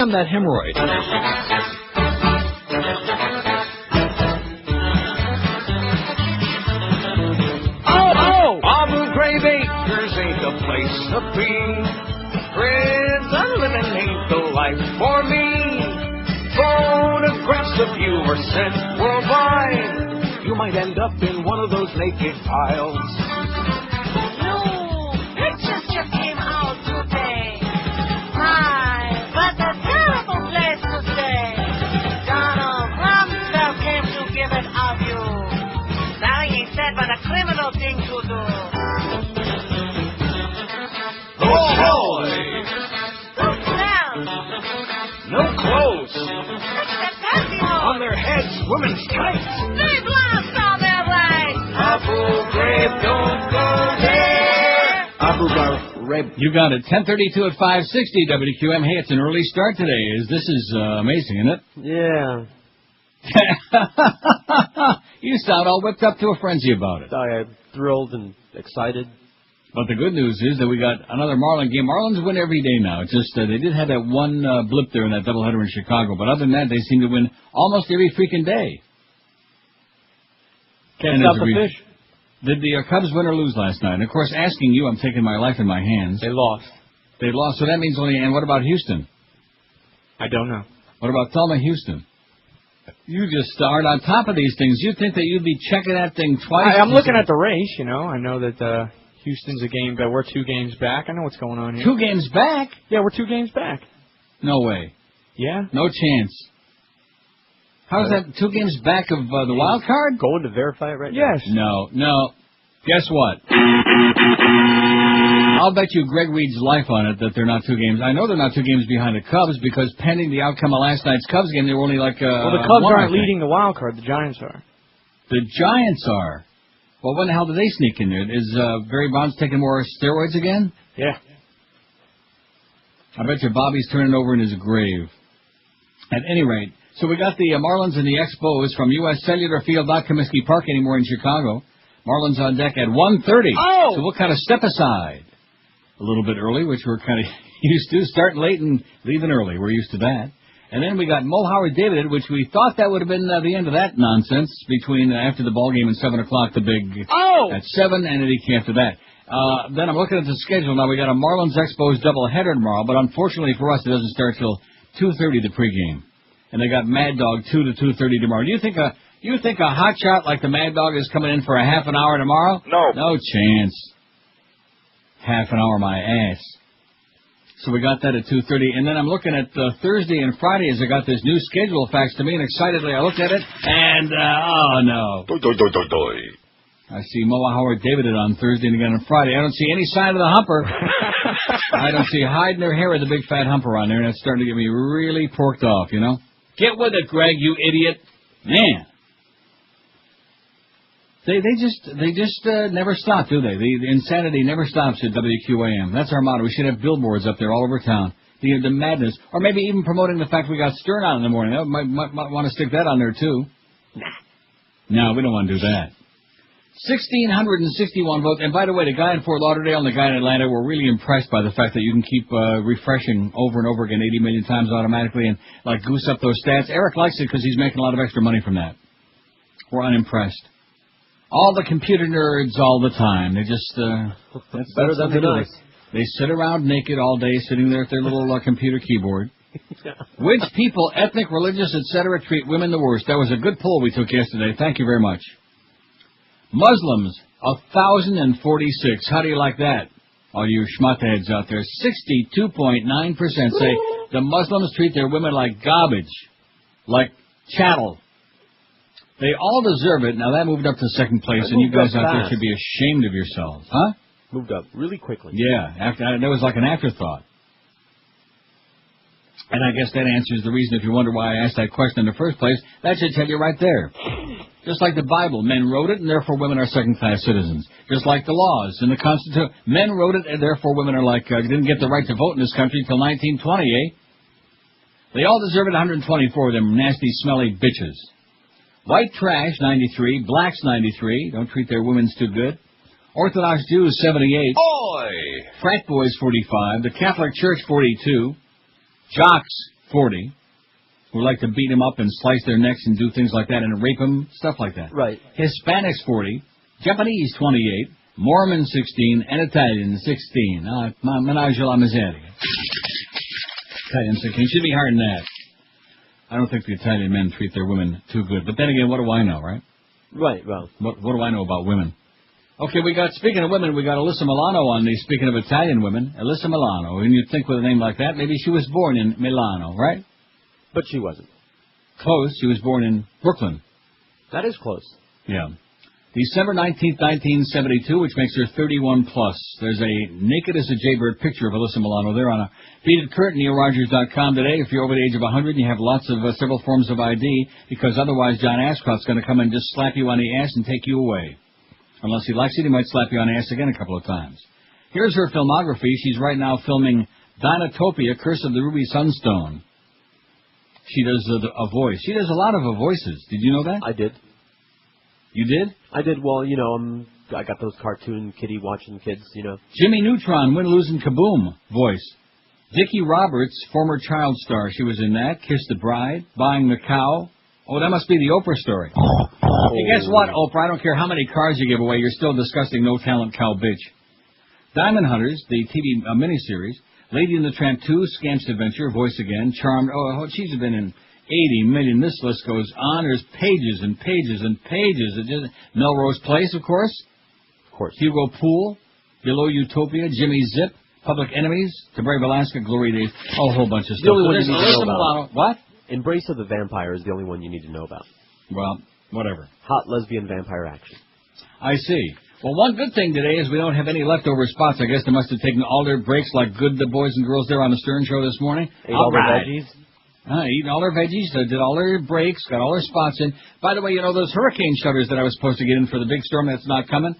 I'm that hemorrhoid. Oh! Abu Ghraib Acres ain't the place to be. Friends, unlimited ain't the life for me. Photographs of you are sent worldwide. You might end up in one of those naked piles. No, pictures just came out today. My, what a terrible place to stay. Donald Rumsfeld came to give it of you. Now he said what a criminal thing to do. Oh, boy! Look around. No clothes. Look at that behold. On their heads, women's kites. They've lost all their rights. Abu Ghraib, don't go there. Abu Ghraib. You got it. 10:32 at 560 WQM. Hey, it's an early start today. This is amazing, isn't it? Yeah. You sound all whipped up to a frenzy about it. I am thrilled and excited. But the good news is that we got another Marlin game. Marlins win every day now. It's just they did have that one blip there in that doubleheader in Chicago. But other than that, they seem to win almost every freaking day. Can't stop the fish. Did the Cubs win or lose last night? And, of course, asking you, I'm taking my life in my hands. They lost. They lost, so that means only... And what about Houston? I don't know. What about Thelma Houston? You just start on top of these things. You'd think that you'd be checking that thing twice. I'm looking at the race, you know. I know that Houston's a game, but we're 2 games back. I know what's going on here. 2 games back? Yeah, we're 2 games back. No way. Yeah? No chance. How's that 2 games back of the wild card? Going to verify it right now? Yes. No. Guess what? I'll bet you Greg Reed's life on it that they're not 2 games. I know they're not 2 games behind the Cubs because pending the outcome of last night's Cubs game, they were only like well, the Cubs aren't leading the wild card. The Giants are. The Giants are. Well, when the hell did they sneak in there? Is Barry Bonds taking more steroids again? Yeah. I bet you Bobby's turning over in his grave. At any rate, so we got the Marlins and the Expos from U.S. Cellular Field, not Comiskey Park anymore in Chicago. Marlins on deck at 1:30. Oh! So we'll kind of step aside a little bit early, which we're kind of used to, starting late and leaving early. We're used to that. And then we got Mo Howard David, which we thought that would have been the end of that nonsense between after the ball game and 7 o'clock, the big at 7 and an EK after that. Then I'm looking at the schedule now. We got a Marlins Expos doubleheader tomorrow, but unfortunately for us, it doesn't start till 2:30 the pregame. And they got Mad Dog 2 to 2:30 tomorrow. Do you think a hot shot like the Mad Dog is coming in for a half an hour tomorrow? No. No chance. Half an hour, my ass. So we got that at 2:30, and then I'm looking at Thursday and Friday as I got this new schedule faxed to me, and excitedly I looked at it, and oh no. I see Mo Howard David on Thursday and again on Friday. I don't see any sign of the humper. I don't see hide nor hair of the big fat humper on there, and that's starting to get me really porked off, you know? Get with it, Greg, you idiot. Man. They just never stop, do they? The insanity never stops at WQAM. That's our motto. We should have billboards up there all over town. The madness. Or maybe even promoting the fact we got Stern on in the morning. Might want to stick that on there, too. No, we don't want to do that. 1,661 votes. And by the way, the guy in Fort Lauderdale and the guy in Atlanta were really impressed by the fact that you can keep refreshing over and over again 80 million times automatically and like goose up those stats. Eric likes it because he's making a lot of extra money from that. We're unimpressed. All the computer nerds all the time. They just, that's better than they do. They sit around naked all day, sitting there at their little computer keyboard. Which people, ethnic, religious, etc., treat women the worst? That was a good poll we took yesterday. Thank you very much. Muslims, 1,046. How do you like that? All you schmuttheads out there. 62.9% say the Muslims treat their women like garbage, like chattel. They all deserve it. Now, that moved up to second place, and you guys out there should be ashamed of yourselves. Huh? Moved up really quickly. Yeah, that was like an afterthought. And I guess that answers the reason if you wonder why I asked that question in the first place. That should tell you right there. Just like the Bible, men wrote it, and therefore women are second-class citizens. Just like the laws in the Constitution, men wrote it, and therefore women are didn't get the right to vote in this country until 1920, eh? They all deserve it, 124 of them nasty, smelly bitches. White trash, 93. Blacks, 93. Don't treat their women too good. Orthodox Jews, 78. Oi! Frat boys, 45. The Catholic Church, 42. Jocks, 40, who like to beat them up and slice their necks and do things like that and rape them, stuff like that. Right. Hispanics, 40, Japanese, 28, Mormons, 16, and Italians, 16. Menage a la miseria. Italians, 16. Should be higher than that. I don't think the Italian men treat their women too good. But then again, what do I know, right? Right, well. What do I know about women? Okay, speaking of women, we got Alyssa Milano on the, speaking of Italian women, Alyssa Milano. And you'd think with a name like that, maybe she was born in Milano, right? But she wasn't. Close. She was born in Brooklyn. That is close. Yeah. December 19th, 1972, which makes her 31 plus. There's a naked as a jaybird picture of Alyssa Milano there on a beaded curtain, neilrogers.com today. If you're over the age of 100 and you have lots of several forms of ID, because otherwise John Ashcroft's going to come and just slap you on the ass and take you away. Unless he likes it, he might slap you on the ass again a couple of times. Here's her filmography. She's right now filming Dinotopia, Curse of the Ruby Sunstone. She does a voice. She does a lot of voices. Did you know that? I did. You did? I did. Well, I got those cartoon kitty watching kids, Jimmy Neutron, Win, Lose, and Kaboom voice. Dickie Roberts, former child star. She was in that. Kiss the Bride, Buying the Cow. Oh, that must be the Oprah story. Hey, guess what, Oprah? I don't care how many cars you give away. You're still disgusting, no-talent cow bitch. Diamond Hunters, the TV miniseries. Lady and the Tramp 2, Scamps Adventure, voice again. Charmed. Oh, she's been in 80 million. This list goes on. There's pages and pages and pages. Melrose Place, of course. Of course. Hugo Poole, Below Utopia, Jimmy Zip, Public Enemies, To Brave Alaska, Glory Days. Oh, a whole bunch of stuff. The only one you need to know about. What? Embrace of the Vampire is the only one you need to know about. Well, whatever. Hot lesbian vampire action. I see. Well, one good thing today is we don't have any leftover spots. I guess they must have taken all their breaks like good the boys and girls there on the Stern Show this morning. Ate all their veggies. Eating all their veggies, did all their breaks, got all their spots in. By the way, those hurricane shutters that I was supposed to get in for the big storm that's not coming?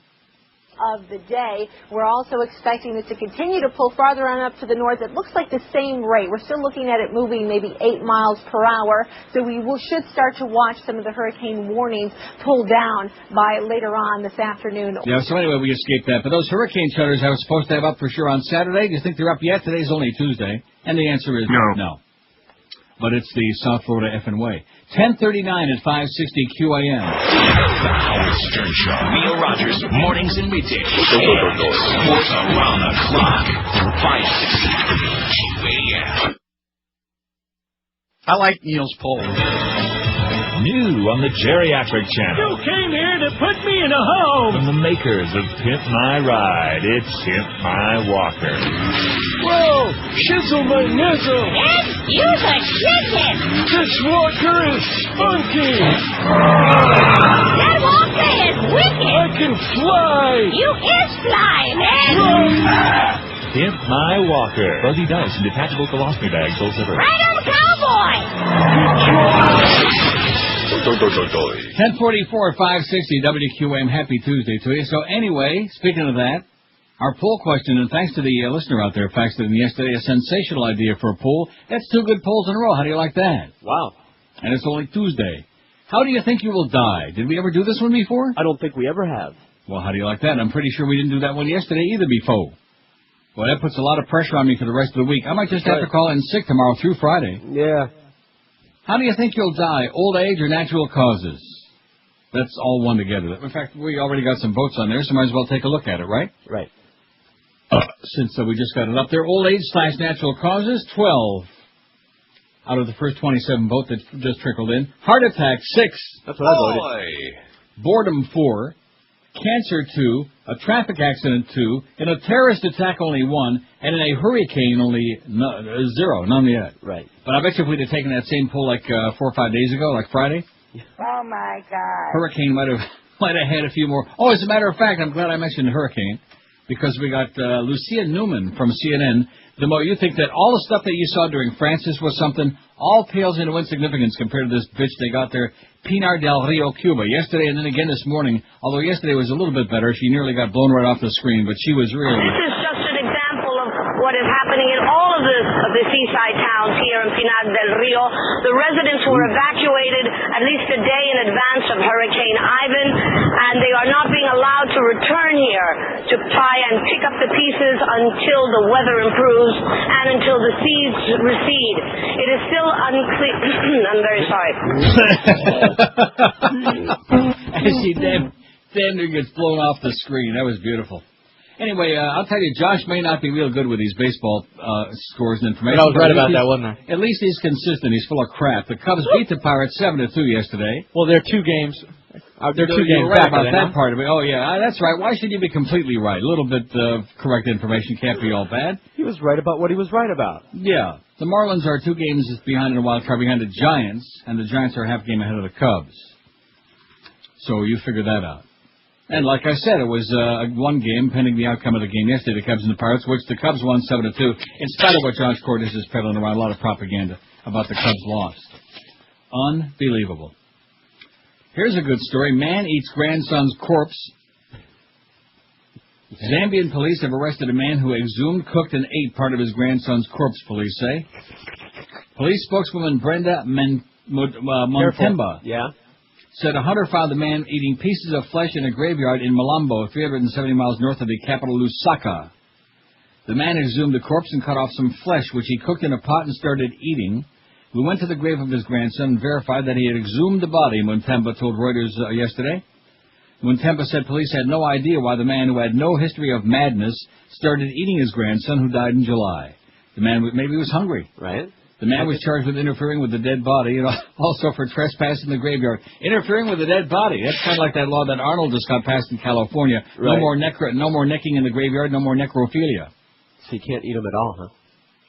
Of the day. We're also expecting this to continue to pull farther on up to the north. It looks like the same rate. We're still looking at it moving maybe 8 miles per hour. So we should start to watch some of the hurricane warnings pull down by later on this afternoon. Yeah, so anyway, we escaped that. But those hurricane shutters I was supposed to have up for sure on Saturday. Do you think they're up yet? Today's only Tuesday. And the answer is no. But it's the South Florida effing way. 10:39 at 560 QAM. The Howard Stern Show. Neil Rogers, mornings and middays. Sports around the clock. 560 QAM. I like Neil's poll. New on the Geriatric Channel. You came here to put me in a home. From the makers of Pimp My Ride, it's Pimp My Walker. Whoa, shizzle my nizzle. Excuse a chicken. This walker is spunky. That walker is wicked. I can fly. You is fly, man. Pimp My Walker. Fuzzy dice and detachable colostomy bags sold separate. Right on, cowboy. 10:44, 560 WQAM. Happy Tuesday to you. So anyway, speaking of that, our poll question, and thanks to the listener out there faxed in yesterday, a sensational idea for a poll. That's 2 good polls in a row. How do you like that? Wow. And it's only Tuesday. How do you think you will die? Did we ever do this one before? I don't think we ever have. Well, how do you like that? I'm pretty sure we didn't do that one yesterday either before. Well, that puts a lot of pressure on me for the rest of the week. I might just have to call in sick tomorrow through Friday. Yeah. How do you think you'll die? Old age or natural causes? That's all one together. In fact, we already got some votes on there, so might as well take a look at it, right? Right. Since we just got it up there. Old age / natural causes, 12 out of the first 27 votes that just trickled in. Heart attack, 6. That's what I voted. Boredom, 4. Cancer, 2. A traffic accident, 2. In a terrorist attack, only 1. And in a hurricane, only 0. None yet. Right. But I bet you if we'd have taken that same poll like 4 or 5 days ago, like Friday. Oh, my God. Hurricane might have had a few more. Oh, as a matter of fact, I'm glad I mentioned hurricane, because we got Lucia Newman from CNN. You think that all the stuff that you saw during Francis was something, all pales into insignificance compared to this bitch they got there, Pinar del Rio, Cuba, yesterday and then again this morning. Although yesterday was a little bit better. She nearly got blown right off the screen, but she was really... This is just an example of what is happening in all of this of the seaside towns here in Pinar del Rio. The residents were evacuated at least a day in advance of Hurricane Ivan, and they are not being allowed to return here to try and pick up the pieces until the weather improves and until the seas recede. It is still unclear. I'm very sorry. She damn near gets blown off the screen. That was beautiful. Anyway, I'll tell you, Josh may not be real good with these baseball scores and information. But I was right about that, wasn't I? At least he's consistent. He's full of crap. The Cubs beat the Pirates 7-2 yesterday. Well, they're 2 games. They're 2 games right back about that part of it. Oh, yeah, that's right. Why should you be completely right? A little bit of correct information can't be all bad. He was right about what he was right about. Yeah. The Marlins are 2 games behind in a wild card behind the Giants, and the Giants are a half game ahead of the Cubs. So you figure that out. And like I said, it was 1 game pending the outcome of the game yesterday, the Cubs and the Pirates, which the Cubs won 7-2, in spite of what Josh Cordes is peddling around, a lot of propaganda about the Cubs lost. Unbelievable. Here's a good story. Man eats grandson's corpse. Zambian police have arrested a man who exhumed, cooked, and ate part of his grandson's corpse, police say. Police spokeswoman Brenda Montemba said a hunter found the man eating pieces of flesh in a graveyard in Malambo, 370 miles north of the capital Lusaka. The man exhumed the corpse and cut off some flesh, which he cooked in a pot and started eating. We went to the grave of his grandson and verified that he had exhumed the body, Montemba told Reuters yesterday. Montemba said police had no idea why the man, who had no history of madness, started eating his grandson, who died in July. The man maybe was hungry. Right. The man was charged with interfering with the dead body and also for trespassing the graveyard. Interfering with the dead body. That's kind of like that law that Arnold just got passed in California. Right. No more necking in the graveyard, no more necrophilia. So you can't eat them at all, huh?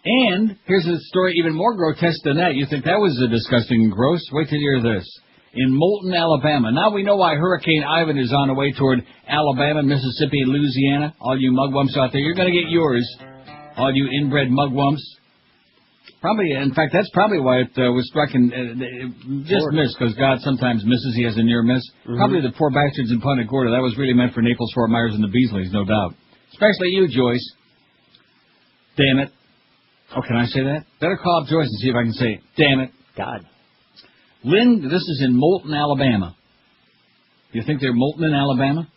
And here's a story even more grotesque than that. You think that was disgusting and gross? Wait till you hear this. In Moulton, Alabama. Now we know why Hurricane Ivan is on the way toward Alabama, Mississippi, and Louisiana. All you mugwumps out there, you're going to get yours. All you inbred mugwumps. Probably, in fact, that's probably why it was struck and just missed, because God sometimes misses. He has a near miss. Mm-hmm. Probably the poor bastards in Punta Gorda. That was really meant for Naples, Fort Myers, and the Beasleys, no doubt. Especially you, Joyce. Damn it. Oh, can I say that? Better call up Joyce and see if I can say it. Damn it. God. Lynn, this is in Moulton, Alabama. You think they're Moulton in Alabama?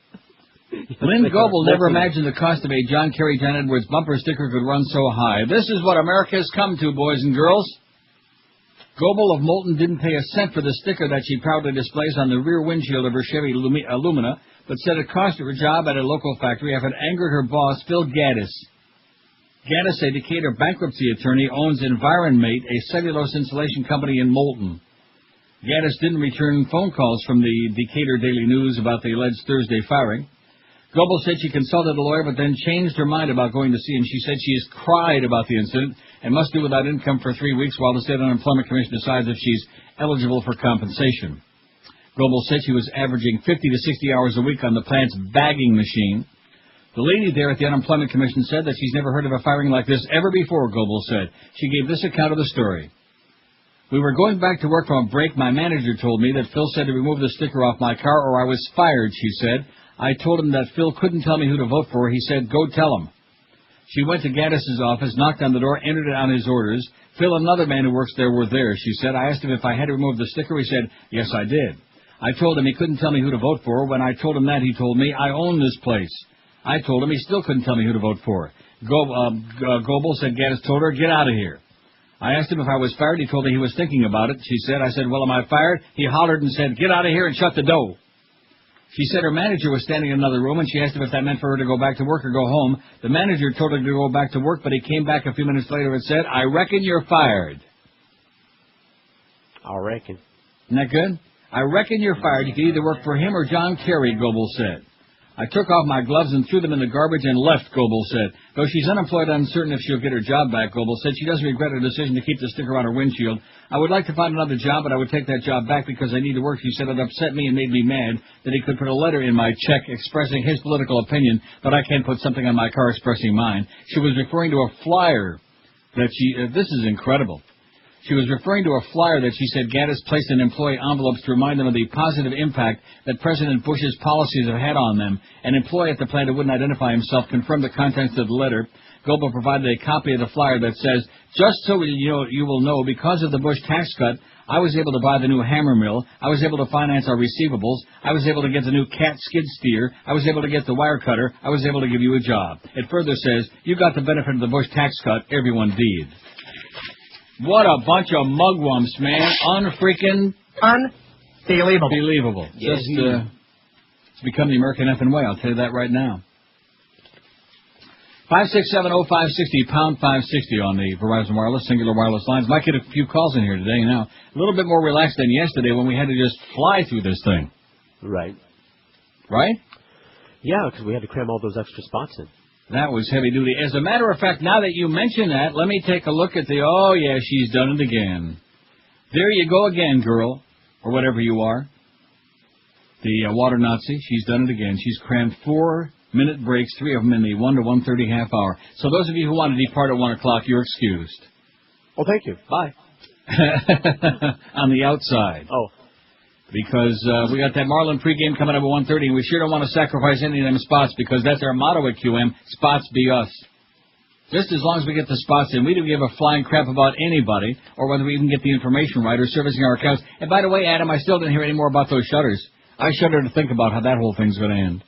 Lynn Goebel never imagined the cost of a John Kerry, John Edwards bumper sticker could run so high. This is what America has come to, boys and girls. Goebel of Moulton didn't pay a cent for the sticker that she proudly displays on the rear windshield of her Chevy Lumina, but said it cost her a job at a local factory after it angered her boss, Phil Gaddis. Gaddis, a Decatur bankruptcy attorney, owns EnvironMate, a cellulose insulation company in Moulton. Gaddis didn't return phone calls from the Decatur Daily News about the alleged Thursday firing. Goebel said she consulted a lawyer but then changed her mind about going to see him. She said she has cried about the incident and must do without income for 3 weeks while the State Unemployment Commission decides if she's eligible for compensation. Goebel said she was averaging 50 to 60 hours a week on the plant's bagging machine. The lady there at the Unemployment Commission said that she's never heard of a firing like this ever before, Goebel said. She gave this account of the story. We were going back to work from a break. My manager told me that Phil said to remove the sticker off my car or I was fired, she said. I told him that Phil couldn't tell me who to vote for. He said, go tell him. She went to Gaddis' office, knocked on the door, entered it on his orders. Phil and another man who works there were there, she said. I asked him if I had to remove the sticker. He said, yes, I did. I told him he couldn't tell me who to vote for. When I told him that, he told me, I own this place. I told him he still couldn't tell me who to vote for. Goebel said Gaddis told her, get out of here. I asked him if I was fired. He told me he was thinking about it. She said, I said, well, am I fired? He hollered and said, get out of here and shut the door. She said her manager was standing in another room, and she asked him if that meant for her to go back to work or go home. The manager told her to go back to work, but he came back a few minutes later and said, I reckon you're fired. I reckon. Isn't that good? I reckon you're fired. You can either work for him or John Kerry, Goebel said. I took off my gloves and threw them in the garbage and left, Goebel said. Though she's unemployed and uncertain if she'll get her job back, Goebel said she doesn't regret her decision to keep the sticker on her windshield. I would like to find another job, but I would take that job back because I need to work. She said it upset me and made me mad that he could put a letter in my check expressing his political opinion, but I can't put something on my car expressing mine. She was referring to a flyer that this is incredible. She was referring to a flyer that she said Gaddis placed in employee envelopes to remind them of the positive impact that President Bush's policies have had on them. An employee at the plant who wouldn't identify himself confirmed the contents of the letter. Goebel provided a copy of the flyer that says, just so you will know, because of the Bush tax cut, I was able to buy the new hammer mill. I was able to finance our receivables. I was able to get the new cat skid steer. I was able to get the wire cutter. I was able to give you a job. It further says, you got the benefit of the Bush tax cut. Everyone did. What a bunch of mugwumps, man. Unbelievable. Yeah, Just, it's become the American effing way. I'll tell you that right now. 5670560, pound 560 on the Verizon Wireless, singular wireless lines. Might get a few calls in here today now. A little bit more relaxed than yesterday when we had to just fly through this thing. Right? Yeah, because we had to cram all those extra spots in. That was heavy duty. As a matter of fact, now that you mention that, let me take a look at the, oh yeah, she's done it again. There you go again, girl, or whatever you are. The water Nazi, she's done it again. She's crammed 4-minute breaks, 3 of them in the 1 to 1:30 half hour. So those of you who want to depart at 1 o'clock, you're excused. Oh, thank you. Bye. On the outside. Oh. Because we got that Marlin pregame coming up at 1:30, and we sure don't want to sacrifice any of them spots because that's our motto at QM, spots be us. Just as long as we get the spots in, we don't give a flying crap about anybody or whether we even get the information right or servicing our accounts. And by the way, Adam, I still didn't hear any more about those shutters. I shudder to think about how that whole thing's going to end.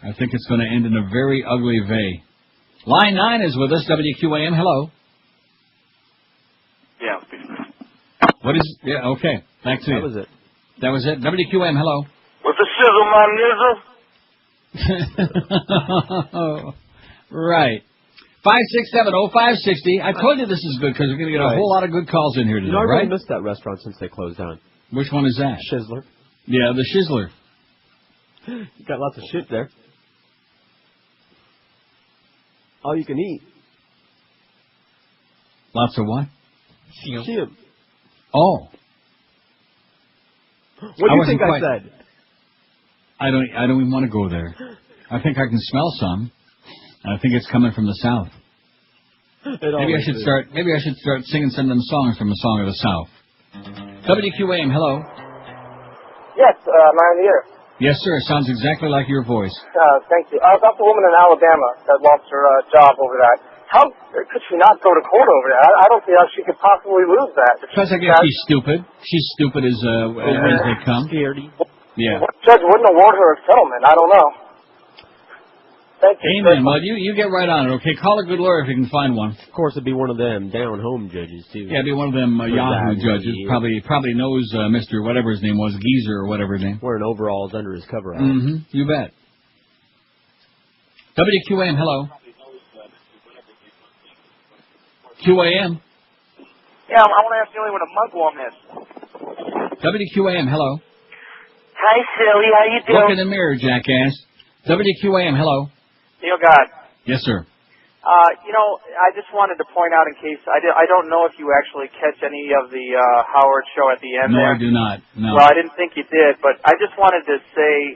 I think it's going to end in a very ugly way. Line 9 is with us, WQAM. Hello. Yeah. What is... Yeah, okay. Back to you. That was it. That was it. WQAM, hello. What's the sizzle, my nizzle? Right. 5670560. I told you this is good because we're going to get a whole lot of good calls in here today, I right? really missed that restaurant since they closed down. Which one is that? Shizzler. Yeah, the Shizzler. You got lots of shit there. All you can eat. Lots of what? Shit. Oh. What do you think I said? I don't even want to go there. I think I can smell some. And I think it's coming from the South. Maybe I should start singing some of them songs from the Song of the South. WQAM, hello. Yes, am I on the air? Yes, sir. It sounds exactly like your voice. Thank you. About the woman in Alabama that lost her job over that. How could she not go to court over that? I don't see how she could possibly lose that. Because I guess she's stupid. She's stupid as they come. Scaredy. Yeah. What judge wouldn't award her a settlement? I don't know. Thank you. Amen. Well, you get right on it, okay? Call a good lawyer if you can find one. Of course, it'd be one of them down-home judges, too. Yeah, it'd be one of them Yahoo judges. Probably knows Mr. whatever his name was, Geezer or whatever his name. Wearing overalls under his cover-out. Mm-hmm. You bet. WQAM, hello. QAM. Yeah, I want to ask Neely what a mugwump is. WQAM, hello. Hi, silly. How you doing? Look in the mirror, jackass. WQAM, hello. Neil God. Yes, sir. I just wanted to point out in case I don't know if you actually catch any of the Howard show at the end. No, there. I do not. No. Well, I didn't think you did, but I just wanted to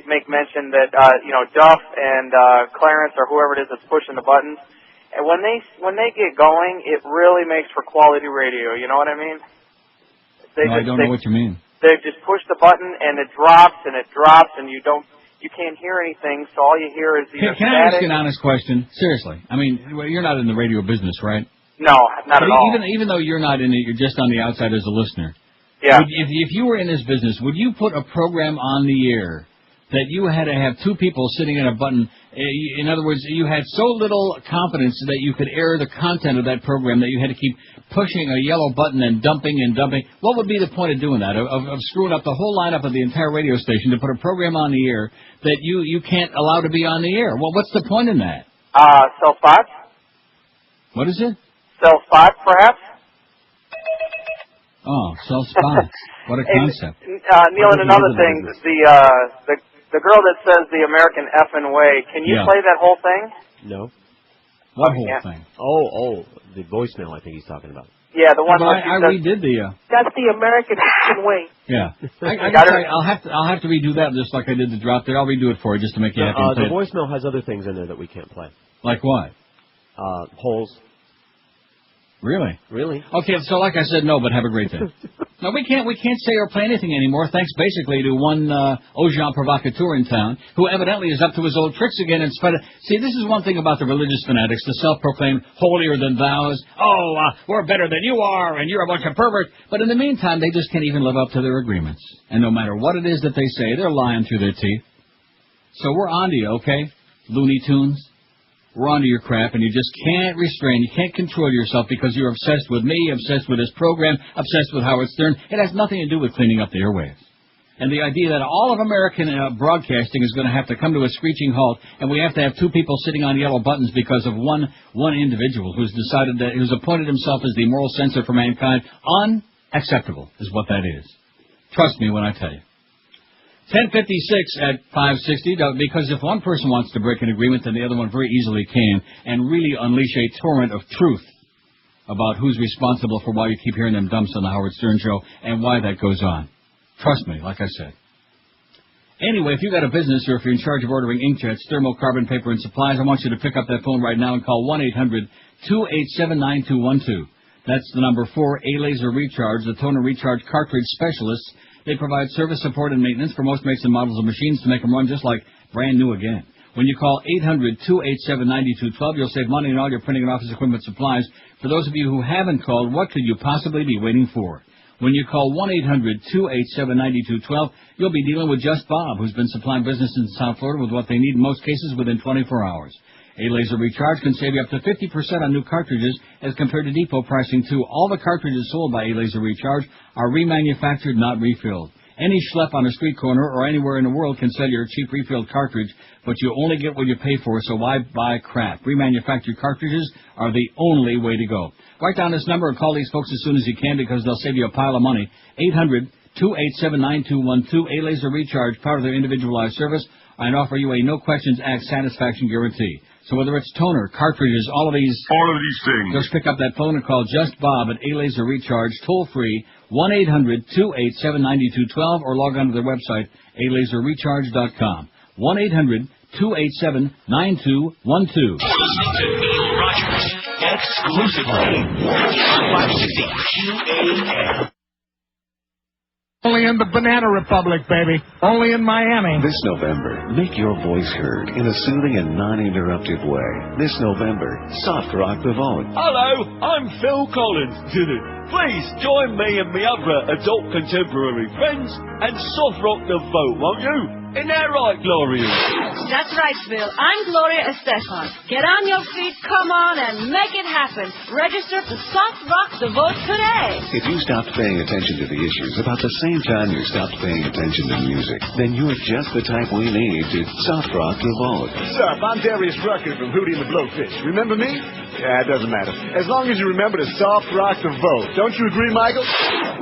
make mention that Duff and Clarence or whoever it is that's pushing the buttons, and when they get going, it really makes for quality radio. You know what I mean? I don't know what you mean. They just push the button and it drops and you can't hear anything, so all you hear is either Can I ask you an honest question? Seriously. I mean, you're not in the radio business, right? No, not at all. Even though you're not in it, you're just on the outside as a listener. Yeah. If you were in this business, would you put a program on the air that you had to have two people sitting at a button? In other words, you had so little confidence that you could air the content of that program that you had to keep pushing a yellow button and dumping and dumping. What would be the point of doing that, of screwing up the whole lineup of the entire radio station to put a program on the air that you can't allow to be on the air? Well, what's the point in that? Sell spots? What is it? Sell spots, perhaps? Oh, sell spots. What a concept. Neil, and another thing, the girl that says the American effing way, can you play that whole thing? No. What whole thing? Oh, the voicemail I think he's talking about. Yeah, the one I redid the... That's the American effing way. Yeah. I'll have to redo that just like I did the drop there. I'll redo it for you just to make you happy. The voicemail has other things in there that we can't play. Like what? Holes. Really? Really? Okay, so like I said, no, but have a great day. No, we can't say or play anything anymore, thanks basically to one agent provocateur in town, who evidently is up to his old tricks again in spite of... See, this is one thing about the religious fanatics, the self-proclaimed holier-than-thous. We're better than you are, and you're a bunch of perverts. But in the meantime, they just can't even live up to their agreements. And no matter what it is that they say, they're lying through their teeth. So we're on to you, okay? Looney Tunes. We're onto your crap, and you just can't restrain, you can't control yourself because you're obsessed with me, obsessed with this program, obsessed with Howard Stern. It has nothing to do with cleaning up the airwaves. And the idea that all of American broadcasting is going to have to come to a screeching halt, and we have to have two people sitting on yellow buttons because of one individual who's decided that, who's appointed himself as the moral censor for mankind, unacceptable is what that is. Trust me when I tell you. 10:56 at 560, because if one person wants to break an agreement, then the other one very easily can, and really unleash a torrent of truth about who's responsible for why you keep hearing them dumps on the Howard Stern Show, and why that goes on. Trust me, like I said. Anyway, if you got a business, or if you're in charge of ordering inkjets, thermocarbon paper, and supplies, I want you to pick up that phone right now and call 1-800-287-9212. That's the number for A-Laser Recharge, the toner recharge cartridge specialists. They provide service, support, and maintenance for most makes and models of machines to make them run just like brand new again. When you call 800-287-9212, you'll save money on all your printing and office equipment supplies. For those of you who haven't called, what could you possibly be waiting for? When you call 1-800-287-9212, you'll be dealing with Just Bob, who's been supplying businesses in South Florida with what they need in most cases within 24 hours. A-Laser Recharge can save you up to 50% on new cartridges as compared to depot pricing, too. All the cartridges sold by A-Laser Recharge are remanufactured, not refilled. Any schlep on a street corner or anywhere in the world can sell you a cheap refilled cartridge, but you only get what you pay for, so why buy crap? Remanufactured cartridges are the only way to go. Write down this number and call these folks as soon as you can because they'll save you a pile of money. 800-287-9212, A-Laser Recharge, part of their individualized service, and offer you a no-questions-asked satisfaction guarantee. So whether it's toner, cartridges, all of these things, just pick up that phone and call Just Bob at A-Laser Recharge, toll-free, 1-800-287-9212, or log on to their website, alaserrecharge.com. 1-800-287-9212. Listening to Neil Rogers exclusively on 560 QAM. Only in the Banana Republic, baby. Only in Miami. This November, make your voice heard in a soothing and non-interruptive way. This November, soft rock the vote. Hello, I'm Phil Collins. Please join me and my other adult contemporary friends and soft rock the vote, won't you? Isn't that right, Gloria? That's right, Phil. I'm Gloria Estefan. Get on your feet, come on, and make it happen. Register for Soft Rock the Vote today. If you stopped paying attention to the issues about the same time you stopped paying attention to music, then you're just the type we need to soft rock the vote. Sup, I'm Darius Rucker from Hootie and the Blowfish. Remember me? Yeah, it doesn't matter. As long as you remember to soft rock the vote. Don't you agree, Michael?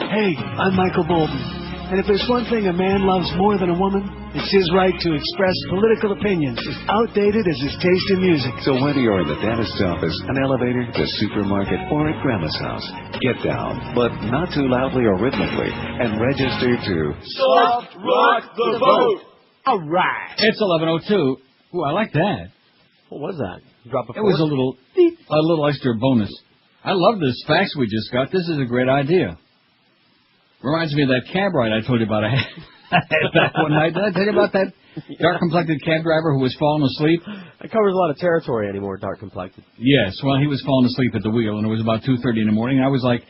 Hey, I'm Michael Bolton. And if there's one thing a man loves more than a woman, it's his right to express political opinions, as outdated as his taste in music. So whether you're in the dentist's office, an elevator, the supermarket, or at Grandma's house, get down, but not too loudly or rhythmically, and register to Soft Rock the Vote. All right. It's 11:02. Ooh, I like that. What was that? Drop a It was a little extra bonus. I love this fax we just got. This is a great idea. Reminds me of that cab ride I told you about. I had back one night. Did I tell you about that dark-complected cab driver who was falling asleep? It covers a lot of territory anymore, dark-complected. Yes, well, he was falling asleep at the wheel, and it was about 2:30 in the morning. I was like,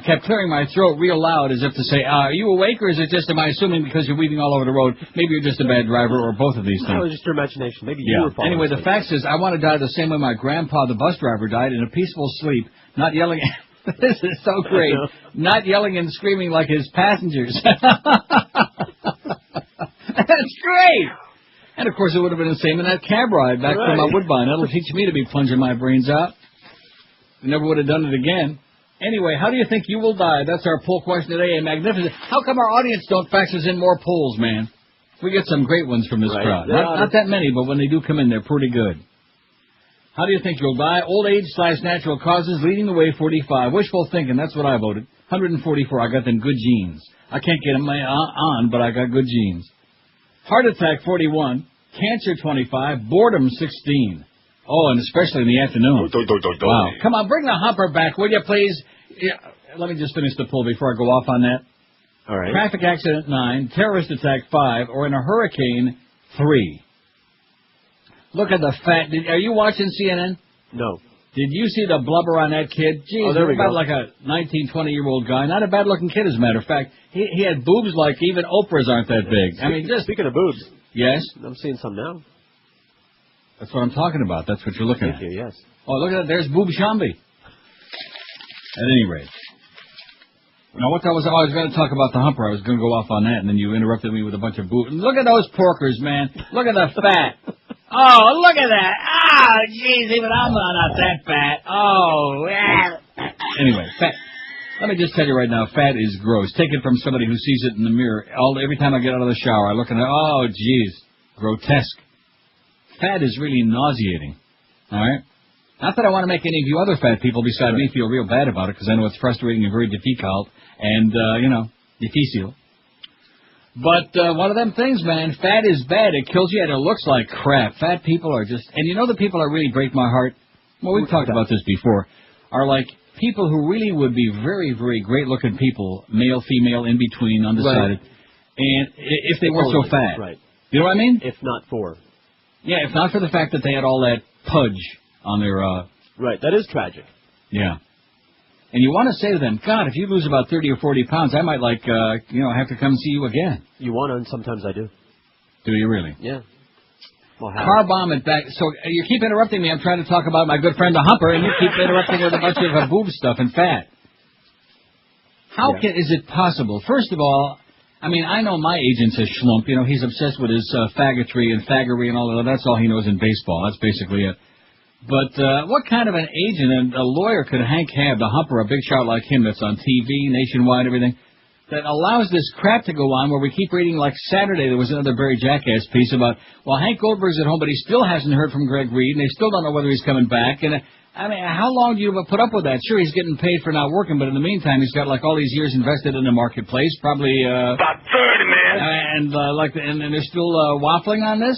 kept clearing my throat real loud as if to say, are you awake, or is it just, am I assuming because you're weaving all over the road, maybe you're just a bad driver, or both of these things? No, it was just your imagination. Maybe you were falling Anyway, asleep. the fact is, I want to die the same way my grandpa, the bus driver, died, in a peaceful sleep, not yelling... This is so great. Not yelling and screaming like his passengers. That's great. And, of course, it would have been the same in that cab ride back from my Woodbine. That'll teach me to be plunging my brains out. I never would have done it again. Anyway, how do you think you will die? That's our poll question today. A magnificent. How come our audience don't fax us in more polls, man? We get some great ones from this crowd. Not that many, but when they do come in, they're pretty good. How do you think you'll die? Old age / natural causes, leading the way, 45. Wishful thinking, that's what I voted. 144, I got them good genes. I can't get them on, but I got good genes. Heart attack, 41. Cancer, 25. Boredom, 16. Oh, and especially in the afternoon. Wow. Come on, bring the humper back, will you, please? Yeah, let me just finish the pull before I go off on that. All right. Traffic accident 9, terrorist attack 5, or in a hurricane 3. Look at the fat. Are you watching CNN? No. Did you see the blubber on that kid? Jeez, there we about go. like a 19, 20-year-old guy. Not a bad-looking kid, as a matter of fact. He had boobs like even Oprah's aren't that big. I mean, just... Speaking of boobs. Yes? I'm seeing some now. That's what I'm talking about. That's what you're looking at. Thank you, yes. Oh, look at that. There's Boob Shambi. At any rate. Now, what I was going to talk about the humper. I was going to go off on that, and then you interrupted me with a bunch of boobs. Look at those porkers, man. Look at the fat. Oh, look at that. Oh, jeez, even I'm not that fat. Oh, yeah. Anyway, fat. Let me just tell you right now, fat is gross. Take it from somebody who sees it in the mirror. Every time I get out of the shower, I look at it, oh, jeez, grotesque. Fat is really nauseating. All right? Not that I want to make any of you other fat people beside me feel real bad about it, because I know it's frustrating and very difficult, and, difficile. But one of them things, man, fat is bad. It kills you, and it looks like crap. Fat people are just... And you know the people that really break my heart? Well, we've talked about this before. Are like people who really would be very, very great-looking people, male, female, in between, undecided, and if they weren't so fat. Right. You know what I mean? If not for. Yeah, if not for the fact that they had all that pudge on their... Right, that is tragic. Yeah. And you want to say to them, God, if you lose about 30 or 40 pounds, I might, have to come see you again. You want to, and sometimes I do. Do you really? Yeah. Well, car bomb it back. So you keep interrupting me. I'm trying to talk about my good friend the Humper, and you keep interrupting with a bunch of boob stuff and fat. How is it possible? First of all, I mean, I know my agent's a schlump. You know, he's obsessed with his faggotry and faggery and all of that. That's all he knows in baseball. That's basically it. But what kind of an agent and a lawyer could Hank have, the Humper, a big shot like him that's on TV, nationwide, everything, that allows this crap to go on where we keep reading, like Saturday, there was another Barry Jackass piece about, well, Hank Goldberg's at home, but he still hasn't heard from Greg Reed, and they still don't know whether he's coming back. And I mean, how long do you put up with that? Sure, he's getting paid for not working, but in the meantime, he's got like all these years invested in the marketplace, probably about 30, man. And they're still waffling on this.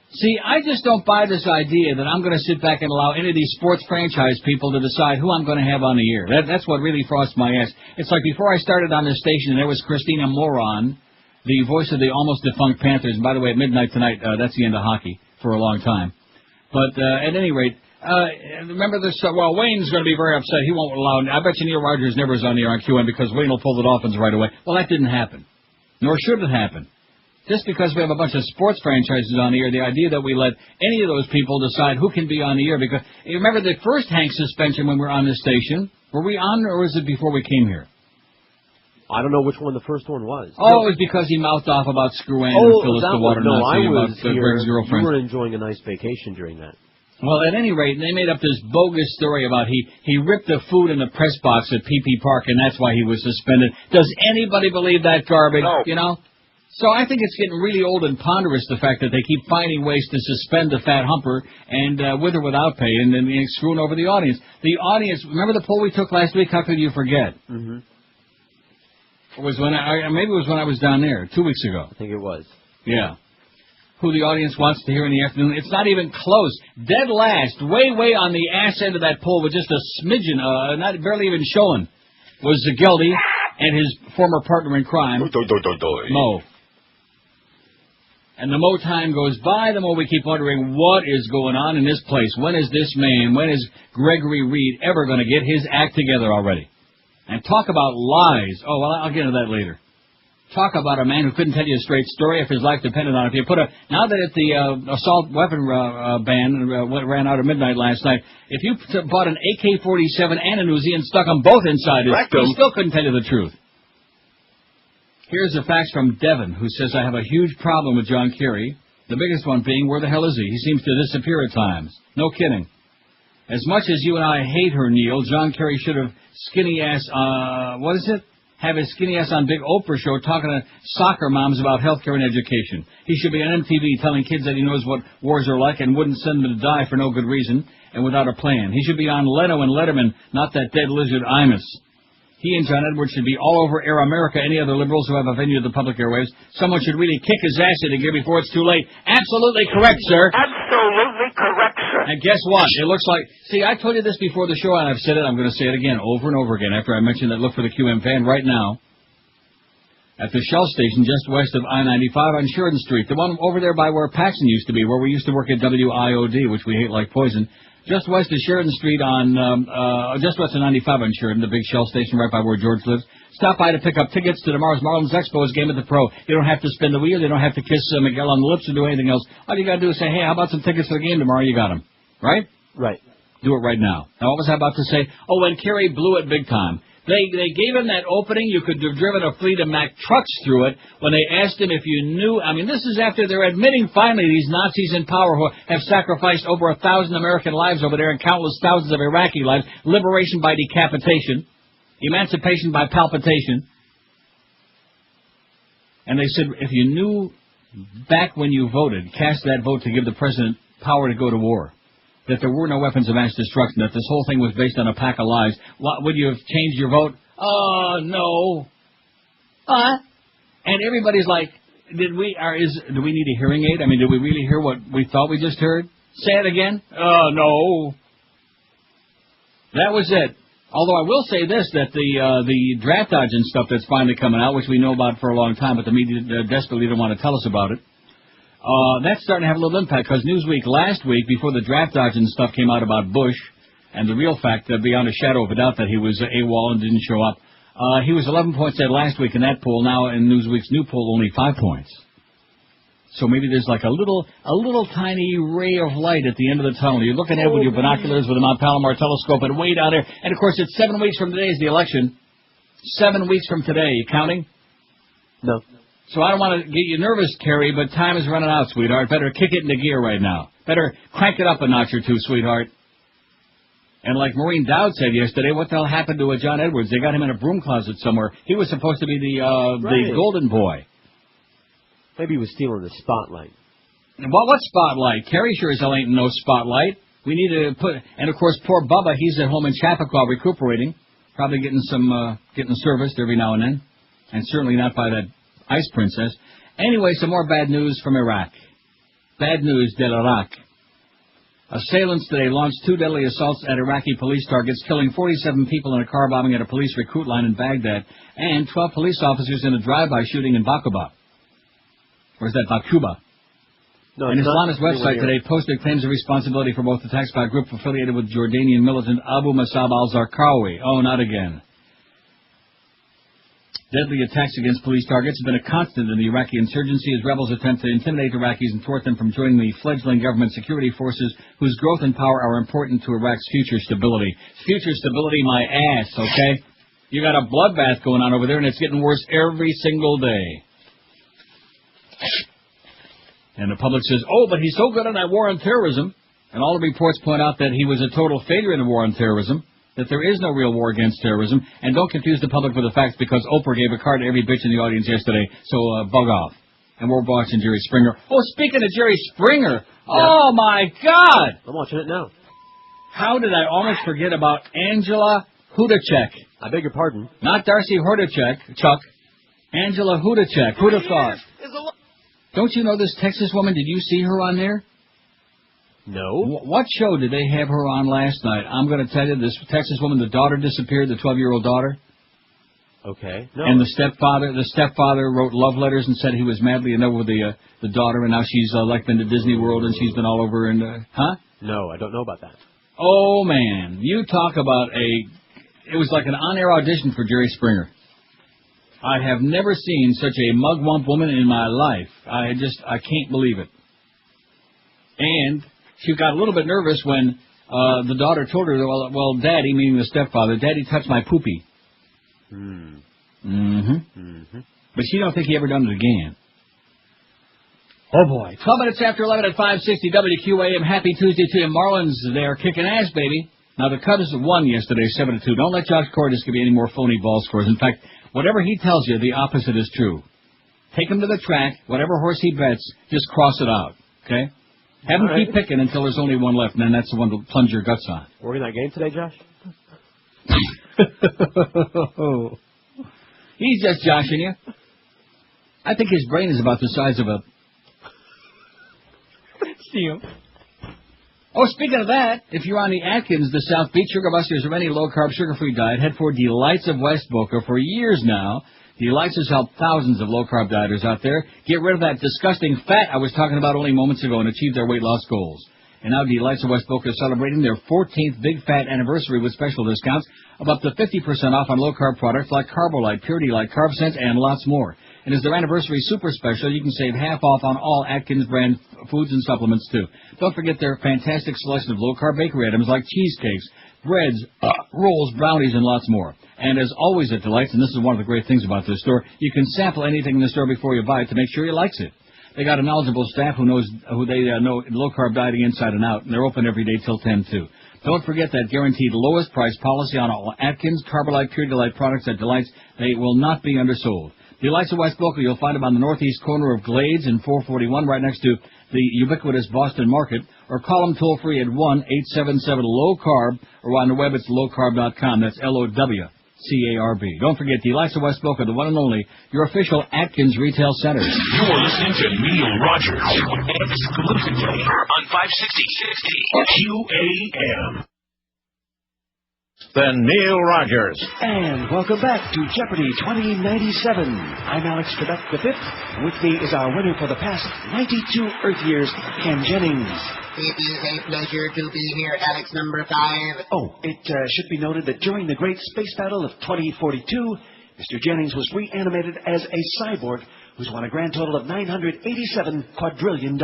See, I just don't buy this idea that I'm going to sit back and allow any of these sports franchise people to decide who I'm going to have on the air. That's what really frosts my ass. It's like before I started on this station, there was Christina Moron, the voice of the almost defunct Panthers. And by the way, at midnight tonight, that's the end of hockey for a long time. But at any rate, remember this? Well, Wayne's going to be very upset. He won't allow. I bet you Neil Rogers never was on the air on QM because Wayne will pull the Dolphins right away. Well, that didn't happen, nor should it happen. Just because we have a bunch of sports franchises on the air, the idea that we let any of those people decide who can be on the air, because you remember the first Hank suspension when we were on this station? Were we on, or was it before we came here? I don't know which one the first one was. Oh, it was because he mouthed off about Screw-Ann and Phyllis the Water Nazi about Greg's girlfriend. You were enjoying a nice vacation during that. Well, at any rate, they made up this bogus story about he ripped the food in the press box at P.P. Park, and that's why he was suspended. Does anybody believe that garbage? No. You know? So I think it's getting really old and ponderous, the fact that they keep finding ways to suspend the fat Humper and with or without pay, and then screwing over the audience. The audience, remember the poll we took last week? How could you forget? Mm-hmm. It was maybe it was when I was down there 2 weeks ago. I think it was. Yeah. Who the audience wants to hear in the afternoon. It's not even close. Dead last, way on the ass end of that poll with just a smidgen, not barely even showing, was Geldy and his former partner in crime, Mo. And the more time goes by, the more we keep wondering what is going on in this place. When is this man, when is Gregory Reed ever going to get his act together already? And talk about lies. Oh, well, I'll get into that later. Talk about a man who couldn't tell you a straight story if his life depended on it. If you put now that the assault weapon ban ran out at midnight last night, if you bought an AK-47 and an Uzi and stuck them both inside it, he still couldn't tell you the truth. Here's the facts from Devin, who says, I have a huge problem with John Kerry. The biggest one being, where the hell is he? He seems to disappear at times. No kidding. As much as you and I hate her, Neil, John Kerry should have have his skinny ass on Big Oprah show talking to soccer moms about healthcare and education. He should be on MTV telling kids that he knows what wars are like and wouldn't send them to die for no good reason and without a plan. He should be on Leno and Letterman, not that dead lizard Imus. He and John Edwards should be all over Air America, any other liberals who have a venue at the public airwaves. Someone should really kick his ass in gear before it's too late. Absolutely correct, sir. Absolutely correct, sir. And guess what? It looks like... See, I told you this before the show, and I've said it. I'm going to say it again, over and over again, after I mentioned that. Look for the QM van right now at the Shell station just west of I-95 on Sheridan Street. The one over there by where Paxson used to be, where we used to work at WIOD, which we hate like poison. Just west of Sheridan Street on... just west of 95 on Sheridan, the big Shell station right by where George lives. Stop by to pick up tickets to tomorrow's Marlins Expos game at the Pro. You don't have to spin the wheel. You don't have to kiss Miguel on the lips or do anything else. All you got to do is say, hey, how about some tickets for the game tomorrow? You got them. Right? Right. Do it right now. Now, what was I about to say? Oh, when Kerry blew it big time. They gave him that opening. You could have driven a fleet of Mack trucks through it when they asked him if you knew. I mean, this is after they're admitting finally these Nazis in power who have sacrificed over 1,000 American lives over there and countless thousands of Iraqi lives. Liberation by decapitation. Emancipation by palpitation. And they said, if you knew back when you voted, cast that vote to give the president power to go to war, that there were no weapons of mass destruction, that this whole thing was based on a pack of lies, would you have changed your vote? No. And everybody's like, do we need a hearing aid? I mean, did we really hear what we thought we just heard? Say it again? No. That was it. Although I will say this, that the draft dodge and stuff that's finally coming out, which we know about for a long time, but the media desperately don't want to tell us about it, that's starting to have a little impact, because Newsweek last week, before the draft dodge and stuff came out about Bush, and the real fact, beyond a shadow of a doubt, that he was AWOL and didn't show up, he was 11 points ahead last week in that poll. Now in Newsweek's new poll, only 5 points. So maybe there's like a little tiny ray of light at the end of the tunnel. You're looking at it with your binoculars with a Mount Palomar telescope and way down there. And, of course, it's 7 weeks from today is the election. 7 weeks from today. You counting? No. So I don't want to get you nervous, Kerry, but time is running out, sweetheart. Better kick it into gear right now. Better crank it up a notch or two, sweetheart. And like Maureen Dowd said yesterday, what the hell happened to John Edwards? They got him in a broom closet somewhere. He was supposed to be the golden boy. Maybe he was stealing the spotlight. What spotlight? Kerry sure as hell ain't no spotlight. We need to put... And, of course, poor Bubba, he's at home in Chappaqua recuperating. Probably getting serviced every now and then. And certainly not by that ice princess. Anyway, some more bad news from Iraq. Bad news del Iraq. Assailants today launched 2 deadly assaults at Iraqi police targets, killing 47 people in a car bombing at a police recruit line in Baghdad, and 12 police officers in a drive-by shooting in Bakuba. Or is that Bakuba? No, An Islamist website today posted claims of responsibility for both attacks by a group affiliated with Jordanian militant Abu Musab al-Zarqawi. Oh, not again. Deadly attacks against police targets have been a constant in the Iraqi insurgency as rebels attempt to intimidate Iraqis and thwart them from joining the fledgling government security forces whose growth and power are important to Iraq's future stability. Future stability, my ass, okay? You got a bloodbath going on over there, and it's getting worse every single day. And the public says, oh, but he's so good on that war on terrorism. And all the reports point out that he was a total failure in the war on terrorism, that there is no real war against terrorism. And don't confuse the public with the facts, because Oprah gave a card to every bitch in the audience yesterday, so bug off. And we're watching Jerry Springer. Oh, speaking of Jerry Springer, oh, my God! I'm watching it now. How did I almost forget about Angela Hudacek? I beg your pardon? Not Darcy Hudacek, Chuck. Angela Hudacek. Who'd have thought? Don't you know this Texas woman? Did you see her on there? No. What show did they have her on last night? I'm going to tell you, this Texas woman, the daughter disappeared, the 12-year-old daughter. Okay. No. And the stepfather wrote love letters and said he was madly in love with the daughter, and now she's been to Disney World and she's been all over and huh? No, I don't know about that. Oh man, you talk about it was like an on-air audition for Jerry Springer. I have never seen such a mugwump woman in my life. I can't believe it. And she got a little bit nervous when the daughter told her, well, Daddy, meaning the stepfather, Daddy touched my poopy. But she don't think he ever done it again. Oh, boy. 12 minutes after 11 at 560 WQAM. Happy Tuesday to you. Marlins, they are kicking ass, baby. Now, the Cubs won yesterday, 7-2. Don't let Josh Cordes give you any more phony ball scores. In fact, whatever he tells you, the opposite is true. Take him to the track. Whatever horse he bets, just cross it out. Okay? Have him keep picking until there's only one left, and then that's the one to plunge your guts on. We're in that game today, Josh? He's just joshing you. I think his brain is about the size of a... See him. Oh, speaking of that, if you're on the Atkins, the South Beach Sugar Busters, or any low-carb, sugar-free diet, head for Delights of West Boca. For years now, Delights has helped thousands of low-carb dieters out there get rid of that disgusting fat I was talking about only moments ago and achieve their weight loss goals. And now Delights of West Boca is celebrating their 14th Big Fat anniversary with special discounts of up to 50% off on low-carb products like Carbolite, Pure Delight, Carb Sense, and lots more. And as their anniversary super special, you can save half off on all Atkins brand foods and supplements, too. Don't forget their fantastic selection of low-carb bakery items like cheesecakes, breads, rolls, brownies, and lots more. And as always at Delights, and this is one of the great things about this store, you can sample anything in the store before you buy it to make sure you likes it. They got a knowledgeable staff who know low-carb dieting inside and out, and they're open every day till 10, too. Don't forget that guaranteed lowest price policy on all Atkins, Carbolite, Pure Delight products at Delights. They will not be undersold. Delights of West Boca, you'll find them on the northeast corner of Glades and 441, right next to the ubiquitous Boston Market, or call them toll-free at 1-877-LOW-CARB, or on the web it's lowcarb.com. That's LOWCARB. Don't forget, Delights of West Boca, the one and only, your official Atkins retail center. You're listening to Neil Rogers exclusively on 560 QAM. The Neil Rogers. And welcome back to Jeopardy 2097. I'm Alex Trebek V. With me is our winner for the past 92 Earth years, Ken Jennings. It is a pleasure to be here, Alex number 5. Oh, it should be noted that during the Great Space Battle of 2042, Mr. Jennings was reanimated as a cyborg who's won a grand total of $987 quadrillion.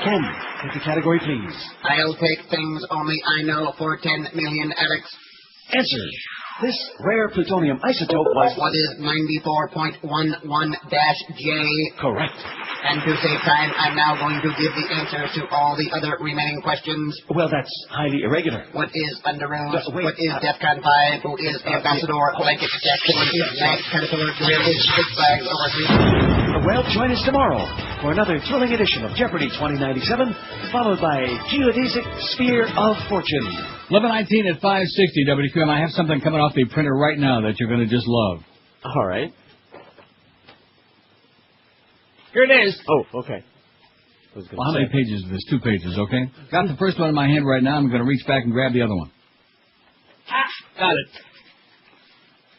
Ken, take the category, please. I'll take things only I know for 10 million, Alex. Answer. This rare plutonium isotope was... What is 94.11-J? Correct. And to save time, I'm now going to give the answers to all the other remaining questions. Well, that's highly irregular. What is Underoos? What is DEFCON 5? Who is Ambassador? Blanket Jackson? What is Mag Caterpillar? Where is Six Flags Over 3? Well, join us tomorrow for another thrilling edition of Jeopardy 2097, followed by Geodesic Sphere of Fortune. 11:19 at 560 WQM. I have something coming off the printer right now that you're going to just love. All right. Here it is. Oh, okay. Well, how many pages is this? 2 pages, okay? Got the first one in my hand right now. I'm going to reach back and grab the other one. Got it.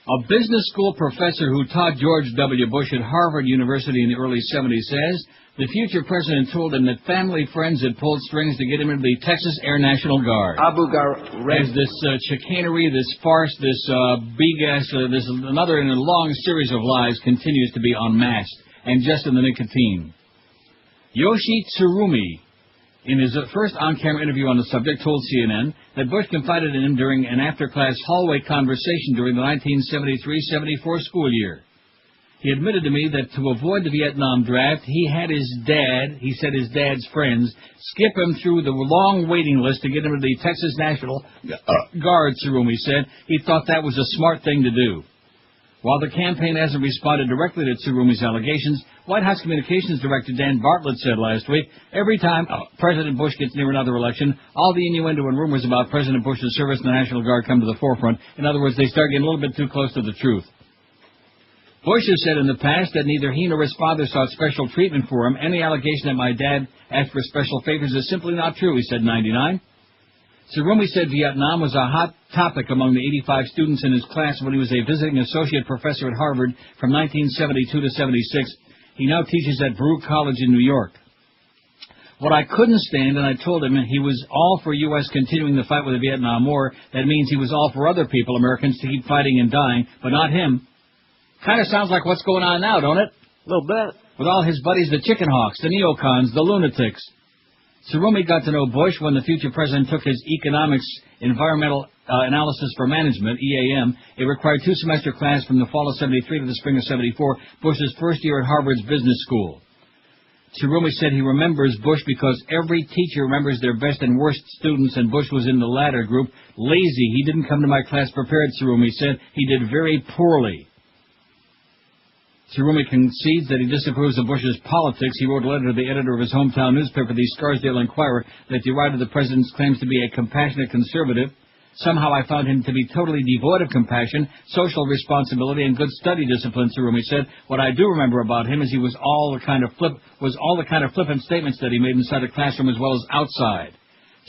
A business school professor who taught George W. Bush at Harvard University in the early 70s says the future president told him that family friends had pulled strings to get him into the Texas Air National Guard. As this chicanery, this farce, this BS, this another in a long series of lies continues to be unmasked, and just in the nicotine. Yoshi Tsurumi, in his first on-camera interview on the subject, told CNN that Bush confided in him during an after-class hallway conversation during the 1973-74 school year. He admitted to me that to avoid the Vietnam draft, he had his dad's friends, skip him through the long waiting list to get him to the Texas National Guard, Tsurumi said. He thought that was a smart thing to do. While the campaign hasn't responded directly to Tsurumi's allegations, White House Communications Director Dan Bartlett said last week, every time President Bush gets near another election, all the innuendo and rumors about President Bush's service in the National Guard come to the forefront. In other words, they start getting a little bit too close to the truth. Bush has said in the past that neither he nor his father sought special treatment for him. Any allegation that my dad asked for special favors is simply not true, he said in '99. Tsurumi said Vietnam was a hot topic among the 85 students in his class when he was a visiting associate professor at Harvard from 1972 to 76. He now teaches at Baruch College in New York. What I couldn't stand, and I told him he was all for U.S. continuing the fight with the Vietnam War. That means he was all for other people, Americans, to keep fighting and dying, but not him. Kind of sounds like what's going on now, don't it? A little bit. With all his buddies, the chicken hawks, the neocons, the lunatics. Tsurumi got to know Bush when the future president took his Economics Environmental Analysis for Management, EAM, a required 2-semester class from the fall of '73 to the spring of '74, Bush's first year at Harvard's business school. Tsurumi said he remembers Bush because every teacher remembers their best and worst students, and Bush was in the latter group. Lazy. He didn't come to my class prepared, Tsurumi said. He did very poorly. Tsurumi concedes that he disapproves of Bush's politics. He wrote a letter to the editor of his hometown newspaper, the Scarsdale Inquirer, that derided the president's claims to be a compassionate conservative. Somehow I found him to be totally devoid of compassion, social responsibility, and good study discipline, Surumi said. What I do remember about him is he was all the kind of flippant statements that he made inside the classroom as well as outside.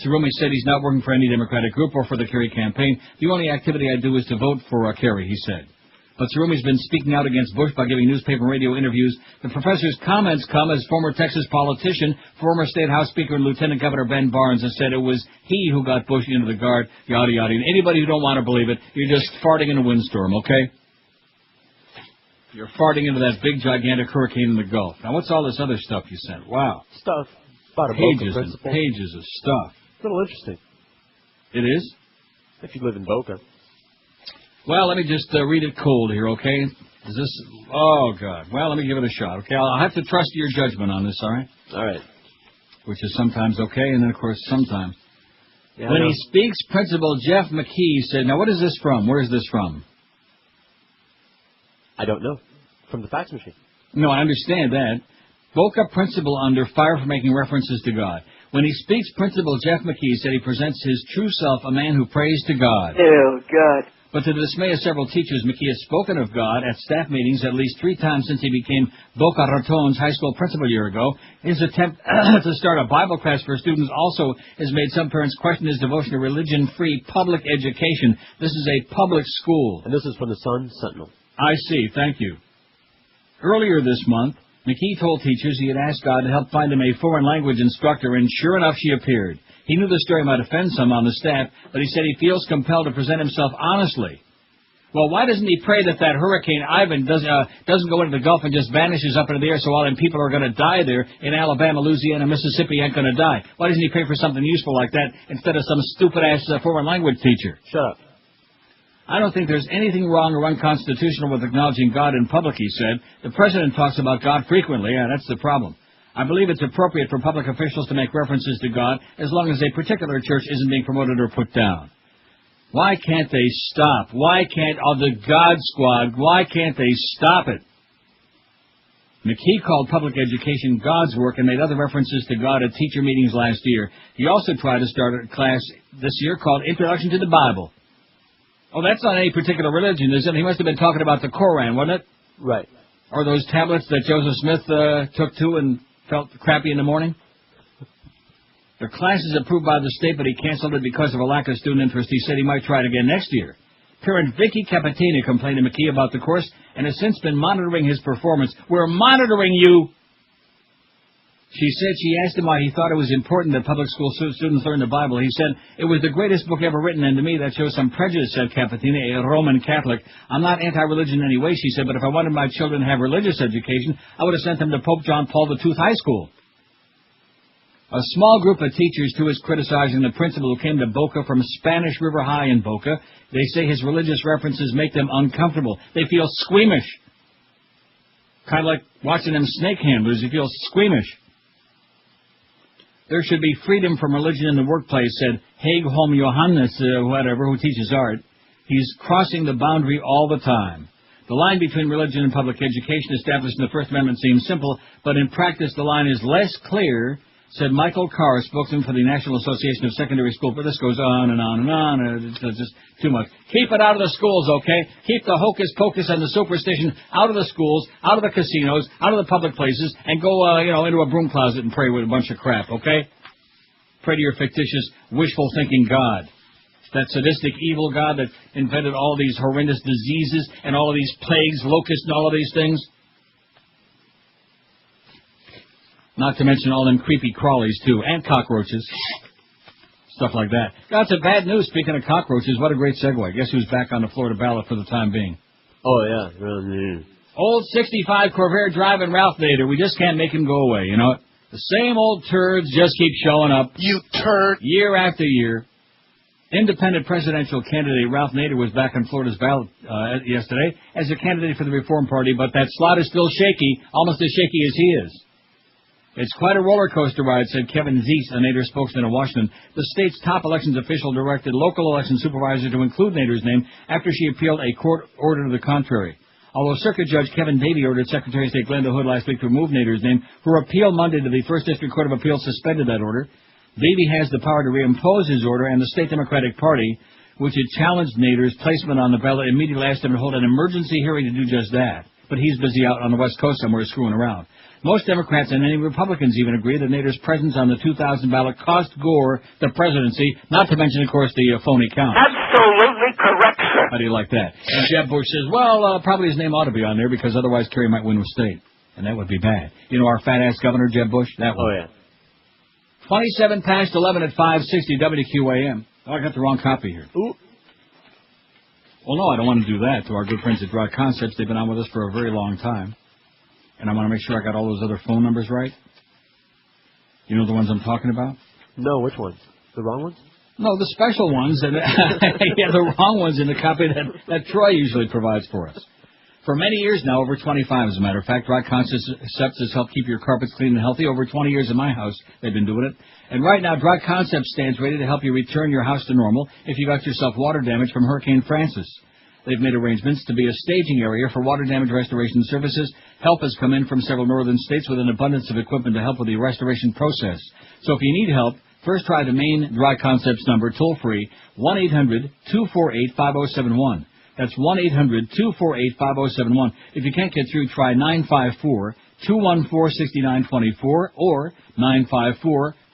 Surumi said he's not working for any Democratic group or for the Kerry campaign. The only activity I do is to vote for Kerry, he said. But Surumi's been speaking out against Bush by giving newspaper and radio interviews. The professor's comments come as former Texas politician, former State House Speaker and Lieutenant Governor Ben Barnes has said it was he who got Bush into the Guard, yada yada. And anybody who don't want to believe it, you're just farting in a windstorm, okay? You're farting into that big, gigantic hurricane in the Gulf. Now, what's all this other stuff you sent? Wow. Stuff. About a pages Boca and principle. pages of stuff. A little interesting. It is? If you live in Boca. Well, let me just read it cold here, okay? Is this... Oh, God. Well, let me give it a shot, okay? I'll have to trust your judgment on this, all right? All right. Which is sometimes okay, and then, of course, sometimes. Yeah, when he speaks, Principal Jeff McKee said... Now, what is this from? Where is this from? I don't know. From the fax machine. No, I understand that. Boca principal under fire for making references to God. When he speaks, Principal Jeff McKee said he presents his true self, a man who prays to God. Oh, God. But to the dismay of several teachers, McKee has spoken of God at staff meetings at least 3 times since he became Boca Raton's high school principal a year ago. His attempt to start a Bible class for students also has made some parents question his devotion to religion-free public education. This is a public school. And this is from the Sun-Sentinel. I see. Thank you. Earlier this month, McKee told teachers he had asked God to help find him a foreign language instructor, and sure enough, she appeared. He knew the story might offend some on the staff, but he said he feels compelled to present himself honestly. Well, why doesn't he pray that Hurricane Ivan doesn't go into the Gulf and just vanishes up into the air so all them people are going to die there in Alabama, Louisiana, Mississippi ain't going to die? Why doesn't he pray for something useful like that instead of some stupid-ass foreign language teacher? Shut up. I don't think there's anything wrong or unconstitutional with acknowledging God in public, he said. The president talks about God frequently. Yeah, that's the problem. I believe it's appropriate for public officials to make references to God as long as a particular church isn't being promoted or put down. Why can't they stop? Why can't the God Squad, why can't they stop it? McKee called public education God's work and made other references to God at teacher meetings last year. He also tried to start a class this year called Introduction to the Bible. Oh, that's not any particular religion, is it? He must have been talking about the Koran, wasn't it? Right. Or those tablets that Joseph Smith took to and felt crappy in the morning? The class is approved by the state, but he canceled it because of a lack of student interest. He said he might try it again next year. Parent Vicky Capatina complained to McKee about the course and has since been monitoring his performance. We're monitoring you! She said she asked him why he thought it was important that public school students learn the Bible. He said, it was the greatest book ever written, and to me that shows some prejudice, said Capatina, a Roman Catholic. I'm not anti-religion in any way, she said, but if I wanted my children to have religious education, I would have sent them to Pope John Paul II High School. A small group of teachers, too, is criticizing the principal who came to Boca from Spanish River High in Boca. They say his religious references make them uncomfortable. They feel squeamish. Kind of like watching them snake handlers. You feel squeamish. There should be freedom from religion in the workplace, said Haig Holm Johannes, who teaches art. He's crossing the boundary all the time. The line between religion and public education established in the First Amendment seems simple, but in practice the line is less clear, said Michael Carr, spokesman for the National Association of Secondary Schools. But this goes on and on and on. It's just too much. Keep it out of the schools, okay? Keep the hocus-pocus and the superstition out of the schools, out of the casinos, out of the public places, and go, into a broom closet and pray with a bunch of crap, okay? Pray to your fictitious, wishful-thinking God. That sadistic, evil God that invented all these horrendous diseases and all of these plagues, locusts and all of these things. Not to mention all them creepy crawlies, too, and cockroaches. Stuff like that. Got some bad news, speaking of cockroaches. What a great segue. Guess who's back on the Florida ballot for the time being? Oh, yeah. Old 65 Corvair driving Ralph Nader. We just can't make him go away, you know? The same old turds just keep showing up. You turd. Year after year. Independent presidential candidate Ralph Nader was back on Florida's ballot yesterday as a candidate for the Reform Party, but that slot is still shaky, almost as shaky as he is. It's quite a roller coaster ride, said Kevin Zeese, a Nader spokesman in Washington. The state's top elections official directed local election supervisors to include Nader's name after she appealed a court order to the contrary. Although Circuit Judge Kevin Davey ordered Secretary of State Glenda Hood last week to remove Nader's name, her appeal Monday to the First District Court of Appeals suspended that order. Davey has the power to reimpose his order, and the state Democratic Party, which had challenged Nader's placement on the ballot, immediately asked him to hold an emergency hearing to do just that. But he's busy out on the West Coast somewhere screwing around. Most Democrats and many Republicans even agree that Nader's presence on the 2000 ballot cost Gore the presidency, not to mention, of course, the phony count. Absolutely correct, sir. How do you like that? And Jeb Bush says, well, probably his name ought to be on there because otherwise Kerry might win the state. And that would be bad. You know our fat-ass governor, Jeb Bush? That one. Oh, yeah. 27 past 11 at 560 WQAM. Oh, I got the wrong copy here. Ooh. Well, no, I don't want to do that to our good friends at Draw Concepts. They've been on with us for a very long time. And I want to make sure I got all those other phone numbers right. You know the ones I'm talking about? No, which ones? The wrong ones? No, the special ones. And yeah, the wrong ones in the copy that Troy usually provides for us. For many years now, over 25 as a matter of fact, Draw Concepts has helped keep your carpets clean and healthy. Over 20 years in my house, they've been doing it. And right now, Draw Concepts stands ready to help you return your house to normal if you got yourself water damage from Hurricane Francis. They've made arrangements to be a staging area for water damage restoration services. Help has come in from several northern states with an abundance of equipment to help with the restoration process. So if you need help, first try the main Draw Concepts number, toll-free, 1-800-248-5071. That's 1-800-248-5071. If you can't get through, try 954-214-6924 or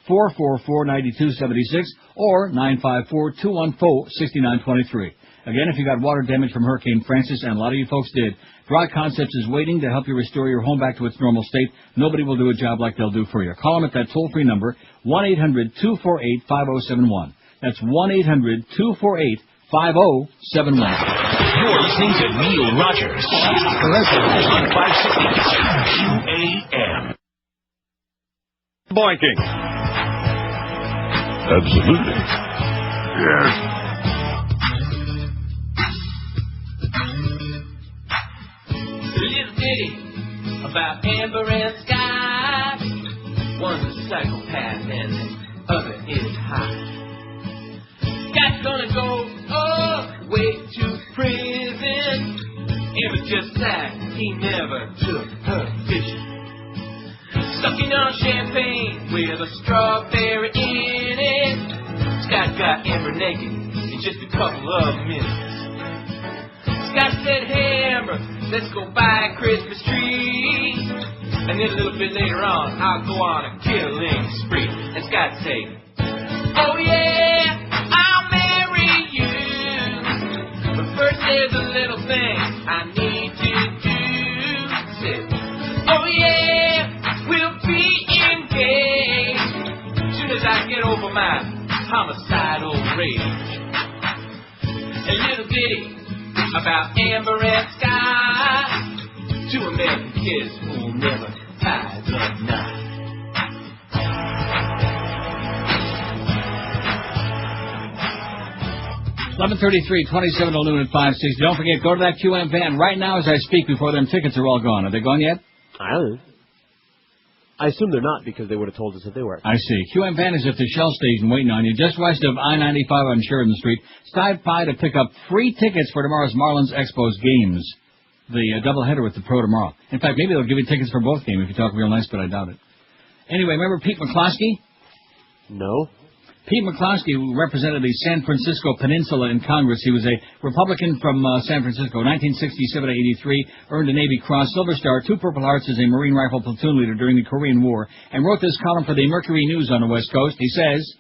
954-444-9276 or 954-214-6923. Again, if you got water damage from Hurricane Francis, and a lot of you folks did, Draw Concepts is waiting to help you restore your home back to its normal state. Nobody will do a job like they'll do for you. Call them at that toll-free number, 1-800-248-5071. That's 1-800-248-5071. You're listening to Neil Rogers on 560 QAM. Blanking. Absolutely. Yes. A little ditty about Amber and Sky. One's a psychopath and the other is high. Sky's gonna go away to prison. Amber just said he never took her fishing. Sucking on champagne with a strawberry in it. Scott got Amber naked in just a couple of minutes. Scott said, hey Amber, let's go buy a Christmas tree. And then a little bit later on, I'll go on a killing spree. And Scott say, oh yeah, I'll marry you. But first there's a little thing I need to do. Said, oh yeah, we'll be engaged soon as I get over my homicidal rage. A little ditty about Amber and Sky, two American kids who'll never tie the knot. $11:33, 27 till noon at 560. Don't forget, go to that QM van right now as I speak before them tickets are all gone. Are they gone yet? I don't know. I assume they're not because they would have told us if they were. I see. QM van is at the Shell station waiting on you just west of I-95 on Sheridan Street. Stop by to pick up free tickets for tomorrow's Marlins Expos games. The doubleheader with the Pro tomorrow. In fact, maybe they'll give you tickets for both games if you talk real nice, but I doubt it. Anyway, remember Pete McCloskey? No. Pete McCloskey represented the San Francisco Peninsula in Congress. He was a Republican from San Francisco, 1967 to 83, earned a Navy Cross, Silver Star, 2 Purple Hearts as a Marine Rifle platoon leader during the Korean War, and wrote this column for the Mercury News on the West Coast. He says,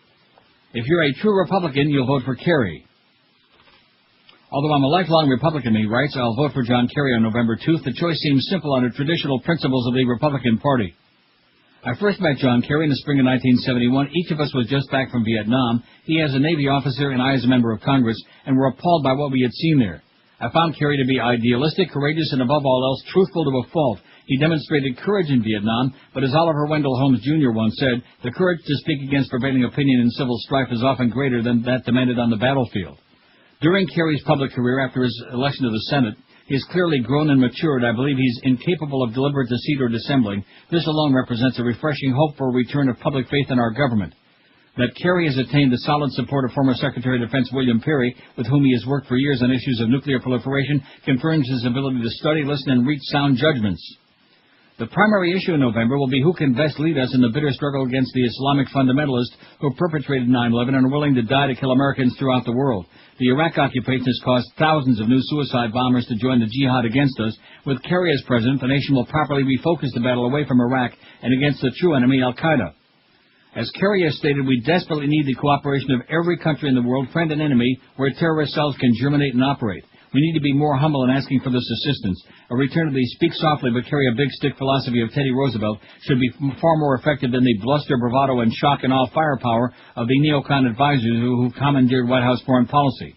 if you're a true Republican, you'll vote for Kerry. Although I'm a lifelong Republican, he writes, I'll vote for John Kerry on November 2nd. The choice seems simple under traditional principles of the Republican Party. I first met John Kerry in the spring of 1971. Each of us was just back from Vietnam. He as a Navy officer and I as a member of Congress, and were appalled by what we had seen there. I found Kerry to be idealistic, courageous, and above all else, truthful to a fault. He demonstrated courage in Vietnam, but as Oliver Wendell Holmes Jr. once said, the courage to speak against prevailing opinion in civil strife is often greater than that demanded on the battlefield. During Kerry's public career after his election to the Senate, he has clearly grown and matured. I believe he's incapable of deliberate deceit or dissembling. This alone represents a refreshing hope for a return of public faith in our government. That Kerry has attained the solid support of former Secretary of Defense William Perry, with whom he has worked for years on issues of nuclear proliferation, confirms his ability to study, listen, and reach sound judgments. The primary issue in November will be who can best lead us in the bitter struggle against the Islamic fundamentalists who perpetrated 9/11 and are willing to die to kill Americans throughout the world. The Iraq occupation has caused thousands of new suicide bombers to join the jihad against us. With Kerry as president, the nation will properly refocus the battle away from Iraq and against the true enemy, Al-Qaeda. As Kerry has stated, we desperately need the cooperation of every country in the world, friend and enemy, where terrorist cells can germinate and operate. We need to be more humble in asking for this assistance. A return to the speak softly but carry a big stick philosophy of Teddy Roosevelt should be far more effective than the bluster, bravado, and shock and awe firepower of the neocon advisors who commandeered White House foreign policy.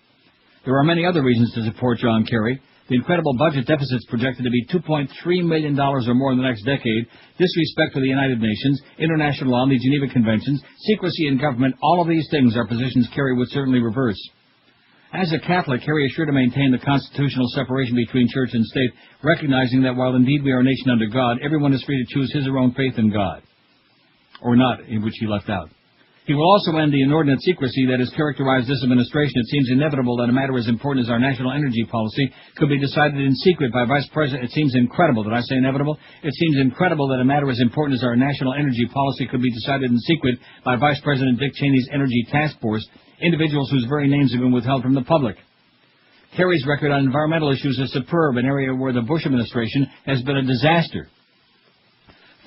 There are many other reasons to support John Kerry. The incredible budget deficits projected to be $2.3 million or more in the next decade, disrespect for the United Nations, international law, and the Geneva Conventions, secrecy in government, all of these things are positions Kerry would certainly reverse. As a Catholic, Kerry is sure to maintain the constitutional separation between church and state, recognizing that while indeed we are a nation under God, everyone is free to choose his or own faith in God. Or not, in which he left out. He will also end the inordinate secrecy that has characterized this administration. It seems inevitable that a matter as important as our national energy policy could be decided in secret by Vice President. It seems incredible. Did I say inevitable? It seems incredible that a matter as important as our national energy policy could be decided in secret by Vice President Dick Cheney's Energy Task Force, individuals whose very names have been withheld from the public. Kerry's record on environmental issues is superb, an area where the Bush administration has been a disaster.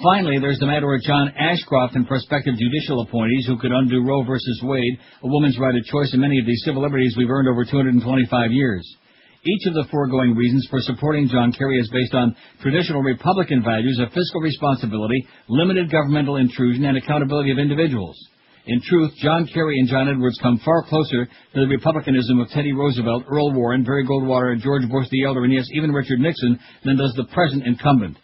Finally, there's the matter of John Ashcroft and prospective judicial appointees who could undo Roe versus Wade, a woman's right of choice, and many of these civil liberties we've earned over 225 years. Each of the foregoing reasons for supporting John Kerry is based on traditional Republican values of fiscal responsibility, limited governmental intrusion, and accountability of individuals. In truth, John Kerry and John Edwards come far closer to the republicanism of Teddy Roosevelt, Earl Warren, Barry Goldwater, George Bush the Elder, and yes, even Richard Nixon, than does the present incumbent.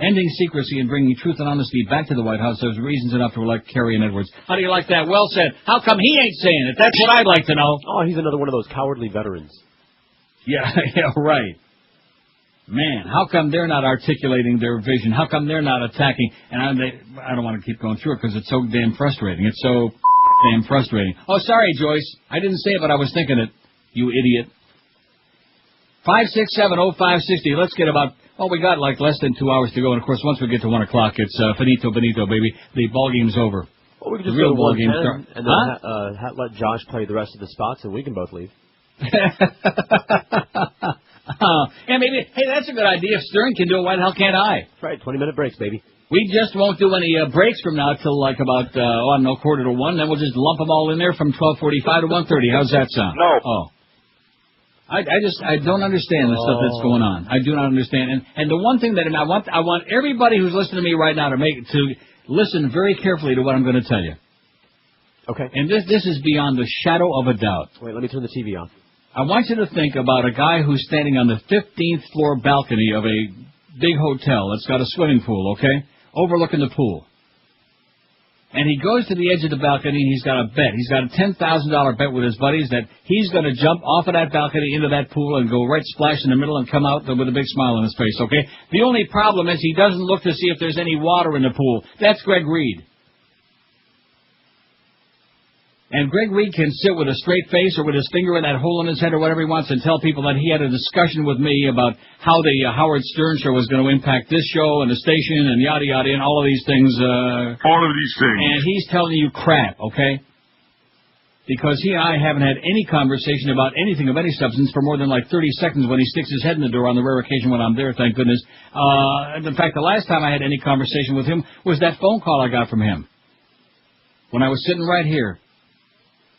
Ending secrecy and bringing truth and honesty back to the White House, there's reasons enough to elect Kerry and Edwards. How do you like that? Well said. How come he ain't saying it? That's what I'd like to know. Oh, he's another one of those cowardly veterans. Yeah, right. Man, how come they're not articulating their vision? How come they're not attacking? And I don't want to keep going through it because it's so damn frustrating. It's so damn frustrating. Oh, sorry, Joyce. I didn't say it, but I was thinking it. You idiot. 5670560. Let's get about... Well, we got like less than 2 hours to go, and of course, once we get to 1 o'clock, it's finito, benito, baby. The ball game's over. Well, we can just the real go to ball game start. And then let Josh play the rest of the spots, and we can both leave. Yeah, maybe. Hey, that's a good idea. If Stern can do it, why the hell can't I? That's right. 20-minute breaks, baby. We just won't do any breaks from now till like about 1:45. Then we'll just lump them all in there from 12:45 to 1:30. How's that sound? No. Oh. I don't understand the stuff that's going on. I do not understand. And the one thing that I want everybody who's listening to me right now to listen very carefully to what I'm going to tell you. Okay. And this is beyond the shadow of a doubt. Wait, let me turn the TV off. I want you to think about a guy who's standing on the 15th floor balcony of a big hotel that's got a swimming pool, okay, overlooking the pool. And he goes to the edge of the balcony and he's got a bet. He's got a $10,000 bet with his buddies that he's going to jump off of that balcony into that pool and go right splash in the middle and come out with a big smile on his face, okay? The only problem is he doesn't look to see if there's any water in the pool. That's Greg Reed. And Greg Reed can sit with a straight face or with his finger in that hole in his head or whatever he wants and tell people that he had a discussion with me about how the Howard Stern show was going to impact this show and the station and yada yada and all of these things. All of these things. And he's telling you crap, okay? Because he and I haven't had any conversation about anything of any substance for more than like 30 seconds when he sticks his head in the door on the rare occasion when I'm there, thank goodness. In fact, the last time I had any conversation with him was that phone call I got from him when I was sitting right here.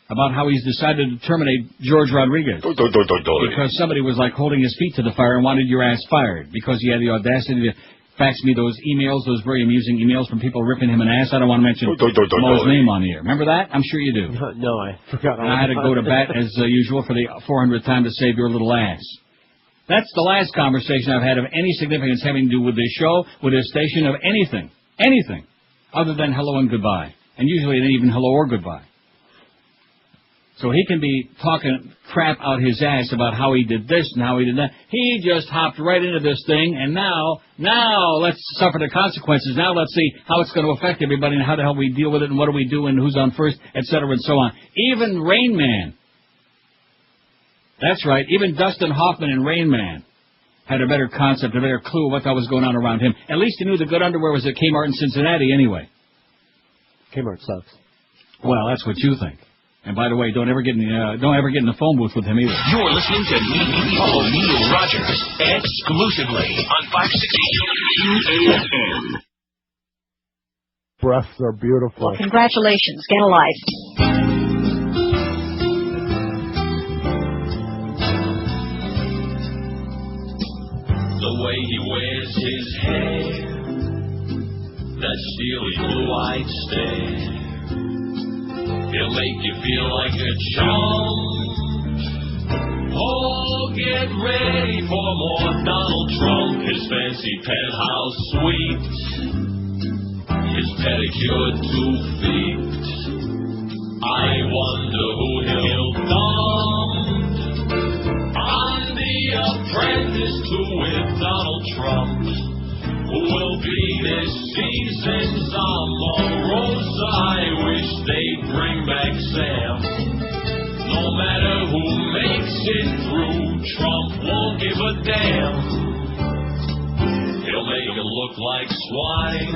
About how he's decided to terminate George Rodriguez. Because somebody was like holding his feet to the fire and wanted your ass fired. Because he had the audacity to fax me those emails, those very amusing emails from people ripping him an ass. I don't want to mention Mo's name on the air. Remember that? I'm sure you do. No, I forgot. And I had to go to bat as usual for the 400th time to save your little ass. That's the last conversation I've had of any significance having to do with this show, with this station, of anything. Anything. Other than hello and goodbye. And usually it ain't even hello or goodbye. So he can be talking crap out his ass about how he did this and how he did that. He just hopped right into this thing, and now let's suffer the consequences. Now let's see how it's going to affect everybody and how the hell we deal with it and what do we do and who's on first, etc. and so on. Even Rain Man. That's right, even Dustin Hoffman in Rain Man had a better concept, a better clue of what that was going on around him. At least he knew the good underwear was at Kmart in Cincinnati anyway. Kmart sucks. Well, that's what you think. And by the way, don't ever get in the phone booth with him either. You're listening to Neil Rogers exclusively on 560 AM. Breasts are beautiful. Well, congratulations. Get a life. The way he wears his hair, that steely blue-eyed stare, he'll make you feel like a chump. Oh, get ready for more Donald Trump, his fancy penthouse suite, his pedicured 2 feet. I wonder who he'll dump on The Apprentice 2 with Donald Trump. Who will be this season's Omarosa? I wish they'd bring back Sam. No matter who makes it through, Trump won't give a damn. He'll make it look like swine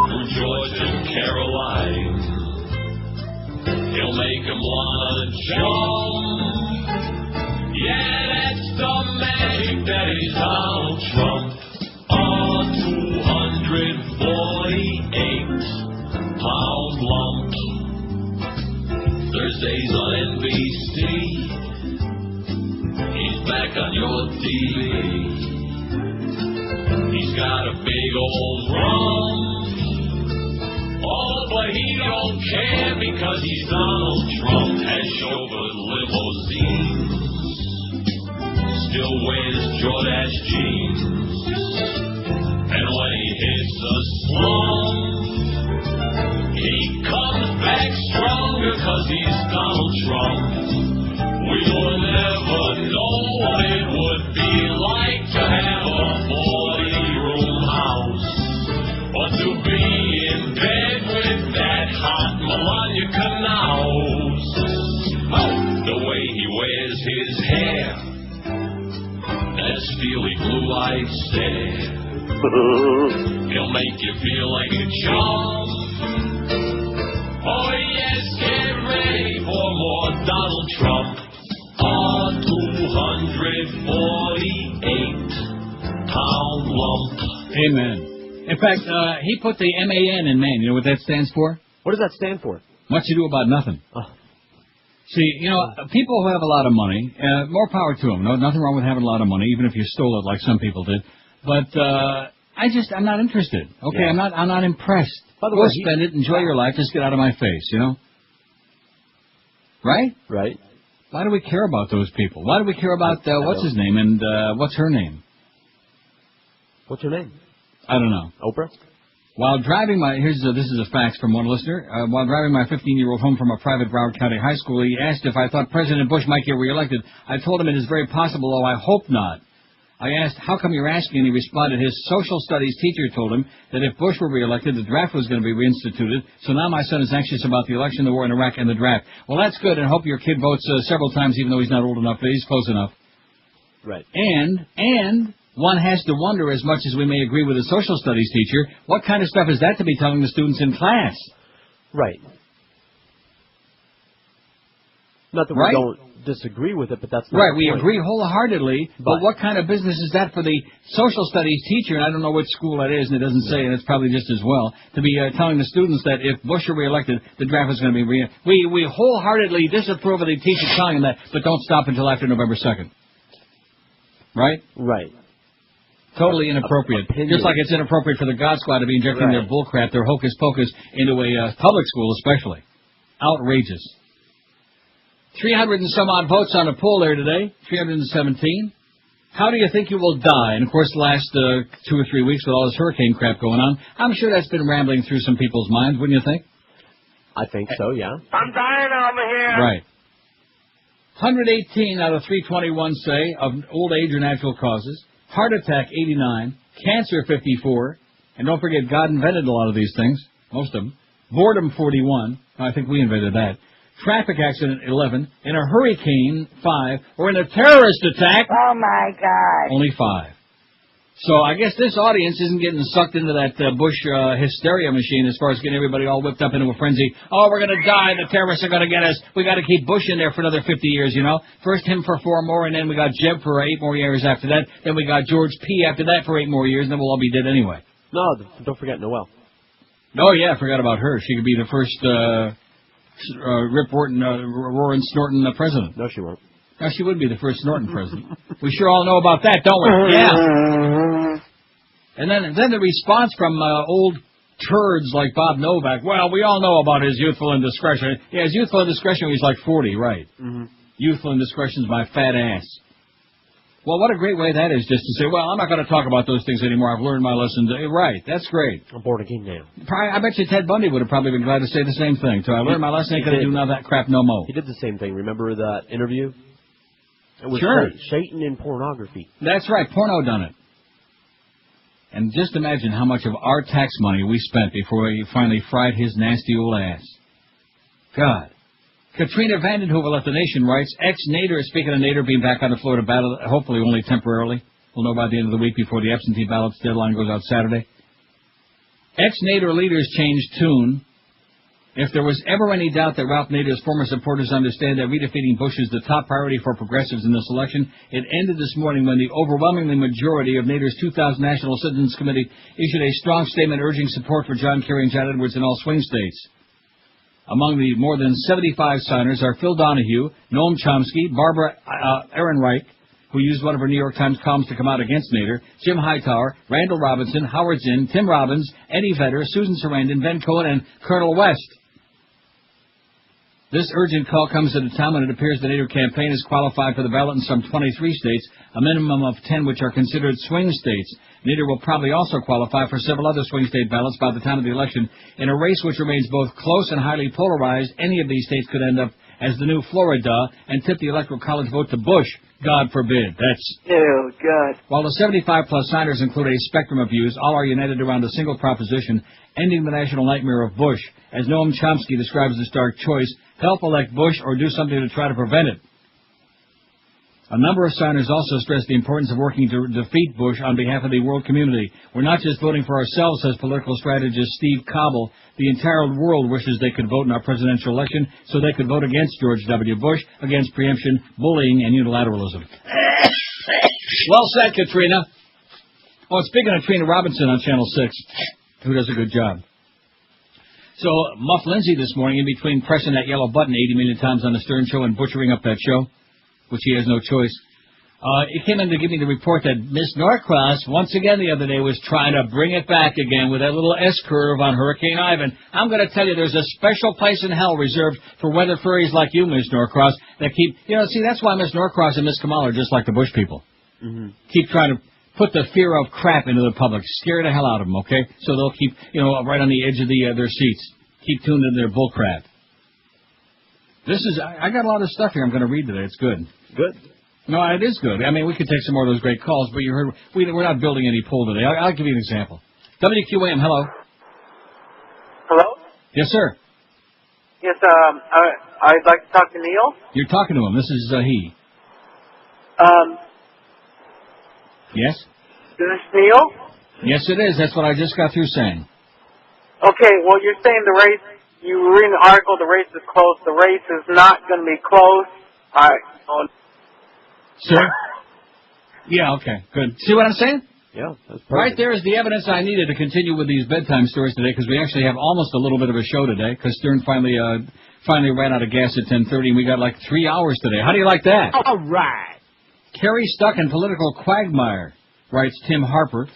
through Georgia and Caroline. He'll make him wanna jump. Yeah, that's the magic that is Donald Trump. 248-pound lump. Thursdays on NBC. He's back on your TV. He's got a big old rump. Oh, but he don't care because he's Donald Trump. Has chauffeured limousines. Still wears Jordache jeans. And when he hits a slump, he comes back stronger cause he's Donald Trump. We will never know what it would be like to have a 40-room house, or to be in bed with that hot Melania Canals. The way he wears his hair, that steely blue-eyed stare, he'll make you feel like a chump. Oh yes, get ready for more Donald Trump. 248-pound lump. Amen. In fact, he put the M-A-N in man. You know what that stands for? What does that stand for? Much ado about nothing. See, people who have a lot of money, more power to them. No, nothing wrong with having a lot of money, even if you stole it like some people did. But I'm not interested. Okay, yeah. I'm not impressed. By the way, spend it, enjoy your life, just get out of my face, Right? Right. Why do we care about those people? Why do we care about what's his name and what's her name? What's her name? I don't know. Oprah? While driving this is a fax from one listener. While driving my 15-year-old home from a private Broward County high school, he asked if I thought President Bush might get reelected. I told him it is very possible, though I hope not. I asked, how come you're asking? And he responded, his social studies teacher told him that if Bush were reelected, the draft was going to be reinstituted. So now my son is anxious about the election, the war in Iraq, and the draft. Well, that's good, and hope your kid votes several times, even though he's not old enough, but he's close enough. Right. And one has to wonder, as much as we may agree with a social studies teacher, what kind of stuff is that to be telling the students in class? Right. Not that we don't disagree with it, but that's not right. the We point. agree wholeheartedly, but what kind of business is that for the social studies teacher? And I don't know which school that is, and it doesn't say, and it's probably just as well to be telling the students that if Bush were reelected, the draft is going to be we wholeheartedly disapprove of the teacher telling them that, but don't stop until after November 2nd. Right? Right. Totally inappropriate. Just like it's inappropriate for the God Squad to be injecting their bullcrap, their hocus pocus into a public school, especially. Outrageous. 300 and some odd votes on a poll there today. 317. How do you think you will die? And of course, the last 2 or 3 weeks with all this hurricane crap going on, I'm sure that's been rambling through some people's minds, wouldn't you think? I think so, yeah. I'm dying over here. Right. 118 out of 321 say of old age or natural causes. Heart attack, 89. Cancer, 54. And don't forget, God invented a lot of these things. Most of them. Boredom, 41. I think we invented that. traffic accident 11, in a hurricane 5, or in a terrorist attack. Oh, my God. Only 5. So I guess this audience isn't getting sucked into that Bush hysteria machine as far as getting everybody all whipped up into a frenzy. Oh, we're going to die. The terrorists are going to get us. We got to keep Bush in there for another 50 years, you know. First him for 4 more, and then we got Jeb for 8 more years after that. Then we got George P. after that for 8 more years, and then we'll all be dead anyway. No, don't forget Noelle. Oh, yeah, I forgot about her. She could be the first Rip Horton, roaring, snorting president. No, she won't. No, she would be the first snorting president. We sure all know about that, don't we? Yeah. And then the response from old turds like Bob Novak. Well, we all know about his youthful indiscretion. Yeah, his youthful indiscretion when he's like 40, right? Mm-hmm. Youthful indiscretion's my fat ass. Well, what a great way that is, just to say, well, I'm not going to talk about those things anymore. I've learned my lesson. Right, that's great. I'm bored again now. I bet you Ted Bundy would have probably been glad to say the same thing. So I learned my lesson. Ain't going to do none of that crap no more. He did the same thing. Remember that interview? It was sure. Satan in pornography. That's right. Porno done it. And just imagine how much of our tax money we spent before we finally fried his nasty old ass. God. Katrina Vandenhoevel at The Nation writes, ex-Nader, speaking of Nader being back on the floor to battle, hopefully only temporarily. We'll know by the end of the week before the absentee ballots deadline goes out Saturday. Ex-Nader leaders changed tune. If there was ever any doubt that Ralph Nader's former supporters understand that redefeating Bush is the top priority for progressives in this election, it ended this morning when the overwhelmingly majority of Nader's 2000 National Citizens Committee issued a strong statement urging support for John Kerry and John Edwards in all swing states. Among the more than 75 signers are Phil Donahue, Noam Chomsky, Barbara Ehrenreich, who used one of her New York Times columns to come out against Nader, Jim Hightower, Randall Robinson, Howard Zinn, Tim Robbins, Eddie Vedder, Susan Sarandon, Ben Cohen, and Colonel West. This urgent call comes at a time when it appears the Nader campaign is qualified for the ballot in some 23 states, a minimum of 10 which are considered swing states. Nader will probably also qualify for several other swing state ballots by the time of the election. In a race which remains both close and highly polarized, any of these states could end up as the new Florida and tip the Electoral College vote to Bush. God forbid. That's... Oh, God. While the 75-plus signers include a spectrum of views, all are united around a single proposition, ending the national nightmare of Bush. As Noam Chomsky describes the stark choice, help elect Bush or do something to try to prevent it. A number of signers also stressed the importance of working to defeat Bush on behalf of the world community. We're not just voting for ourselves, says political strategist Steve Cobble. The entire world wishes they could vote in our presidential election so they could vote against George W. Bush, against preemption, bullying, and unilateralism. Well said, Katrina. Oh, speaking of Trina Robinson on Channel 6, who does a good job. So, Muff Lindsay this morning, in between pressing that yellow button 80 million times on the Stern Show and butchering up that show, which he has no choice, it came in to give me the report that Miss Norcross, once again the other day, was trying to bring it back again with that little S-curve on Hurricane Ivan. I'm going to tell you, there's a special place in hell reserved for weather furries like you, Miss Norcross, that keep... You know, see, that's why Miss Norcross and Miss Kamal are just like the Bush people. Mm-hmm. Keep trying to put the fear of crap into the public. Scare the hell out of them, okay? So they'll keep, right on the edge of their seats. Keep tuned in their bull crap. This is... I got a lot of stuff here I'm going to read today. It's good. Good. No, it is good. I mean, we could take some more of those great calls, but you heard we're not building any poll today. I'll give you an example. WQAM, hello. Hello? Yes, sir. Yes, I'd like to talk to Neil. You're talking to him. This is he. Yes? Is this Neil? Yes, it is. That's what I just got through saying. Okay, well, you're saying the race, you were reading the article, the race is close. The race is not going to be close. Sir? Yeah, okay, good. See what I'm saying? Yeah, that's perfect. Right there is the evidence I needed to continue with these bedtime stories today, because we actually have almost a little bit of a show today, because Stern finally ran out of gas at 10:30, and we got like 3 hours today. How do you like that? All right. Kerry stuck in political quagmire, writes Tim Harper.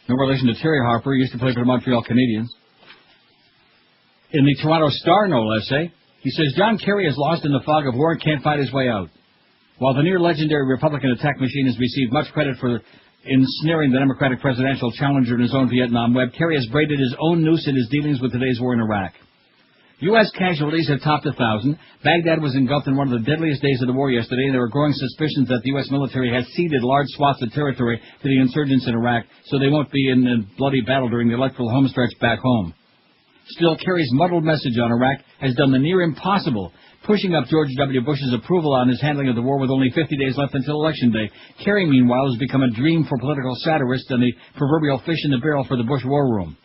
No relation to Terry Harper, he used to play for the Montreal Canadiens. In the Toronto Star, no less, he says, John Kerry is lost in the fog of war and can't find his way out. While the near-legendary Republican attack machine has received much credit for ensnaring the Democratic presidential challenger in his own Vietnam web, Kerry has braided his own noose in his dealings with today's war in Iraq. U.S. casualties have topped 1,000. Baghdad was engulfed in one of the deadliest days of the war yesterday, and there are growing suspicions that the U.S. military has ceded large swaths of territory to the insurgents in Iraq, so they won't be in a bloody battle during the electoral homestretch back home. Still, Kerry's muddled message on Iraq has done the near impossible, pushing up George W. Bush's approval on his handling of the war with only 50 days left until Election Day. Kerry, meanwhile, has become a dream for political satirists and the proverbial fish in the barrel for the Bush war room.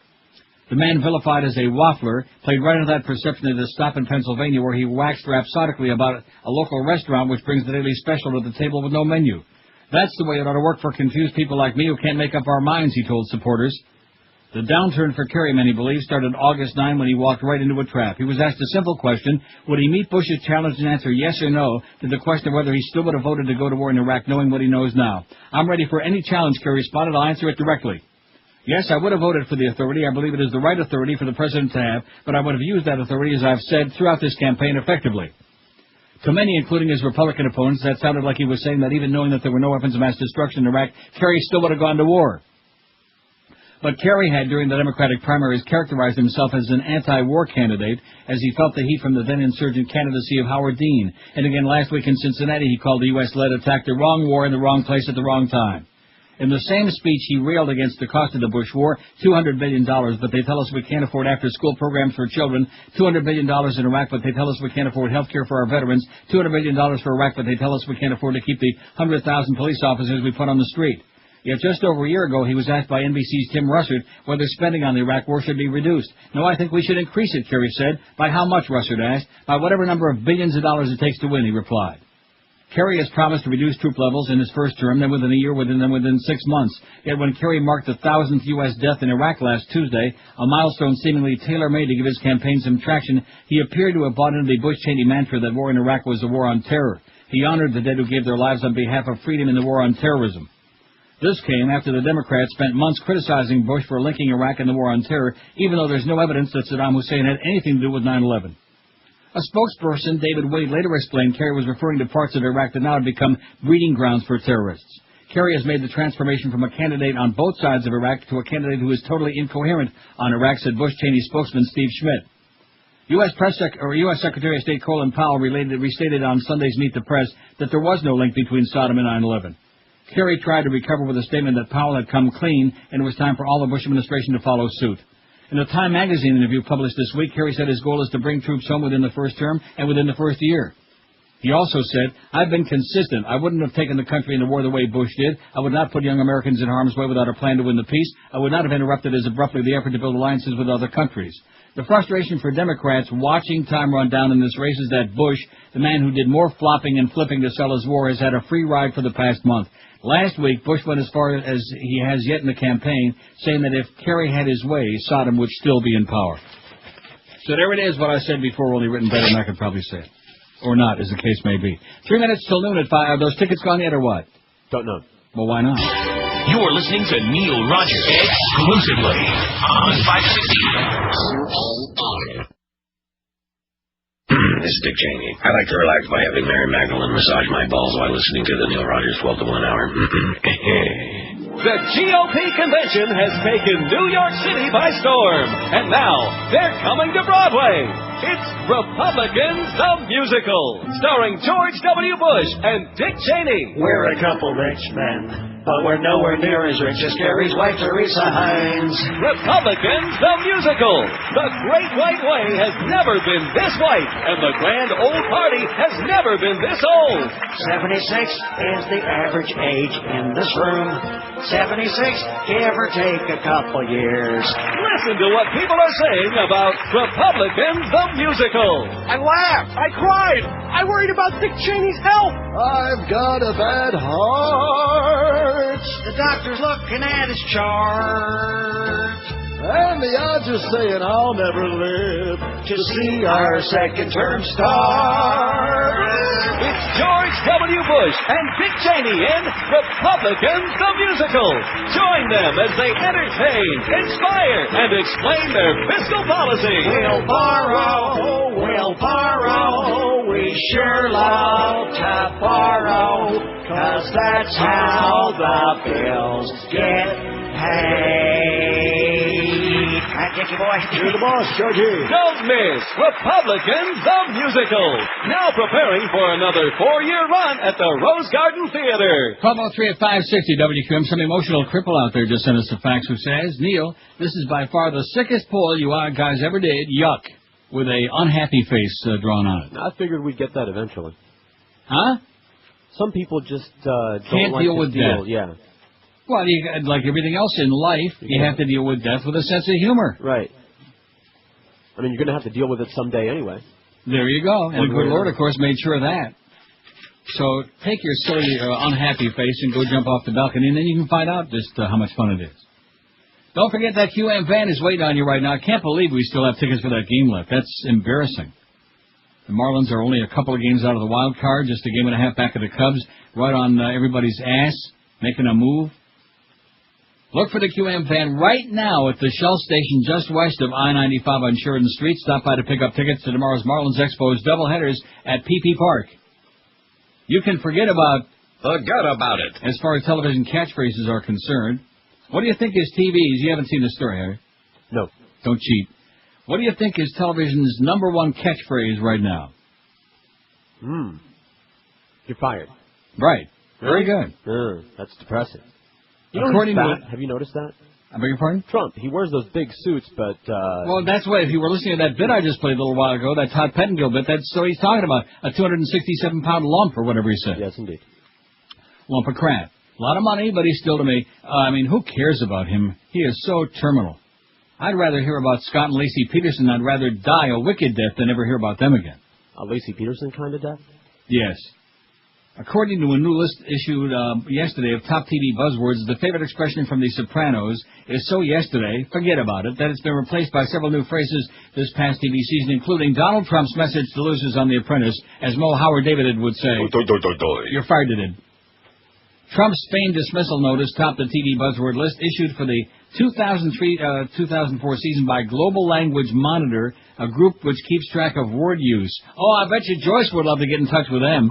The man vilified as a waffler played right into that perception at a stop in Pennsylvania where he waxed rhapsodically about a local restaurant which brings the daily special to the table with no menu. That's the way it ought to work for confused people like me who can't make up our minds, he told supporters. The downturn for Kerry, many believe, started August 9 when he walked right into a trap. He was asked a simple question: would he meet Bush's challenge and answer yes or no to the question of whether he still would have voted to go to war in Iraq knowing what he knows now? I'm ready for any challenge, Kerry responded. I'll answer it directly. Yes, I would have voted for the authority. I believe it is the right authority for the president to have, but I would have used that authority, as I've said, throughout this campaign effectively. To many, including his Republican opponents, that sounded like he was saying that even knowing that there were no weapons of mass destruction in Iraq, Kerry still would have gone to war. But Kerry had, during the Democratic primaries, characterized himself as an anti-war candidate, as he felt the heat from the then-insurgent candidacy of Howard Dean. And again last week in Cincinnati, he called the U.S.-led attack the wrong war in the wrong place at the wrong time. In the same speech, he railed against the cost of the Bush war, $200 billion, but they tell us we can't afford after-school programs for children, $200 billion in Iraq, but they tell us we can't afford health care for our veterans, $200 billion for Iraq, but they tell us we can't afford to keep the 100,000 police officers we put on the street. Yet just over a year ago, he was asked by NBC's Tim Russert whether spending on the Iraq war should be reduced. No, I think we should increase it, Kerry said. By how much, Russert asked. By whatever number of billions of dollars it takes to win, he replied. Kerry has promised to reduce troop levels in his first term, then within a year, then within 6 months. Yet when Kerry marked the 1,000th U.S. death in Iraq last Tuesday, a milestone seemingly tailor-made to give his campaign some traction, he appeared to have bought into the Bush-Cheney mantra that war in Iraq was a war on terror. He honored the dead who gave their lives on behalf of freedom in the war on terrorism. This came after the Democrats spent months criticizing Bush for linking Iraq and the war on terror, even though there's no evidence that Saddam Hussein had anything to do with 9/11. A spokesperson, David Wade, later explained Kerry was referring to parts of Iraq that now had become breeding grounds for terrorists. Kerry has made the transformation from a candidate on both sides of Iraq to a candidate who is totally incoherent on Iraq, said Bush-Cheney spokesman Steve Schmidt. U.S. Secretary of State Colin Powell restated on Sunday's Meet the Press that there was no link between Saddam and 9/11. Kerry tried to recover with a statement that Powell had come clean and it was time for all the Bush administration to follow suit. In a Time magazine interview published this week, Kerry said his goal is to bring troops home within the first term and within the first year. He also said, I've been consistent. I wouldn't have taken the country into war the way Bush did. I would not put young Americans in harm's way without a plan to win the peace. I would not have interrupted as abruptly the effort to build alliances with other countries. The frustration for Democrats watching time run down in this race is that Bush, the man who did more flopping and flipping to sell his war, has had a free ride for the past month. Last week, Bush went as far as he has yet in the campaign, saying that if Kerry had his way, Saddam would still be in power. So there it is, what I said before, only written better than I could probably say it. Or not, as the case may be. 3 minutes till noon at 5. Are those tickets gone yet or what? Don't know. Well, why not? You're listening to Neil Rogers exclusively on 560. This is Dick Cheney. I like to relax by having Mary Magdalene massage my balls while listening to the Neil Rogers 12 to 1 hour. The GOP convention has taken New York City by storm, and now they're coming to Broadway. It's Republicans the Musical, starring George W. Bush and Dick Cheney. We're a couple rich men, but we're nowhere near as rich as Gary's wife, Teresa Hines. Republicans the Musical. The Great White Way has never been this white, and the Grand Old Party has never been this old. 76 is the average age in this room. 76, give or take a couple years. Listen to what people are saying about Republicans the Musical. I laughed. I cried. I worried about Dick Cheney's health. I've got a bad heart. The doctor's looking at his chart. And the odds are saying I'll never live to see our second term start. It's George W. Bush and Dick Cheney in Republicans the Musical. Join them as they entertain, inspire, and explain their fiscal policy. We'll borrow, we sure love to borrow, 'cause that's how the bills get paid. Yankee boy. You're the boss, Jorge. Don't miss Republicans the Musical. Now preparing for another 4-year run at the Rose Garden Theater. 1203 at 560 WQM. Some emotional cripple out there just sent us a fax who says, Neil, this is by far the sickest poll you guys ever did. Yuck. With a unhappy face drawn on it. I figured we'd get that eventually. Huh? Some people just can't don't like deal to with deal. death. Yeah. Well, like everything else in life, you have to deal with death with a sense of humor. Right. I mean, you're going to have to deal with it someday anyway. There you go. And the good Lord, of course, made sure of that. So take your silly, unhappy face and go jump off the balcony, and then you can find out just how much fun it is. Don't forget that QM van is waiting on you right now. I can't believe we still have tickets for that game left. That's embarrassing. The Marlins are only a couple of games out of the wild card, just a game and a half back of the Cubs, right on everybody's ass, making a move. Look for the QM van right now at the Shell station just west of I-95 on Sheridan Street. Stop by to pick up tickets to tomorrow's Marlins Expos doubleheaders at PP Park. You can forget about it. As far as television catchphrases are concerned. What do you think is TV's? You haven't seen the story, have you? No. Don't cheat. What do you think is television's number one catchphrase right now? You're fired. Right. Very good. That's depressing. You know According he's fat? to... Have you noticed that? I beg your pardon? Trump. He wears those big suits, but... Well, that's why, if you were listening to that bit I just played a little while ago, that Todd Pettengill bit, that's what he's talking about. A 267-pound lump, or whatever he said. Yes, indeed. Lump of crap. A lot of money, but he's still to me. I mean, who cares about him? He is so terminal. I'd rather hear about Scott and Lacey Peterson. I'd rather die a wicked death than ever hear about them again. A Lacey Peterson kind of death? Yes. According to a new list issued yesterday of top TV buzzwords, the favorite expression from The Sopranos is so yesterday, forget about it, that it's been replaced by several new phrases this past TV season, including Donald Trump's message to losers on The Apprentice, as Mo Howard David would say, "You're fired, it." Trump's Spain dismissal notice topped the TV buzzword list issued for the 2003-2004 season by Global Language Monitor, a group which keeps track of word use. Oh, I bet you Joyce would love to get in touch with them.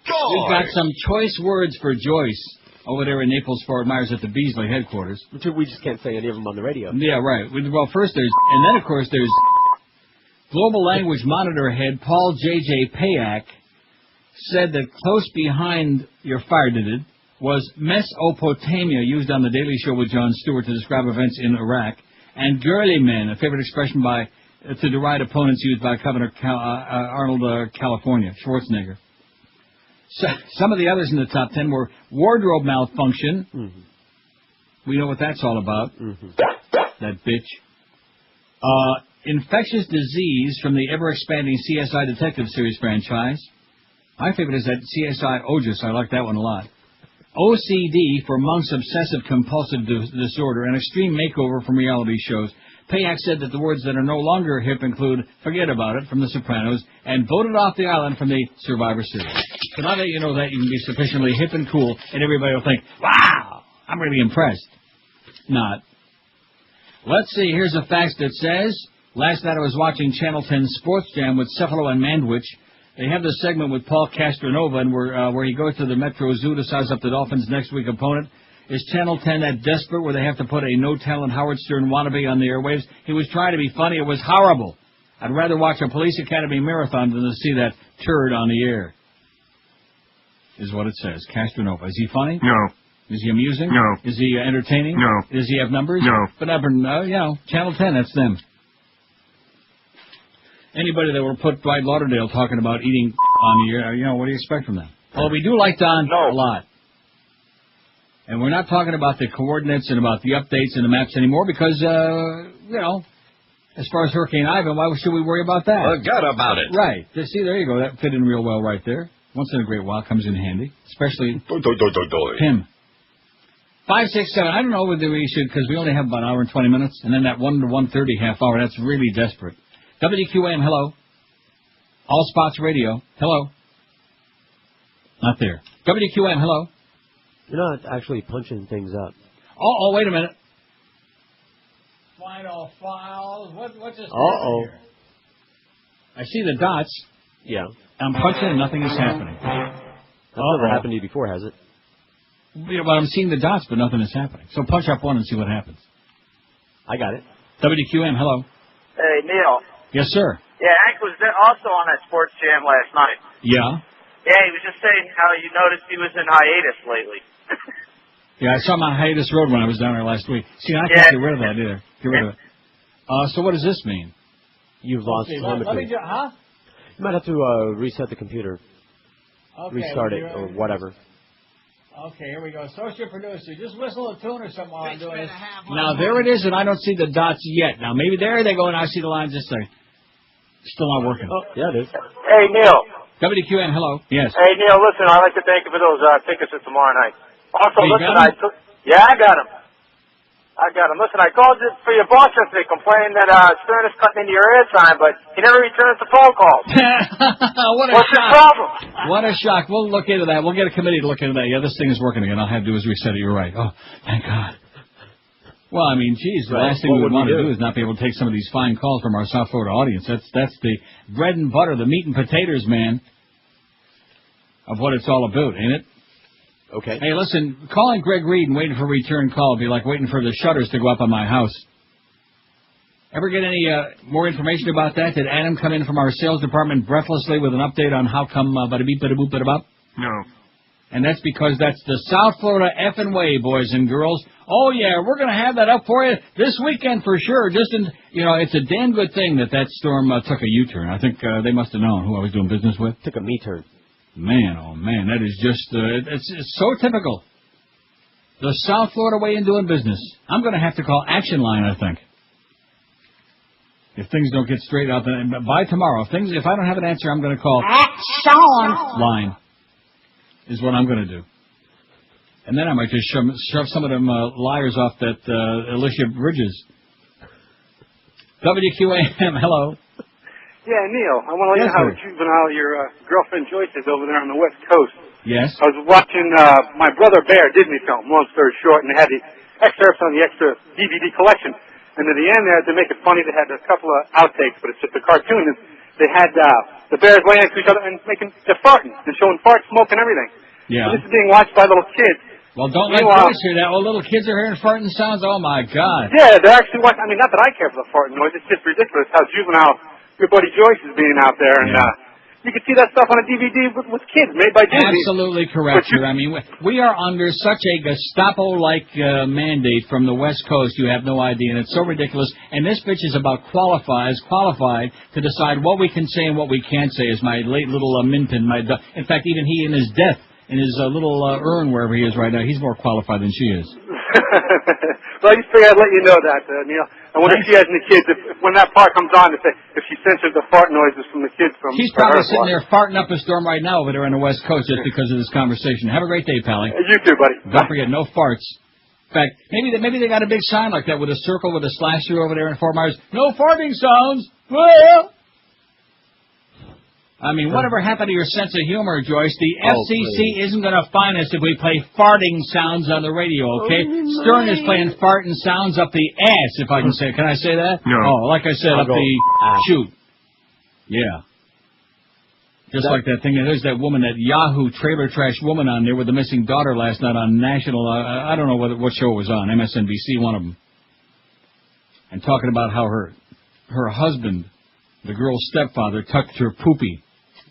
We've got some choice words for Joyce over there in Naples, Fort Myers at the Beasley headquarters. We just can't say any of them on the radio. Yeah, right. Well, first there's, and then of course there's Global Language Monitor head Paul J.J. Payak said that close behind "you're fired" was Mesopotamia, used on The Daily Show with Jon Stewart to describe events in Iraq, and girly men, a favorite expression to deride opponents used by Governor Arnold California, Schwarzenegger. So, some of the others in the top 10 were wardrobe malfunction. Mm-hmm. We know what that's all about. Mm-hmm. That bitch. Infectious disease from the ever-expanding CSI Detective Series franchise. My favorite is that CSI Ojus. I like that one a lot. OCD for Monk's obsessive-compulsive disorder, an extreme makeover from reality shows. Payak said that the words that are no longer hip include "forget about it" from The Sopranos and "voted off the island" from the Survivor Series. So now that you know that, you can be sufficiently hip and cool, and everybody will think, "Wow, I'm really impressed." Not. Let's see, here's a fax that says, last night I was watching Channel 10 Sports Jam with Cephalo and Mandwich. They have this segment with Paul Castronova, and where he goes to the Metro Zoo to size up the Dolphins' next week opponent. Is Channel 10 that desperate where they have to put a no-talent Howard Stern wannabe on the airwaves? He was trying to be funny. It was horrible. I'd rather watch a Police Academy marathon than to see that turd on the air. Is what it says. Castronova. Is he funny? No. Is he amusing? No. Is he entertaining? No. Does he have numbers? No. But Channel 10, that's them. Anybody that will put Dwight Lauderdale talking about eating on the air, what do you expect from them? Well, we do like Don a lot. And we're not talking about the coordinates and about the updates and the maps anymore because, as far as Hurricane Ivan, why should we worry about that? Forget about it. Right. See, there you go. That fit in real well right there. Once in a great while comes in handy, especially him. 567. I don't know whether we should, because we only have about an hour and 20 minutes, and then that 1 to 1:30 half hour. That's really desperate. WQAM, hello. All Spots Radio, hello. Not there. WQAM, hello. You're not actually punching things up. Oh, wait a minute. Final files. What's this here? I see the dots. Yeah. I'm punching and nothing is happening. That's never happened to you before, has it? But I'm seeing the dots, but nothing is happening. So punch up one and see what happens. I got it. WQM, hello. Hey, Neil. Yes, sir. Yeah, Hank was there also on that Sports Jam last night. Yeah? Yeah, he was just saying how you noticed he was in hiatus lately. Yeah, I saw him on Hiatus Road when I was down there last week. See, I can't get rid of that either. Get rid of it. So what does this mean? You've lost telemetry. Huh? You might have to reset the computer. Okay, restart it or whatever. Okay, here we go. Associate producer, just whistle a tune or something while I'm doing this. Now, there it is, and I don't see the dots yet. Now, maybe there they go, and I see the lines just there. Still not working. Oh, yeah, it is. Hey, Neil. WQN, hello. Yes. Hey, Neil, listen, I'd like to thank you for those tickets for tomorrow night. Also, Oh, you listen, got 'em? Yeah, I got them. Listen, I called you for your boss yesterday complaining that Stern is cutting into your airtime, but he never returns the phone calls. What's the problem? What a shock. We'll look into that. We'll get a committee to look into that. Yeah, this thing is working again. All I have to do is reset it. You're right. Oh, thank God. Well, I mean, geez, the last thing we would want to do is not be able to take some of these fine calls from our South Florida audience. That's the bread and butter, the meat and potatoes, man, of what it's all about, ain't it? Okay. Hey, listen, calling Greg Reed and waiting for a return call would be like waiting for the shutters to go up on my house. Ever get any more information about that? Did Adam come in from our sales department breathlessly with an update on how come bada-beep, bada-boop, bada-bop? No. And that's because that's the South Florida effing way, boys and girls. Oh, yeah, we're going to have that up for you this weekend for sure. It's a damn good thing that storm took a U-turn. I think they must have known who I was doing business with. Took a me-turn. Man, oh man, that is just, it's so typical. The South Florida way in doing business. I'm going to have to call Action Line, I think. If things don't get straight out, then by tomorrow, if I don't have an answer, I'm going to call Action Line, is what I'm going to do. And then I might just shove some of them liars off that Alicia Bridges. WQAM, hello. Yeah, Neil, I want to let you know how juvenile your girlfriend Joyce is over there on the West Coast. Yes. I was watching my Brother Bear Disney film, long story short, and they had the excerpts on the extra DVD collection. And at the end there, to make it funny, they had a couple of outtakes, but it's just a cartoon. And they had the bears laying next to each other and they're farting and showing fart smoke and everything. Yeah. So this is being watched by little kids. Well, don't let Joyce hear that. Oh, little kids are hearing farting sounds. Oh, my God. Yeah, they're actually watching. I mean, not that I care for the farting noise. It's just ridiculous how juvenile your buddy Joyce is being out there. And you can see that stuff on a DVD with kids made by Disney. Absolutely correct, sir. I mean, we are under such a Gestapo-like mandate from the West Coast. You have no idea, and it's so ridiculous. And this bitch is about qualified to decide what we can say and what we can't say. As my late little Minton, in fact, even he in his death, in his little urn wherever he is right now, he's more qualified than she is. Well, I just figured I'd let you know that, Neil. I wonder if she has any kids, if when that part comes on, if she censors the fart noises from the kids from... She's probably sitting there farting up a storm right now over there on the West Coast just because of this conversation. Have a great day, Pally. You too, buddy. Don't forget, no farts. In fact, maybe they got a big sign like that with a circle with a slash through over there in Fort Myers. No farting sounds! Well... I mean, whatever happened to your sense of humor, Joyce? The FCC isn't going to fine us if we play farting sounds on the radio, okay? Stern is playing farting sounds up the ass, if I can say it. Can I say that? No. Oh, like I said, up the shoot. Yeah. Just like that thing. There's that woman, that Yahoo trailer trash woman on there with the missing daughter last night on national, I don't know what show it was on, MSNBC, one of them. And talking about how her husband, the girl's stepfather, tucked her poopy.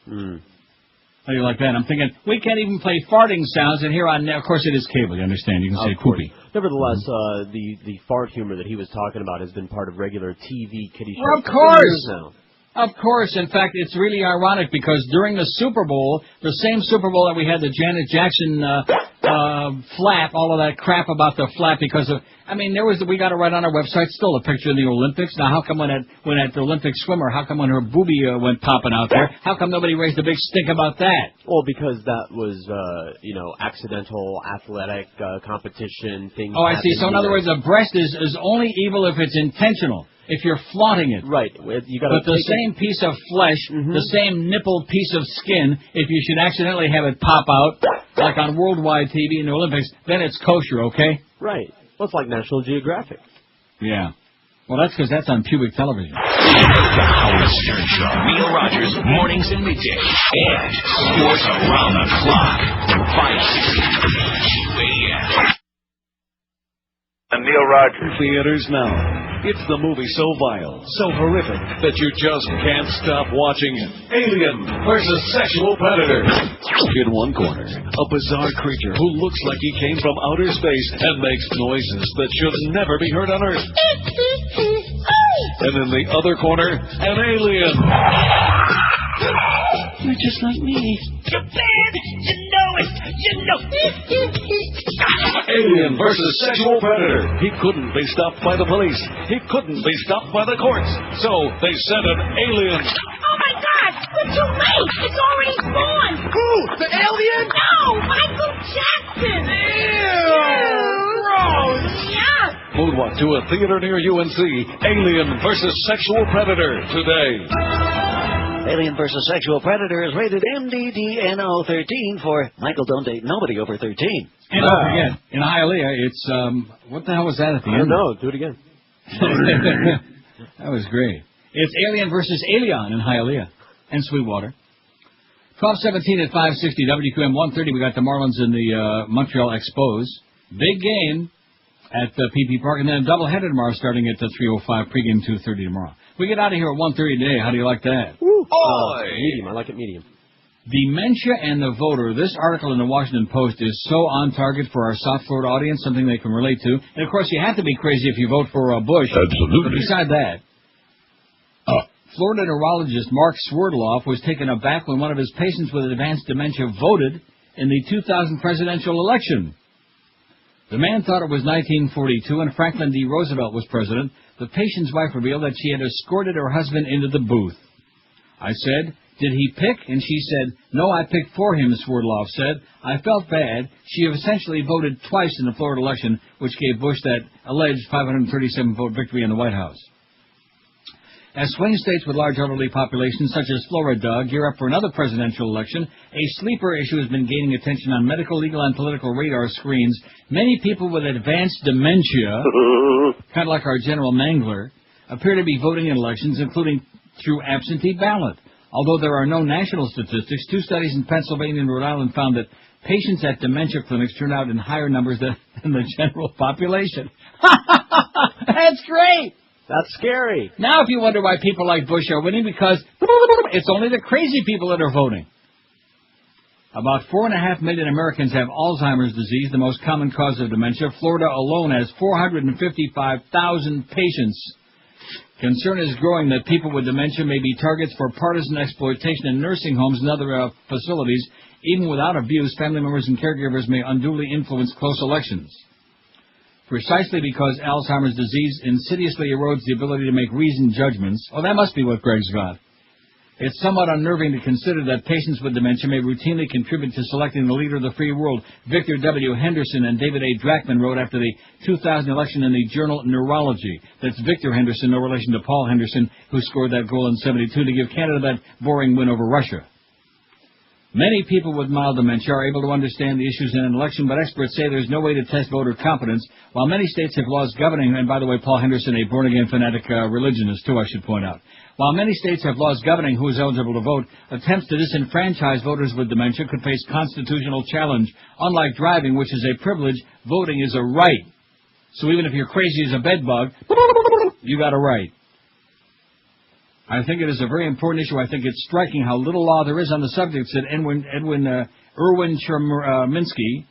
How do you like that? I'm thinking, we can't even play farting sounds, and here on, of course it is cable, you understand, you can say poopy. Nevertheless, the fart humor that he was talking about has been part of regular TV kiddie shows. Well, of course! Now. Of course. In fact, it's really ironic because during the Super Bowl, the same Super Bowl that we had the Janet Jackson flap, all of that crap about the flap because of, I mean, we got it right on our website, still a picture of the Olympics. Now, how come when at the Olympic swimmer, how come when her boobie went popping out there, how come nobody raised a big stink about that? Well, because that was, accidental athletic competition, things. Oh, I see. So in other words, a breast is only evil if it's intentional. If you're flaunting it. Right. You gotta but the same piece of flesh, the same nippled piece of skin, if you should accidentally have it pop out, like on worldwide TV in the Olympics, then it's kosher, okay? Right. Well, it's like National Geographic. Yeah. Well, that's because that's on pubic television. The Howard Stern Show. Neil Rogers, mornings and middays. And sports around the clock. 560 QAM. And Neil Rogers. Theaters now. It's the movie so vile, so horrific, that you just can't stop watching it. Alien versus Sexual Predator. In one corner, a bizarre creature who looks like he came from outer space and makes noises that should never be heard on Earth. And in the other corner, an alien. You're just like me. You're bad. You know it. You know it. Alien versus Sexual Predator. He couldn't be stopped by the police. He couldn't be stopped by the courts. So they sent an alien. Oh my God! We're too late. It's already gone. Who? The alien? No, Michael Jackson. Ew. Gross. Yeah. Moonwalk to a theater near UNC. Alien versus Sexual Predator today. Alien vs. Sexual Predator is rated MDDNO 13 for Michael don't date nobody over 13. And don't forget, in Hialeah, it's, what the hell was that at the end? I don't know. Do it again. That was great. It's Alien versus Alien in Hialeah and Sweetwater. 12:17 at 560 WQM 130. We got the Marlins in the Montreal Expos. Big game at PP Park, and then a doubleheader tomorrow starting at 3:05, pregame 2:30 tomorrow. We get out of here at 1:30 today. How do you like that? Medium. I like it medium. Dementia and the voter. This article in the Washington Post is so on target for our South Florida audience, something they can relate to. And, of course, you have to be crazy if you vote for Bush. Absolutely. But beside that, Florida neurologist Mark Swerdloff was taken aback when one of his patients with advanced dementia voted in the 2000 presidential election. The man thought it was 1942 and Franklin D. Roosevelt was president. The patient's wife revealed that she had escorted her husband into the booth. I said, "Did he pick?" And she said, "No, I picked for him," Swerdloff said. "I felt bad. She essentially voted twice in the Florida election, which gave Bush that alleged 537-vote victory in the White House." As swing states with large elderly populations, such as Florida, gear up for another presidential election, a sleeper issue has been gaining attention on medical, legal, and political radar screens. Many people with advanced dementia, kind of like our General Mangler, appear to be voting in elections, including through absentee ballot. Although there are no national statistics, 2 studies in Pennsylvania and Rhode Island found that patients at dementia clinics turn out in higher numbers than the general population. That's great! That's scary. Now if you wonder why people like Bush are winning, because it's only the crazy people that are voting. About 4.5 million Americans have Alzheimer's disease, the most common cause of dementia. Florida alone has 455,000 patients. Concern is growing that people with dementia may be targets for partisan exploitation in nursing homes and other facilities. Even without abuse, family members and caregivers may unduly influence close elections. Precisely because Alzheimer's disease insidiously erodes the ability to make reasoned judgments. Oh, that must be what Greg's got. It's somewhat unnerving to consider that patients with dementia may routinely contribute to selecting the leader of the free world. Victor W. Henderson and David A. Drachman wrote after the 2000 election in the journal Neurology. That's Victor Henderson, no relation to Paul Henderson, who scored that goal in '72 to give Canada that boring win over Russia. Many people with mild dementia are able to understand the issues in an election, but experts say there's no way to test voter competence. While many states have laws governing, and by the way, Paul Henderson, a born-again fanatic religionist, too, I should point out. While many states have laws governing who is eligible to vote, attempts to disenfranchise voters with dementia could face constitutional challenge. Unlike driving, which is a privilege, voting is a right. So even if you're crazy as a bedbug, you got a right. I think it is a very important issue. I think it's striking how little law there is on the subject, said Erwin Cherminsky,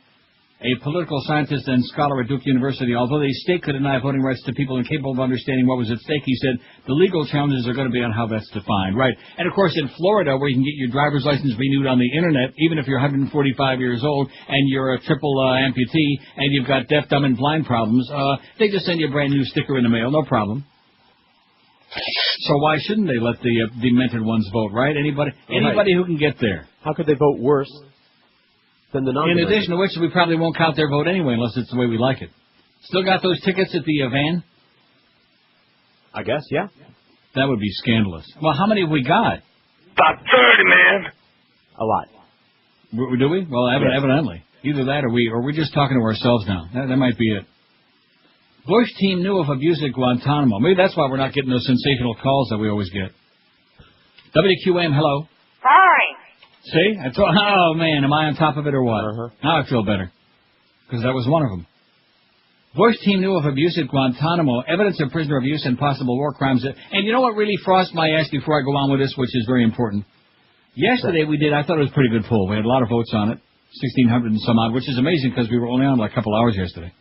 a political scientist and scholar at Duke University. Although the state could deny voting rights to people incapable of understanding what was at stake, he said, the legal challenges are going to be on how that's defined. Right. And, of course, in Florida, where you can get your driver's license renewed on the Internet, even if you're 145 years old and you're a triple amputee and you've got deaf, dumb, and blind problems, they just send you a brand-new sticker in the mail, no problem. So why shouldn't they let the demented ones vote, right? Anybody who can get there. How could they vote worse than the non-demented? In addition to which, we probably won't count their vote anyway unless it's the way we like it. Still got those tickets at the van? I guess, yeah. That would be scandalous. Well, how many have we got? About 30, man. A lot. Do we? Well, evidently. Either that or we're just talking to ourselves now. That might be it. Bush team knew of abuse at Guantanamo. Maybe that's why we're not getting those sensational calls that we always get. WQM, hello. Hi. See? Oh, man, am I on top of it or what? Uh-huh. Now I feel better. Because that was one of them. Bush team knew of abuse at Guantanamo, evidence of prisoner abuse and possible war crimes. And you know what really frosts my ass before I go on with this, which is very important? Yesterday I thought it was a pretty good poll. We had a lot of votes on it, 1,600 and some odd, which is amazing because we were only on like a couple hours yesterday.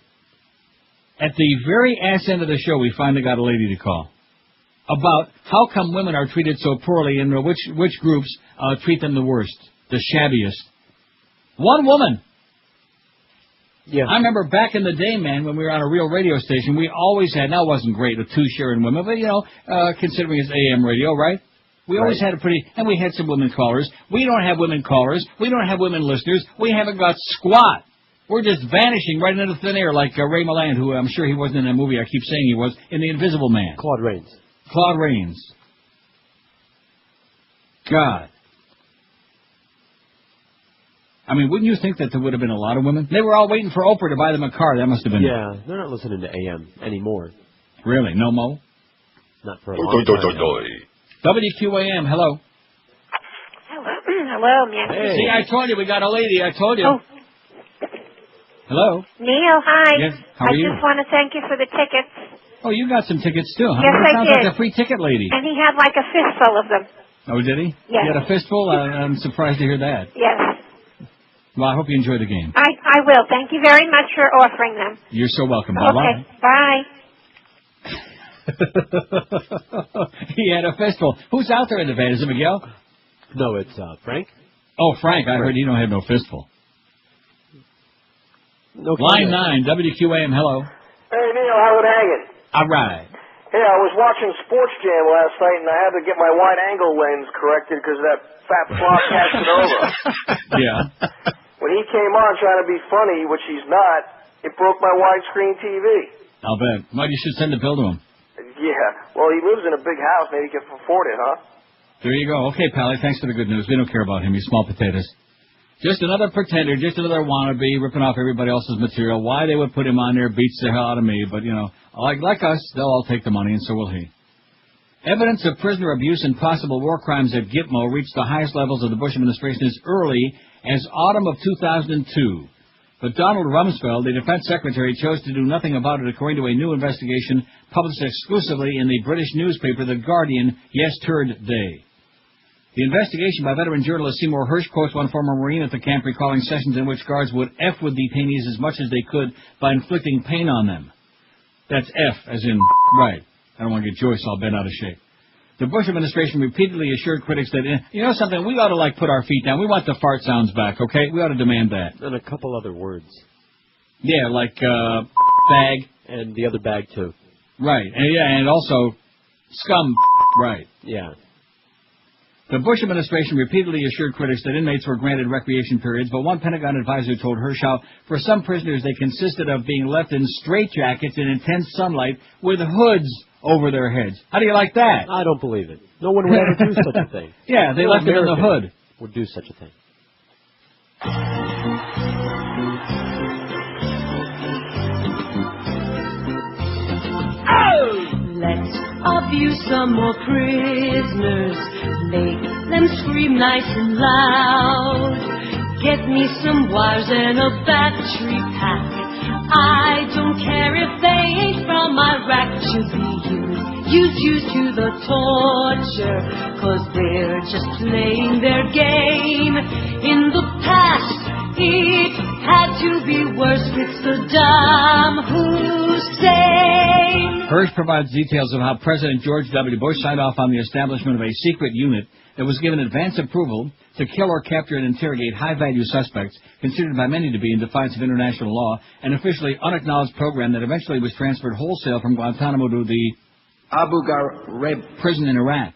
At the very ass end of the show, we finally got a lady to call about how come women are treated so poorly and which groups treat them the worst, the shabbiest. One woman. Yeah. I remember back in the day, man, when we were on a real radio station, we always had, now it wasn't great with two sharing women, but, considering it's AM radio, right? We always had and we had some women callers. We don't have women callers. We don't have women listeners. We haven't got squat. We're just vanishing right into thin air like Ray Milland, who I'm sure he wasn't in that movie I keep saying he was, in The Invisible Man. Claude Rains. Claude Rains. God. I mean, wouldn't you think that there would have been a lot of women? They were all waiting for Oprah to buy them a car. That must have been Yeah, they're not listening to AM anymore. Really? No mo? Not for a long time. WQAM, hello. Hello, Nancy. Hey. See, I told you, we got a lady. I told you. Oh. Hello. Neil, hi. Yes, how are you? I just want to thank you for the tickets. Oh, you got some tickets too, huh? Yes, I sounds did. Like a free ticket lady. And he had like a fistful of them. Oh, did he? Yes. He had a fistful? I'm surprised to hear that. Yes. Well, I hope you enjoy the game. I will. Thank you very much for offering them. You're so welcome. Bye-bye. Okay, bye. He had a fistful. Who's out there in the van? Is it Miguel? No, it's Frank. Oh, Frank. I heard you don't have no fistful. No Line 9, WQAM, hello. Hey, Neil, how it hanging? All right. Hey, I was watching Sports Jam last night, and I had to get my wide-angle lens corrected because that fat flop cashed it over. Yeah. When he came on trying to be funny, which he's not, it broke my widescreen TV. I'll bet. Well, you should send the bill to him. Yeah. Well, he lives in a big house. Maybe he can afford it, huh? There you go. Okay, Pally, thanks for the good news. We don't care about him. He's small potatoes. Just another pretender, just another wannabe, ripping off everybody else's material. Why they would put him on there beats the hell out of me. But, like us, they'll all take the money, and so will he. Evidence of prisoner abuse and possible war crimes at Gitmo reached the highest levels of the Bush administration as early as autumn of 2002. But Donald Rumsfeld, the defense secretary, chose to do nothing about it according to a new investigation published exclusively in the British newspaper The Guardian yesterday. The investigation by veteran journalist Seymour Hersh quotes one former Marine at the camp recalling sessions in which guards would F with detainees as much as they could by inflicting pain on them. That's F, as in, right. I don't want to get Joyce all bent out of shape. The Bush administration repeatedly assured critics that, something, we ought to, put our feet down. We want the fart sounds back, okay? We ought to demand that. And a couple other words. Yeah, like, bag. And the other bag, too. Right. And also, scum. Right. Yeah. The Bush administration repeatedly assured critics that inmates were granted recreation periods, but one Pentagon advisor told Hersh how, for some prisoners, they consisted of being left in straitjackets in intense sunlight with hoods over their heads. How do you like that? I don't believe it. No one would ever do such a thing. Yeah, they left it in the hood. Would do such a thing. Let's abuse some more prisoners. Make them scream nice and loud. Get me some wires and a battery pack. I don't care if they ain't from Iraq. Should be used to the torture, 'cause they're just playing their game. In the past, it had to be worse with Saddam Hussein. Hersh provides details of how President George W. Bush signed off on the establishment of a secret unit that was given advance approval to kill or capture and interrogate high-value suspects, considered by many to be in defiance of international law, an officially unacknowledged program that eventually was transferred wholesale from Guantanamo to the Abu Ghraib prison in Iraq.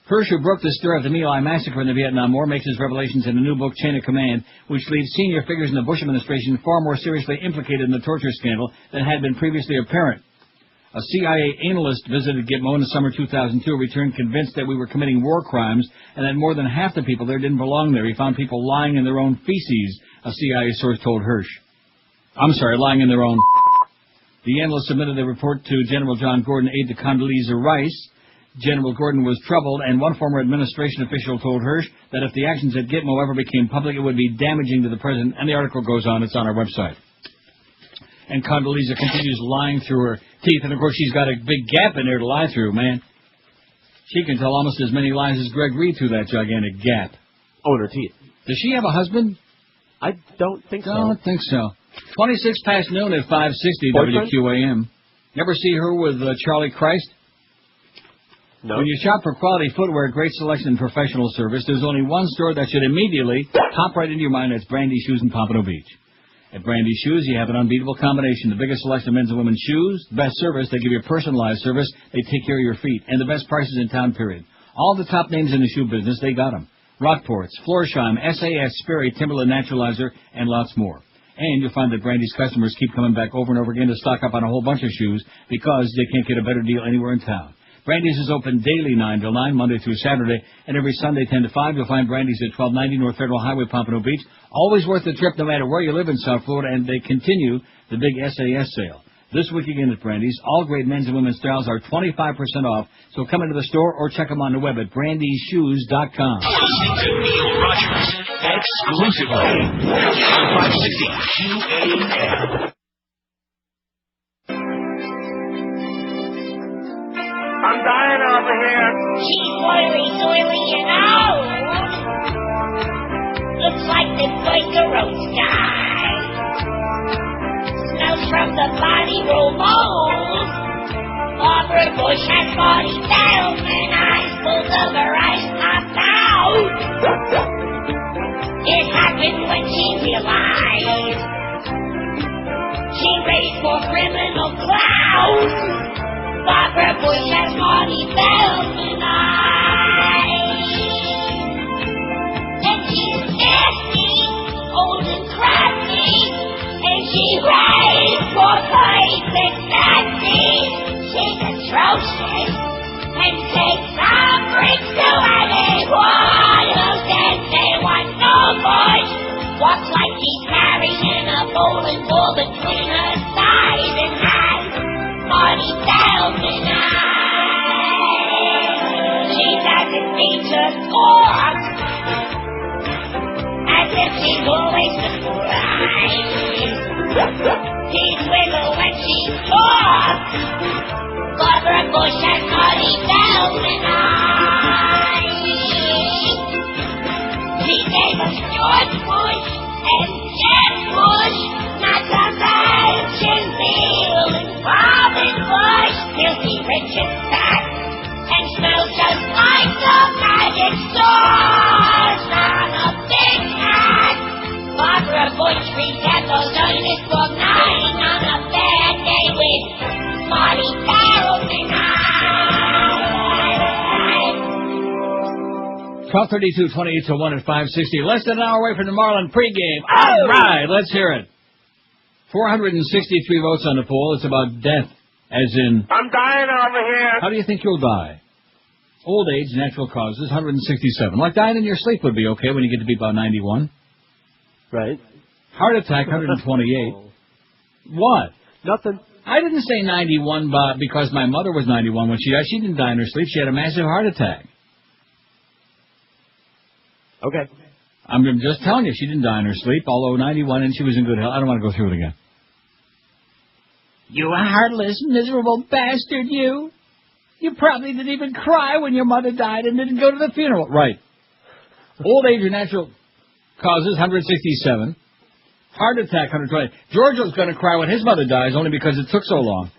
Hersh, who broke the stir of the My Lai massacre in the Vietnam War, makes his revelations in a new book, Chain of Command, which leaves senior figures in the Bush administration far more seriously implicated in the torture scandal than had been previously apparent. A CIA analyst visited Gitmo in the summer 2002, returned convinced that we were committing war crimes and that more than half the people there didn't belong there. He found people lying in their own feces, a CIA source told Hersh. Lying in their own. The analyst submitted the report to General John Gordon, aide to Condoleezza Rice. General Gordon was troubled, and one former administration official told Hersh that if the actions at Gitmo ever became public, it would be damaging to the president. And the article goes on. It's on our website. And Condoleezza continues lying through her teeth. And, of course, she's got a big gap in there to lie through, man. She can tell almost as many lies as Greg Reed through that gigantic gap. Oh, in her teeth. Does she have a husband? I don't think so. Don't think so. 26 past noon at 560 Boyfriend? WQAM. Never see her with Charlie Christ? No. When you shop for quality footwear, great selection, and professional service, there's only one store that should immediately pop right into your mind. That's Brandy Shoes in Pompano Beach. At Brandy Shoes, you have an unbeatable combination. The biggest selection of men's and women's shoes, the best service. They give you personalized service. They take care of your feet. And the best prices in town, period. All the top names in the shoe business, they got them. Rockports, Florsheim, SAS, Sperry, Timberland, Naturalizer, and lots more. And you'll find that Brandy's customers keep coming back over and over again to stock up on a whole bunch of shoes because they can't get a better deal anywhere in town. Brandy's is open daily 9 till 9, Monday through Saturday, and every Sunday 10 to 5. You'll find Brandy's at 1290 North Federal Highway, Pompano Beach. Always worth the trip no matter where you live in South Florida, and they continue the big SAS sale. This week again at Brandy's, all great men's and women's styles are 25% off, so come into the store or check them on the web at brandyshoes.com. Listening to Neil Rogers exclusively on 560 QAM. I'm dying over here. She's oily, doily, and old. Looks like this boy's a roast guy. Smells from the body roll mold. Barbara Bush has 40,000 eyes full of her eyes popped out. It happened when she realized she raised for criminal clout. Barbara Bush has 40,000 eyes. And she's nasty, old and crafty, and she raised for plates and Nazis. She's atrocious and takes some bricks to anyone who says they want no Bush. Walks like he's carrying a bowling ball between her thighs and has 40,000 eyes. She doesn't need to score, as if she's always surprised. She's wiggle when she talks. Barbara Bush has 40,000 eyes. She gave us George Bush and Jeb Bush, not to mention Bill and Robin Bush. Filthy rich and fat, and smells just like the magic sauce on a big hat. Barbara Bush resembles Ernest Borgnine on a bad day with 40,000 eyes. 12:32, 28 to 1 at 560. Less than an hour away from the Marlin pregame. All right, let's hear it. 463 votes on the poll. It's about death, as in... I'm dying over here. How do you think you'll die? Old age, natural causes, 167. Like dying in your sleep would be okay when you get to be about 91. Right. Heart attack, 128. What? Nothing. I didn't say 91 because my mother was 91 when she died. She didn't die in her sleep. She had a massive heart attack. Okay. I'm just telling you, she didn't die in her sleep, although 91 and she was in good health. I don't want to go through it again. You heartless, miserable bastard, you. You probably didn't even cry when your mother died and didn't go to the funeral. Right. Old age or natural causes, 167. Heart attack, 120. George was going to cry when his mother dies only because it took so long.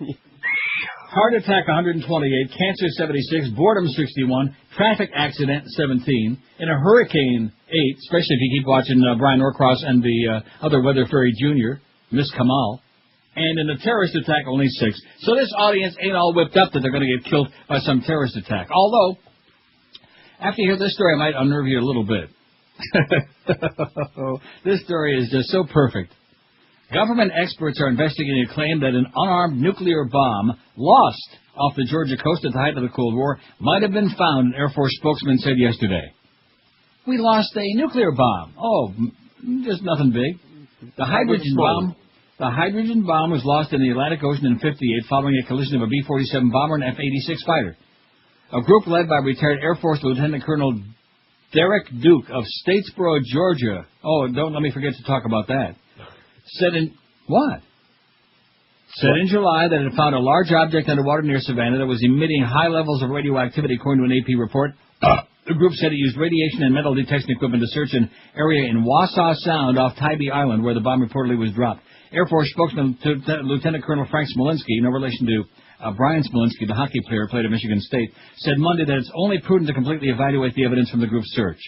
Heart attack, 128. Cancer, 76. Boredom, 61. Traffic accident, 17. In a hurricane, 8, especially if you keep watching Brian Norcross and the other Weather Fairy Jr., Miss Kamal. And in a terrorist attack, only 6. So this audience ain't all whipped up that they're going to get killed by some terrorist attack. Although, after you hear this story, I might unnerve you a little bit. This story is just so perfect. Government experts are investigating a claim that an unarmed nuclear bomb lost off the Georgia coast at the height of the Cold War might have been found, an Air Force spokesman said yesterday. We lost a nuclear bomb. Oh, just nothing big. The hydrogen bomb was lost in the Atlantic Ocean in '58 following a collision of a B-47 bomber and F-86 fighter. A group led by retired Air Force Lieutenant Colonel Derek Duke of Statesboro, Georgia. Oh, don't let me forget to talk about that. Said in... What? said in July that it had found a large object underwater near Savannah that was emitting high levels of radioactivity, according to an AP report. The group said it used radiation and metal detection equipment to search an area in Wausau Sound off Tybee Island, where the bomb reportedly was dropped. Air Force spokesman Lieutenant Colonel Frank Smolinski, no relation to Brian Smolinski, the hockey player who played at Michigan State, said Monday that it's only prudent to completely evaluate the evidence from the group's search.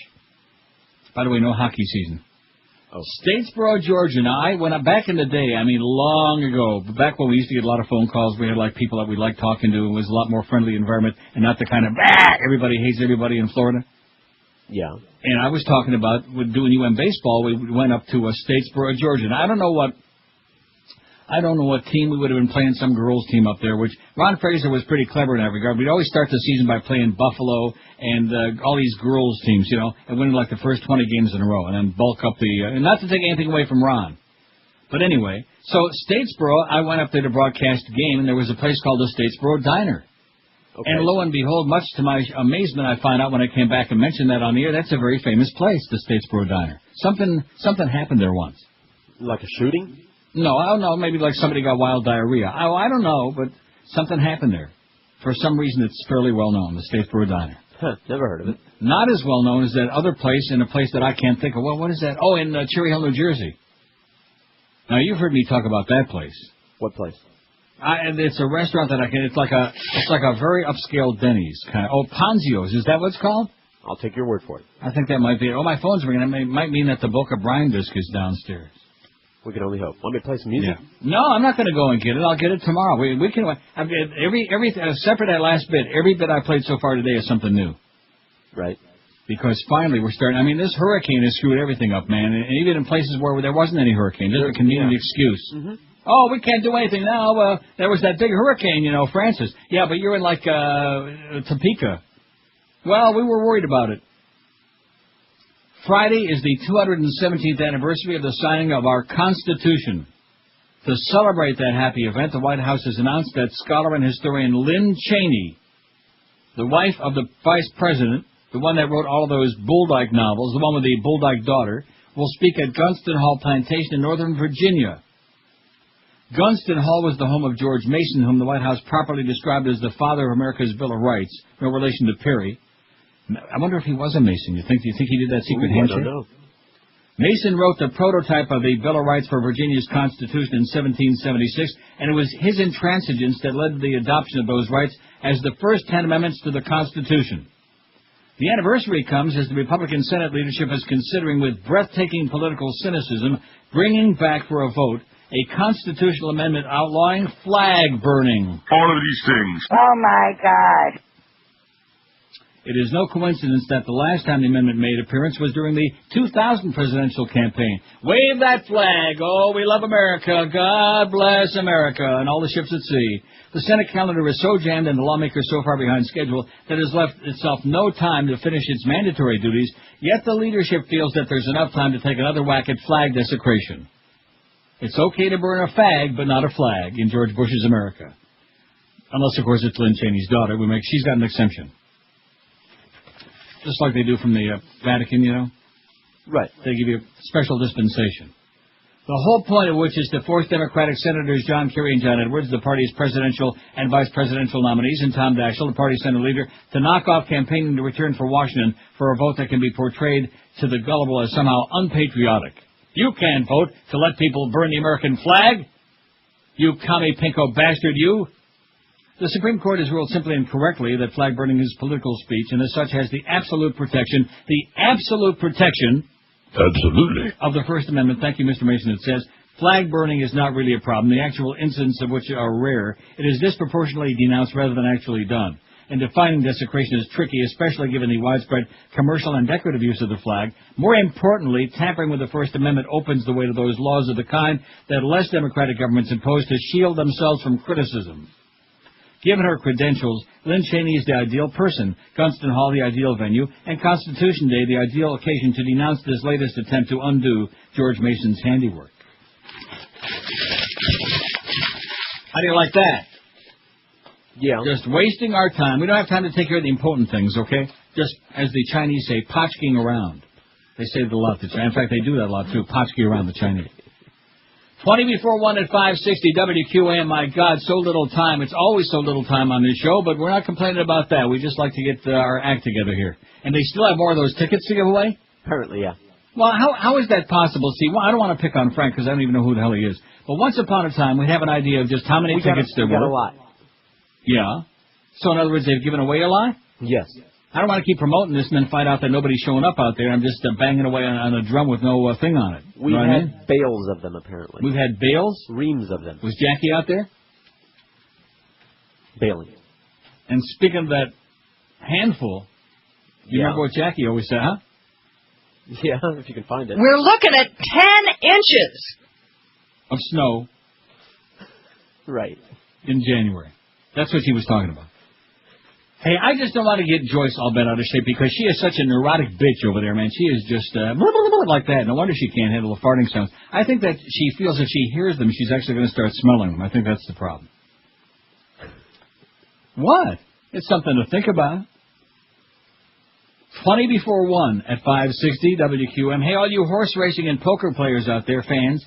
By the way, no hockey season. Statesboro, Georgia. Now, back in the day, long ago, back when we used to get a lot of phone calls, we had people that we liked talking to. It was a lot more friendly environment and not the kind of, everybody hates everybody in Florida. Yeah. And I was talking about doing baseball. We went up to Statesboro, Georgia. Now, I don't know what team we would have been playing, some girls' team up there, which Ron Fraser was pretty clever in that regard. We'd always start the season by playing Buffalo and all these girls' teams, and winning the first 20 games in a row, and then bulk up and not to take anything away from Ron. But anyway, so Statesboro, I went up there to broadcast the game, and there was a place called the Statesboro Diner. Okay. And lo and behold, much to my amazement, I found out when I came back and mentioned that on the air, that's a very famous place, the Statesboro Diner. Something happened there once. Like a shooting? No, I don't know. Maybe somebody got wild diarrhea. I don't know, but something happened there. For some reason, it's fairly well known, the Statesboro Diner. Huh, never heard of it. Not as well known as that other place, in a place that I can't think of. Well, what is that? Oh, in Cherry Hill, New Jersey. Now, you've heard me talk about that place. What place? It's a restaurant that it's like a very upscale Denny's kind of. Oh, Ponzio's. Is that what it's called? I'll take your word for it. I think that might be it. Oh, my phone's ringing. It might mean that the Boca Brian disc is downstairs. We can only hope. Want me to play some music? Yeah. No, I'm not going to go and get it. I'll get it tomorrow. We can. Except for that last bit, every bit I played so far today is something new. Right. Because finally we're starting. This hurricane has screwed everything up, man. And even in places where there wasn't any hurricane, there's a convenient excuse. Mm-hmm. Oh, we can't do anything now. There was that big hurricane, Francis. Yeah, but you're in Topeka. Well, we were worried about it. Friday is the 217th anniversary of the signing of our Constitution. To celebrate that happy event, the White House has announced that scholar and historian Lynn Cheney, the wife of the vice president, the one that wrote all of those Bull Dyke novels, the one with the Bull Dyke daughter, will speak at Gunston Hall Plantation in Northern Virginia. Gunston Hall was the home of George Mason, whom the White House properly described as the father of America's Bill of Rights, no relation to Perry. I wonder if he was a Mason. Do you think he did that secret handshake? I don't know. Mason wrote the prototype of the Bill of Rights for Virginia's Constitution in 1776, and it was his intransigence that led to the adoption of those rights as the first 10 amendments to the Constitution. The anniversary comes as the Republican Senate leadership is considering with breathtaking political cynicism bringing back for a vote a constitutional amendment outlawing flag burning. All of these things. Oh, my God. It is no coincidence that the last time the amendment made appearance was during the 2000 presidential campaign. Wave that flag. Oh, we love America. God bless America. And all the ships at sea. The Senate calendar is so jammed and the lawmakers so far behind schedule that it has left itself no time to finish its mandatory duties, yet the leadership feels that there's enough time to take another whack at flag desecration. It's okay to burn a fag, but not a flag in George Bush's America. Unless, of course, it's Lynn Cheney's daughter. She's got an exemption. Just like they do from the Vatican, Right. They give you a special dispensation. The whole point of which is to force Democratic Senators John Kerry and John Edwards, the party's presidential and vice presidential nominees, and Tom Daschle, the party's Senate leader, to knock off campaigning to return for Washington for a vote that can be portrayed to the gullible as somehow unpatriotic. You can't vote to let people burn the American flag. You commie pinko bastard, you. The Supreme Court has ruled simply and correctly that flag burning is political speech and as such has the absolute protection Absolutely. of the First Amendment. Thank you, Mr. Mason. It says flag burning is not really a problem. The actual incidents of which are rare. It is disproportionately denounced rather than actually done. And defining desecration is tricky, especially given the widespread commercial and decorative use of the flag. More importantly, tampering with the First Amendment opens the way to those laws of the kind that less democratic governments impose to shield themselves from criticism. Given her credentials, Lynn Cheney is the ideal person, Gunston Hall the ideal venue, and Constitution Day the ideal occasion to denounce this latest attempt to undo George Mason's handiwork. How do you like that? Yeah. Just wasting our time. We don't have time to take care of the important things, okay? Just, as the Chinese say, potchking around. They say it a lot. In fact, they do that a lot, too, potchking around the Chinese. 20 before 1 at 560 WQAM. My God, so little time. It's always so little time on this show, but we're not complaining about that. We just like to get our act together here. And they still have more of those tickets to give away? Apparently, yeah. Well, how is that possible? See, well, I don't want to pick on Frank because I don't even know who the hell he is. But once upon a time, we have an idea of just how many tickets there were. We got a lot. Yeah. So in other words, they've given away a lot? Yes. I don't want to keep promoting this and then find out that nobody's showing up out there. I'm just banging away on a drum with no thing on it. We've had bales of them, apparently. We've had bales? Reams of them. Was Jackie out there? Bailing. And speaking of that handful, you remember what Jackie always said, huh? Yeah, if you can find it. We're looking at 10 inches of snow. Right. In January. That's what she was talking about. Hey, I just don't want to get Joyce all bent out of shape because she is such a neurotic bitch over there, man. She is just like that. No wonder she can't handle the farting sounds. I think that she feels if she hears them, she's actually going to start smelling them. I think that's the problem. What? It's something to think about. 20 before 1 at 560 WQM. Hey, all you horse racing and poker players out there, fans.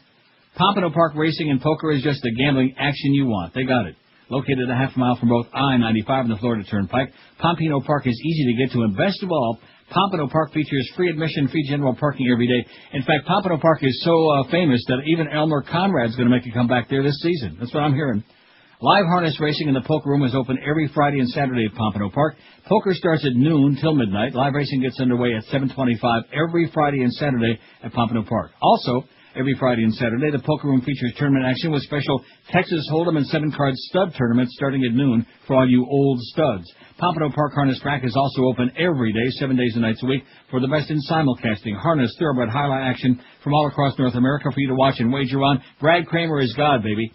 Pompano Park Racing and Poker is just the gambling action you want. They got it. Located a half mile from both I-95 and the Florida Turnpike, Pompano Park is easy to get to, and best of all, Pompano Park features free admission, free general parking every day. In fact, Pompano Park is so famous that even Elmer Conrad's going to make a comeback there this season. That's what I'm hearing. Live harness racing in the poker room is open every Friday and Saturday at Pompano Park. Poker starts at noon till midnight. Live racing gets underway at 7:25 every Friday and Saturday at Pompano Park. Also, every Friday and Saturday, the poker room features tournament action with special Texas Hold'em and 7-card stud tournaments starting at noon for all you old studs. Pompano Park Harness Track is also open every day, 7 days and nights a week, for the best in simulcasting, harness, thoroughbred highlight action from all across North America for you to watch and wager on. Brad Kramer is God, baby.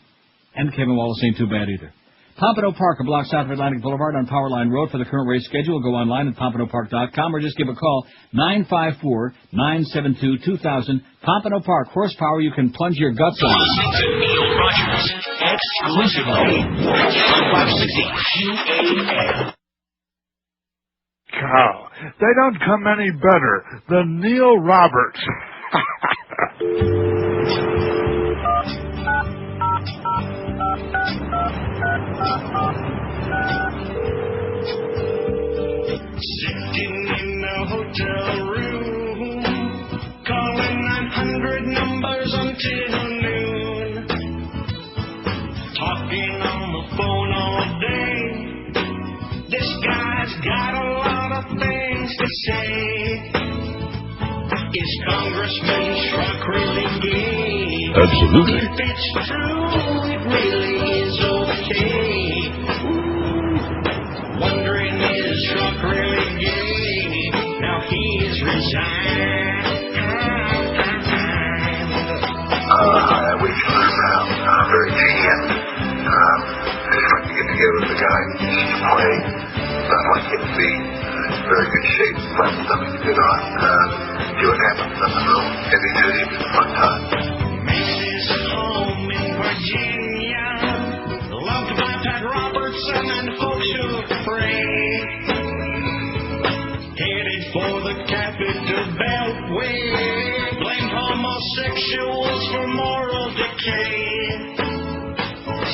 And Kevin Wallace ain't too bad either. Pompano Park, a block south of Atlantic Boulevard on Powerline Road. For the current race schedule, go online at pompanopark.com or just give a call, 954-972-2000. Pompano Park, horsepower you can plunge your guts on. Listen to Neil Rogers exclusively on 560 QAM. Cow, they don't come any better than Neil Roberts. Sitting in a hotel room, calling 900 numbers until noon, talking on the phone all day. This guy's got a lot of things to say. Is Congressman Schrock really gay? Absolutely. If it's true, it really is okay. Wondering is Schrock really gay? Now he's resigned. We can learn now. Very genius. Just like to get together with the guy and play. Sounds like he'll be in very good shape. Find something to get on. See what happens. Nothing real heavy duty. Just a fun time. Macy's home in Virginia, loved by Pat Robertson and folks who pray. Headed for the Capitol Beltway, blamed homosexuals for moral decay.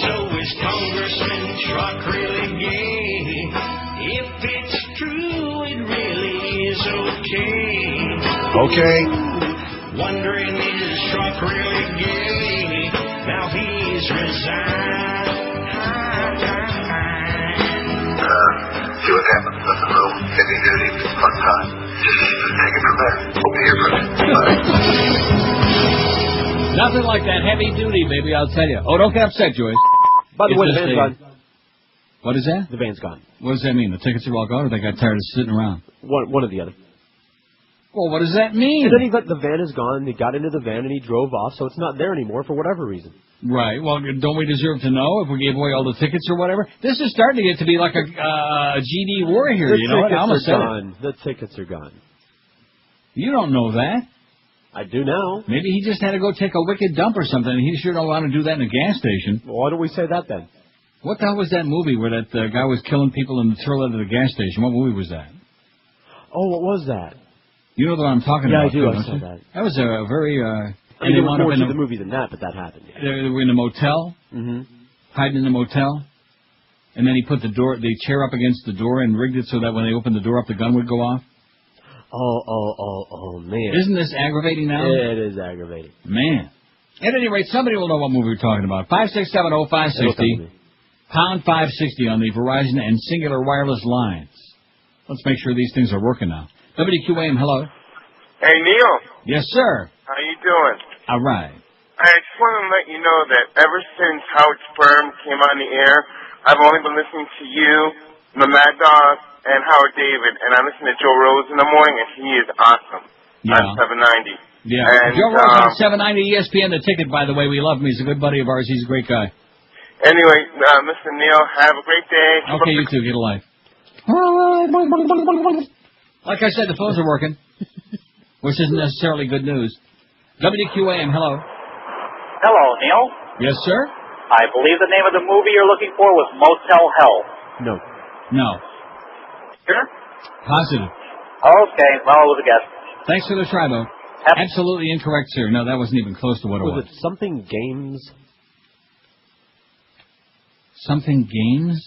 So is Congressman Schrock really gay? If it's true, it really is okay. Okay. Wondering is Schrock really gay? Now he's resigned. See what happens. Nothing real heavy duty. Just a fun time. Just take it from there. Hope to hear from you. Bye. Nothing like that heavy duty, baby, I'll tell you. Oh, don't get upset, Joyce. By the way, the van's gone. What is that? The van's gone. What does that mean? The tickets are all gone, or they got tired of sitting around? One or the other. Well, what does that mean? And then the van is gone. He got into the van and he drove off, so it's not there anymore for whatever reason. Right. Well, don't we deserve to know if we gave away all the tickets or whatever? This is starting to get to be like a GD war here, you know? The tickets are gone. You don't know that. I do now. Maybe he just had to go take a wicked dump or something, and he sure don't want to do that in a gas station. Well, why don't we say that then? What the hell was that movie where that guy was killing people in the toilet at the gas station? What movie was that? Oh, what was that? You know what I'm talking about. Yeah, I do. I don't saw you? that. That was a very I mean, there was more to the movie than that, but that happened. Yeah. They were in a motel, hiding in a motel, and then he put the chair up against the door and rigged it so that when they opened the door up, the gun would go off. Oh, man. Isn't this aggravating now? It is aggravating. Man. At any rate, somebody will know what movie we're talking about. 5670560, pound 560 on the Verizon and Singular wireless lines. Let's make sure these things are working now. WQAM, hello. Hey, Neil. Yes, sir. How you doing? All right. I just want to let you know that ever since Howard Sperm came on the air, I've only been listening to you, the Mad Dog, and Howard David, and I listen to Joe Rose in the morning, and he is awesome. Yeah. On 790. Yeah. And, Joe Rose on 790 ESPN, the ticket, by the way. We love him. He's a good buddy of ours. He's a great guy. Anyway, Mr. Neil, have a great day. Okay, you too. Get a life. Like I said, the phones are working, which isn't necessarily good news. WQAM, hello. Hello, Neil. Yes, sir? I believe the name of the movie you're looking for was Motel Hell. No. Sure? Positive. Okay, well, it was a guess. Thanks for the try, though. Absolutely incorrect, sir. No, that wasn't even close to what it was. Was it Something Games? Something Games?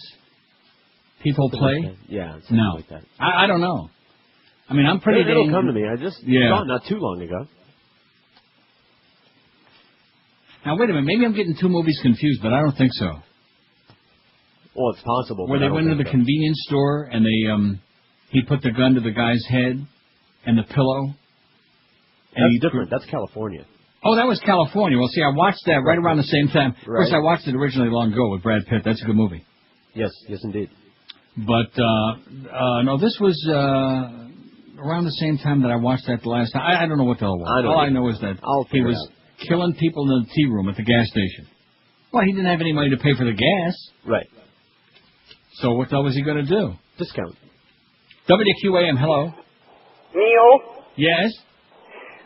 People play? Like yeah, something no. like that. I don't know. I mean, I'm pretty It'll come to me. I just saw it not too long ago. Now, wait a minute. Maybe I'm getting two movies confused, but I don't think so. Well, it's possible. Where they went into the convenience store and he put the gun to the guy's head and the pillow. That's different. That's California. Oh, that was California. Well, see, I watched that right around the same time. Of course, Right. I watched it originally long ago with Brad Pitt. That's a good movie. Yes, indeed. But, no, this was around the same time that I watched that the last time. I don't know what the hell it was. All I know is that he was killing people in the tea room at the gas station. Well, he didn't have any money to pay for the gas. Right. So what the hell was he going to do? Discount. WQAM, hello. Neil? Yes?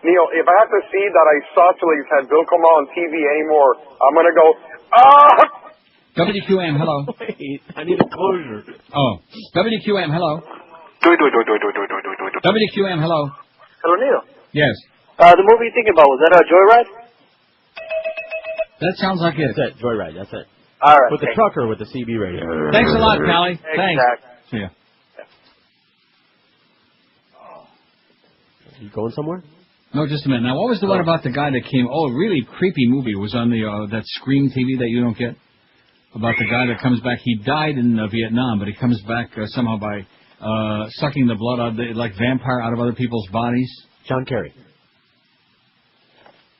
Neil, if I have to see that I saw till you had Bill come on TV anymore, I'm going to go, WQAM, hello. Wait, I need a closure. Oh. WQAM, hello. WQAM, hello. Hello, Neil. Yes. The movie you're thinking about, was that Joyride? That sounds like it. That's it, Joyride, that's it. All right. With the truck or with the CB radio? Thanks a lot, Pally. Thanks. See ya. You going somewhere? No, just a minute. Now, what was the one about the guy that came? Oh, a really creepy movie. It was on the that Scream TV that you don't get. About the guy that comes back. He died in Vietnam, but he comes back somehow by sucking the blood out, like vampire, out of other people's bodies. John Kerry.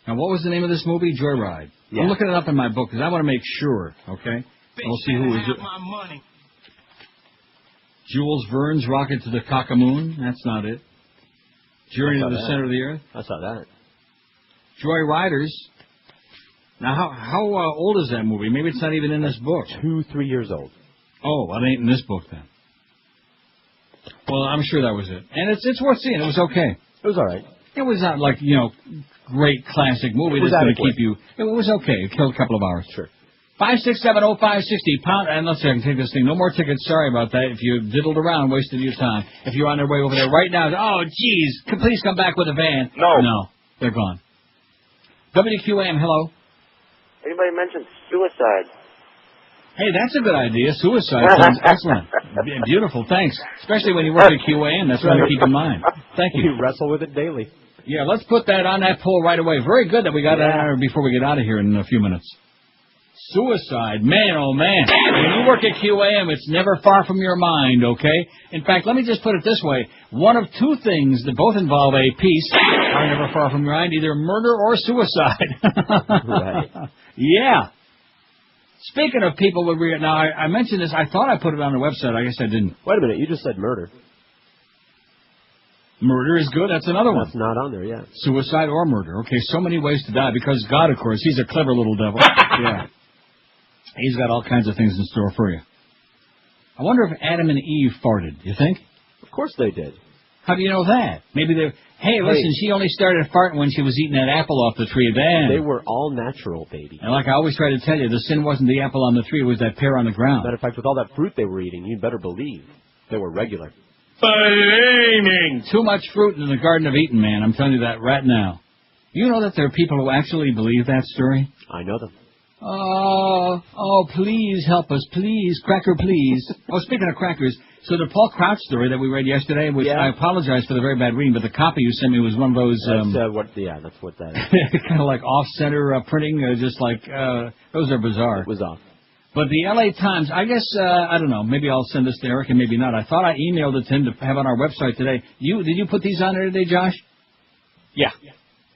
Now, what was the name of this movie? Joyride. Yeah. I'm looking it up in my book because I want to make sure. Okay. We'll see who is it. Jules Verne's Rocket to the Cockamoon. That's not it. Journey to the Center of the Earth. I saw that. Joyriders. Now, how old is that movie? Maybe it's not even in this book. 2-3 years old. Oh, well, it ain't in this book then. Well, I'm sure that was it. And it's worth seeing. It was okay. It was all right. It was not like, great classic movie that's going to keep you. It was okay. It killed a couple of hours. Sure. 5670560 pound. And let's see, I can take this thing. No more tickets. Sorry about that. If you diddled around, wasted your time. If you're on their way over there right now, oh, geez, please come back with a van. No, they're gone. WQAM, hello. Anybody mentioned suicide? Hey, that's a good idea. Suicide sounds excellent. Beautiful, thanks. Especially when you work at QAM, that's one to keep in mind. Thank you. You wrestle with it daily. Yeah, let's put that on that poll right away. Very good that we got that on before we get out of here in a few minutes. Suicide, man, oh man. When you work at QAM, it's never far from your mind, okay? In fact, let me just put it this way. One of two things that both involve a piece are never far from your mind, either murder or suicide. Right. Yeah. Speaking of people with weird, now I mentioned this, I thought I put it on the website, I guess I didn't. Wait a minute, you just said murder. Murder is good, that's another one. That's not on there, yeah. Suicide or murder. Okay, so many ways to die, because God, of course, he's a clever little devil. Yeah. He's got all kinds of things in store for you. I wonder if Adam and Eve farted, you think? Of course they did. How do you know that? Maybe they're... Hey, listen, she only started farting when she was eating that apple off the tree. Then they were all natural, baby. And like I always try to tell you, the sin wasn't the apple on the tree, it was that pear on the ground. Matter of fact, with all that fruit they were eating, you'd better believe they were regular. Flaming! Too much fruit in the Garden of Eden, man. I'm telling you that right now. You know that there are people who actually believe that story? I know them. Oh, please help us, please. Cracker, please. Oh, speaking of crackers, so the Paul Crouch story that we read yesterday, which I apologize for the very bad reading, but the copy you sent me was one of those... That's what that is. kind of like off-center printing, just like, those are bizarre. It was off. But the LA Times, I guess, I don't know, maybe I'll send this to Eric and maybe not. I thought I emailed it to him to have on our website today. Did you put these on there today, Josh? Yeah.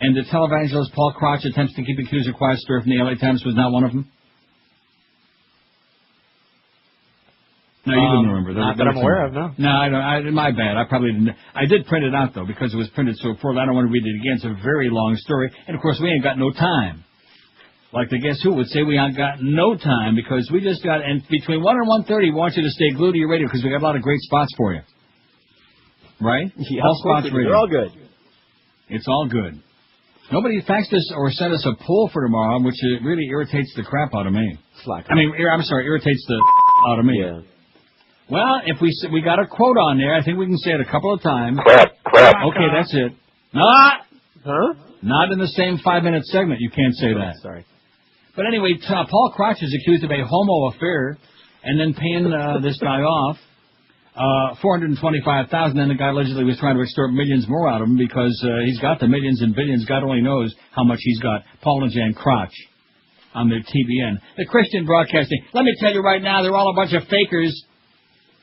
And the televangelist Paul Crouch attempts to keep accuser quiet story from the LA Times was not one of them? No, you didn't remember. Not that I'm aware of, no. No, I don't. My bad. I probably didn't. I did print it out, though, because it was printed so poorly. I don't want to read it again. It's a very long story. And, of course, we ain't got no time. Like the Guess Who would say, we ain't got no time because we just got... And between 1 and 1:30, we want you to stay glued to your radio because we got a lot of great spots for you. Right? Yeah, all spots radio. They're all good. It's all good. Nobody faxed us or sent us a poll for tomorrow, which really irritates the crap out of me. Irritates the out of me. Yeah. Well, if we got a quote on there, I think we can say it a couple of times. Crap. Okay, that's it. Not in the same 5-minute segment. You can't say that. Sorry. But anyway, Paul Crouch is accused of a homo affair and then paying this guy off $425,000. Then the guy allegedly was trying to extort millions more out of him because he's got the millions and billions. God only knows how much he's got. Paul and Jan Crouch on their TBN. The Christian Broadcasting. Let me tell you right now, they're all a bunch of fakers.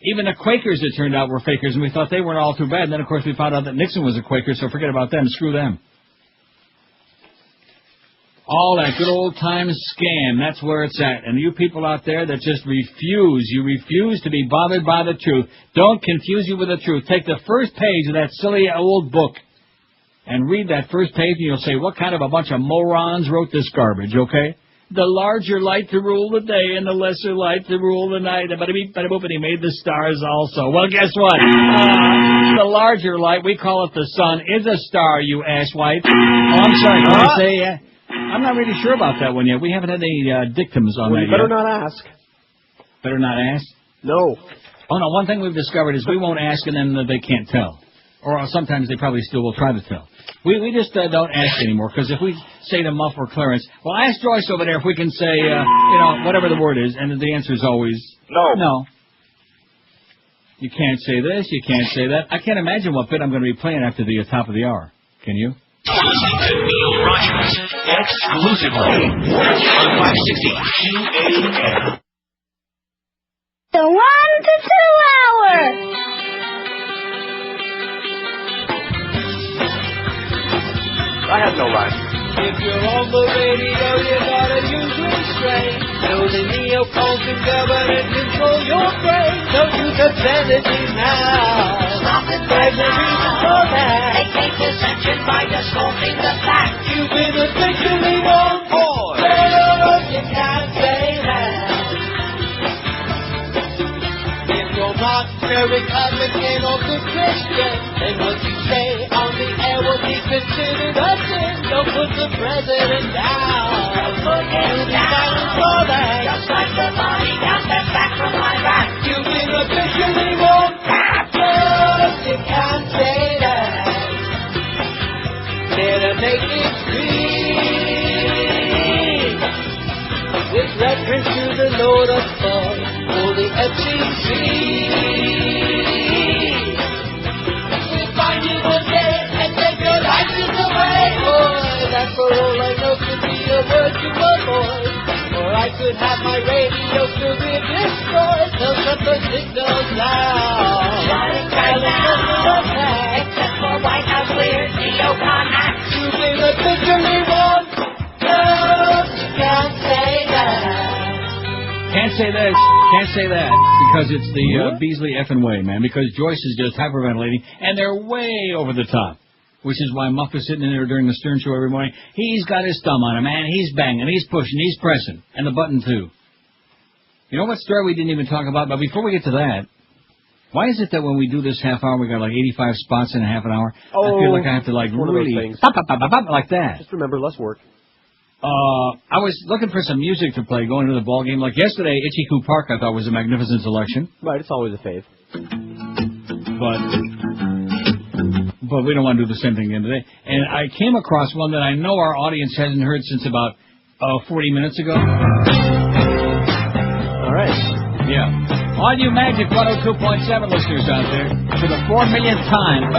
Even the Quakers, it turned out, were fakers, and we thought they weren't all too bad. And then, of course, we found out that Nixon was a Quaker, so forget about them. Screw them. All that good old-time scam, that's where it's at. And you people out there that just refuse to be bothered by the truth. Don't confuse you with the truth. Take the first page of that silly old book and read that first page, and you'll say, what kind of a bunch of morons wrote this garbage, okay? The larger light to rule the day and the lesser light to rule the night. And he made the stars also. Well, guess what? The larger light, we call it the sun, is a star, you asswipe. Oh, I'm sorry. Can I say... I'm not really sure about that one yet. We haven't had any dictums on that yet. Better not ask. Better not ask? No. Oh, no, one thing we've discovered is we won't ask and then they can't tell. Or sometimes they probably still will try to tell. We just don't ask anymore, because if we say to Muff or Clarence, well, ask Joyce over there if we can say, whatever the word is, and the answer is always... No. You can't say this, you can't say that. I can't imagine what bit I'm going to be playing after the top of the hour. Can you? Listening to Neil Rogers exclusively on 560 QAM. The 1 to 2 hour. I have no line. If you're on the radio, you gotta use restraint. Know the neocons and government control your brain. Don't use obscenity now. Stop it There's a reason for that. They take deception by distorting the facts. You've been officially warned. But you can't say that. If you're not very Republican or good Christian, then what you say on the air will be considered a sin. Don't put the president down. Don't put him down. For that. Just like the body got that back from my back. You've been officially warned. But you can't say that. Better make it clean. With reference to the Lord of Fun or the FCC. We'll find you one day and take your license away, boy. That for all I know could be a word to avoid. Or I could have my radio still be destroyed. They'll shut the signals down. Shut it right now. Except for White House weird neocon acts. You've been officially warned. No, you can't say that. Can't say this, can't say that, because it's the Beasley effing way, man, because Joyce is just hyperventilating, and they're way over the top, which is why Muff is sitting in there during the Stern Show every morning. He's got his thumb on him, man. He's banging, he's pushing, he's pressing, and the button, too. You know what story we didn't even talk about? But before we get to that, why is it that when we do this half hour, we got like 85 spots in a half an hour? I feel like I have to like really, like that. Just remember, less work. I was looking for some music to play going to the ball game. Like yesterday, Itchy Park I thought was a magnificent selection. Right, it's always a fave. But we don't want to do the same thing again today. And I came across one that I know our audience hasn't heard since about 40 minutes ago. All right. Yeah. All you Magic 102.7 listeners out there, for the 4 millionth time.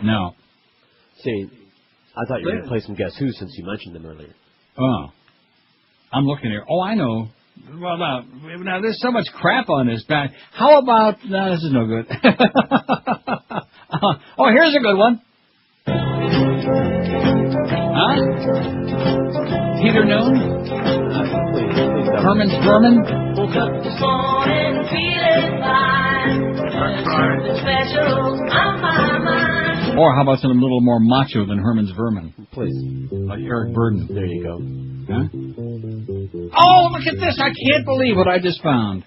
No. See, I thought you were going to play some Guess Who since you mentioned them earlier. Oh. I'm looking here. Oh, I know. Well, now there's so much crap on this back. How about... No, this is no good. Oh, here's a good one. Huh? Peter Noon? Herman's Vermin? Woke up this morning feeling fine. Something special on my mind. Or how about something a little more macho than Herman's Vermin? Please. Like Eric Burden. There you go. Huh? Oh, look at this. I can't believe what I just found.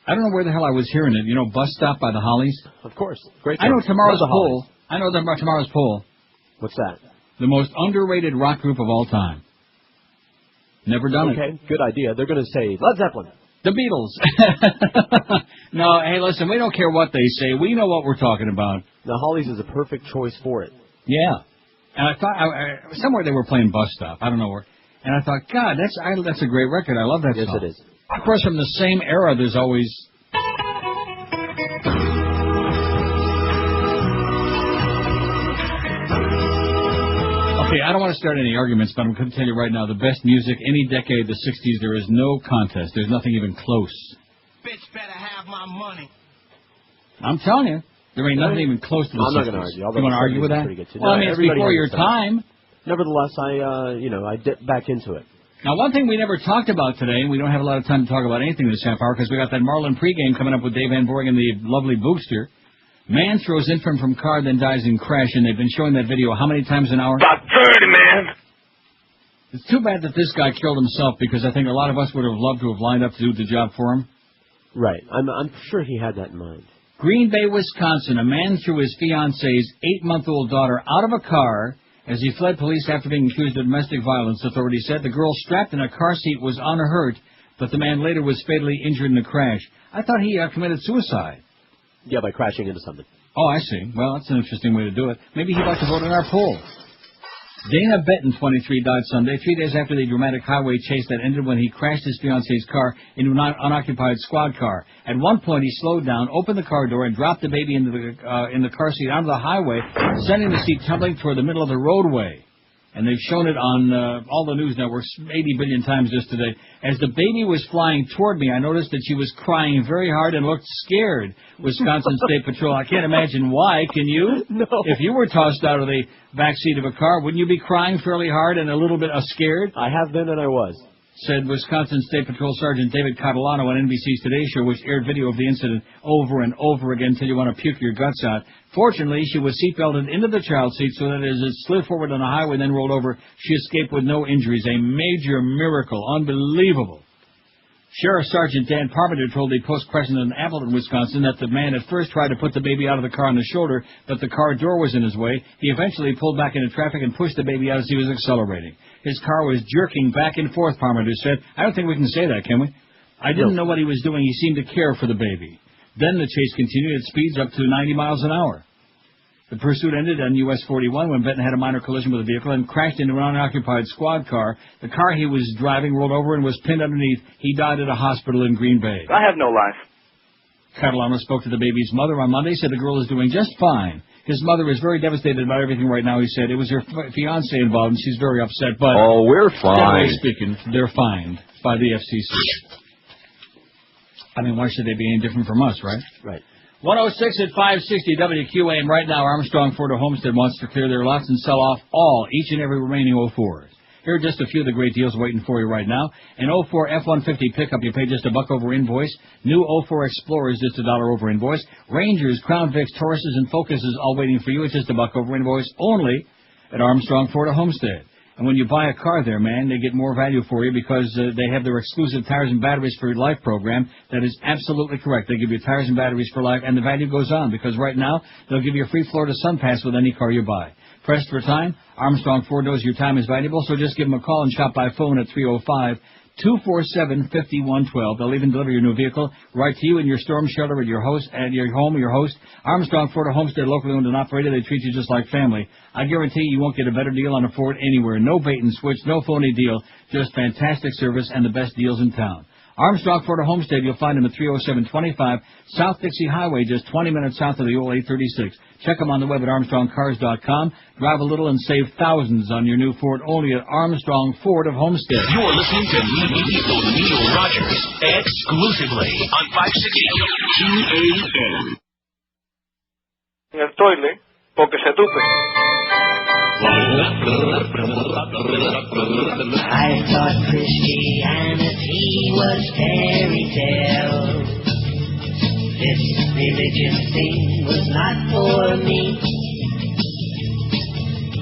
I don't know where the hell I was hearing it. You know, Bus Stop by the Hollies? Of course. Great. I know tomorrow's poll. I know tomorrow's poll. What's that? The most underrated rock group of all time. Never done it. Okay, good idea. They're going to say Led Zeppelin. The Beatles. No, hey, listen, we don't care what they say. We know what we're talking about. The Hollies is a perfect choice for it. Yeah. And I thought, somewhere they were playing Bus Stop. I don't know where. And I thought, God, that's a great record. I love that song. Yes, it is. Of course, from the same era, there's always... Okay, I don't want to start any arguments, but I'm going to tell you right now, the best music, any decade, the 60s, there is no contest. There's nothing even close. Bitch better have my money. I'm telling you, there ain't nothing even close to the 60s. I'm not going to argue. You want to argue with that? Well, I mean, it's before your time. Nevertheless, I dipped back into it. Now, one thing we never talked about today, and we don't have a lot of time to talk about anything this half hour because we got that Marlin pregame coming up with Dave Van Borg and the lovely Bookster. Man throws infant from car, then dies in crash, and they've been showing that video how many times an hour? About 30, man. It's too bad that this guy killed himself because I think a lot of us would have loved to have lined up to do the job for him. Right. I'm sure he had that in mind. Green Bay, Wisconsin, a man threw his fiance's 8-month-old daughter out of a car as he fled police after being accused of domestic violence. Authorities said the girl strapped in a car seat was unhurt, but the man later was fatally injured in the crash. I thought he committed suicide. Yeah, by crashing into something. Oh, I see. Well, that's an interesting way to do it. Maybe he'd like to vote in our poll. Dana Benton, 23, died Sunday, 3 days after the dramatic highway chase that ended when he crashed his fiance's car into an unoccupied squad car. At one point, he slowed down, opened the car door, and dropped the baby into in the car seat onto the highway, sending the seat tumbling toward the middle of the roadway. And they've shown it on all the news networks 80 billion times just today. As the baby was flying toward me, I noticed that she was crying very hard and looked scared. Wisconsin State Patrol. I can't imagine why. Can you? No. If you were tossed out of the back seat of a car, wouldn't you be crying fairly hard and a little bit scared? I have been and I was. Said Wisconsin State Patrol Sergeant David Catalano on NBC's Today Show, which aired video of the incident over and over again until you want to puke your guts out. Fortunately, she was seatbelted into the child seat so that as it slid forward on the highway and then rolled over, she escaped with no injuries. A major miracle. Unbelievable. Sheriff Sergeant Dan Parmenter told the Post-President in Appleton, Wisconsin, that the man at first tried to put the baby out of the car on his shoulder, but the car door was in his way. He eventually pulled back into traffic and pushed the baby out as he was accelerating. His car was jerking back and forth, Parmenter said. I don't think we can say that, can we? I didn't know what he was doing. He seemed to care for the baby. Then the chase continued at speeds up to 90 miles an hour. The pursuit ended on US 41 when Benton had a minor collision with a vehicle and crashed into an unoccupied squad car. The car he was driving rolled over and was pinned underneath. He died at a hospital in Green Bay. I have no life. Catalano spoke to the baby's mother on Monday, said the girl is doing just fine. His mother is very devastated about everything right now, he said. It was her fiancé involved, and she's very upset. But oh, we're fine. Generally speaking, they're fined by the FCC. I mean, why should they be any different from us, right? Right. 106 at 560 WQAM. Right now, Armstrong Ford of Homestead wants to clear their lots and sell off each and every remaining 04s. Here are just a few of the great deals waiting for you right now. An 04 F-150 pickup, you pay just $1 over invoice. New 04 Explorers, just $1 over invoice. Rangers, Crown Vics, Tauruses, and Focuses, all waiting for you. It's just $1 over invoice only at Armstrong Ford of Homestead. And when you buy a car there, man, they get more value for you because they have their exclusive Tires and Batteries for Life program. That is absolutely correct. They give you tires and batteries for life, and the value goes on because right now they'll give you a free Florida Sun Pass with any car you buy. Pressed for time? Armstrong Ford knows your time is valuable, so just give them a call and shop by phone at 247-5112. They'll even deliver your new vehicle right to you in your storm shelter at your host, at your home, your host. Armstrong Ford, a Homestead, locally owned and operated. They treat you just like family. I guarantee you won't get a better deal on a Ford anywhere. No bait and switch, no phony deal, just fantastic service and the best deals in town. Armstrong Ford, a Homestead. You'll find them at 30725 South Dixie Highway, just 20 minutes south of the old 836. Check them on the web at ArmstrongCars.com. Drive a little and save thousands on your new Ford only at Armstrong Ford of Homestead. You're listening to Neil Rogers exclusively on 560 QAM. En el toilet, porque se tupe. I thought Christianity was fairy tale. This religion thing was not for me.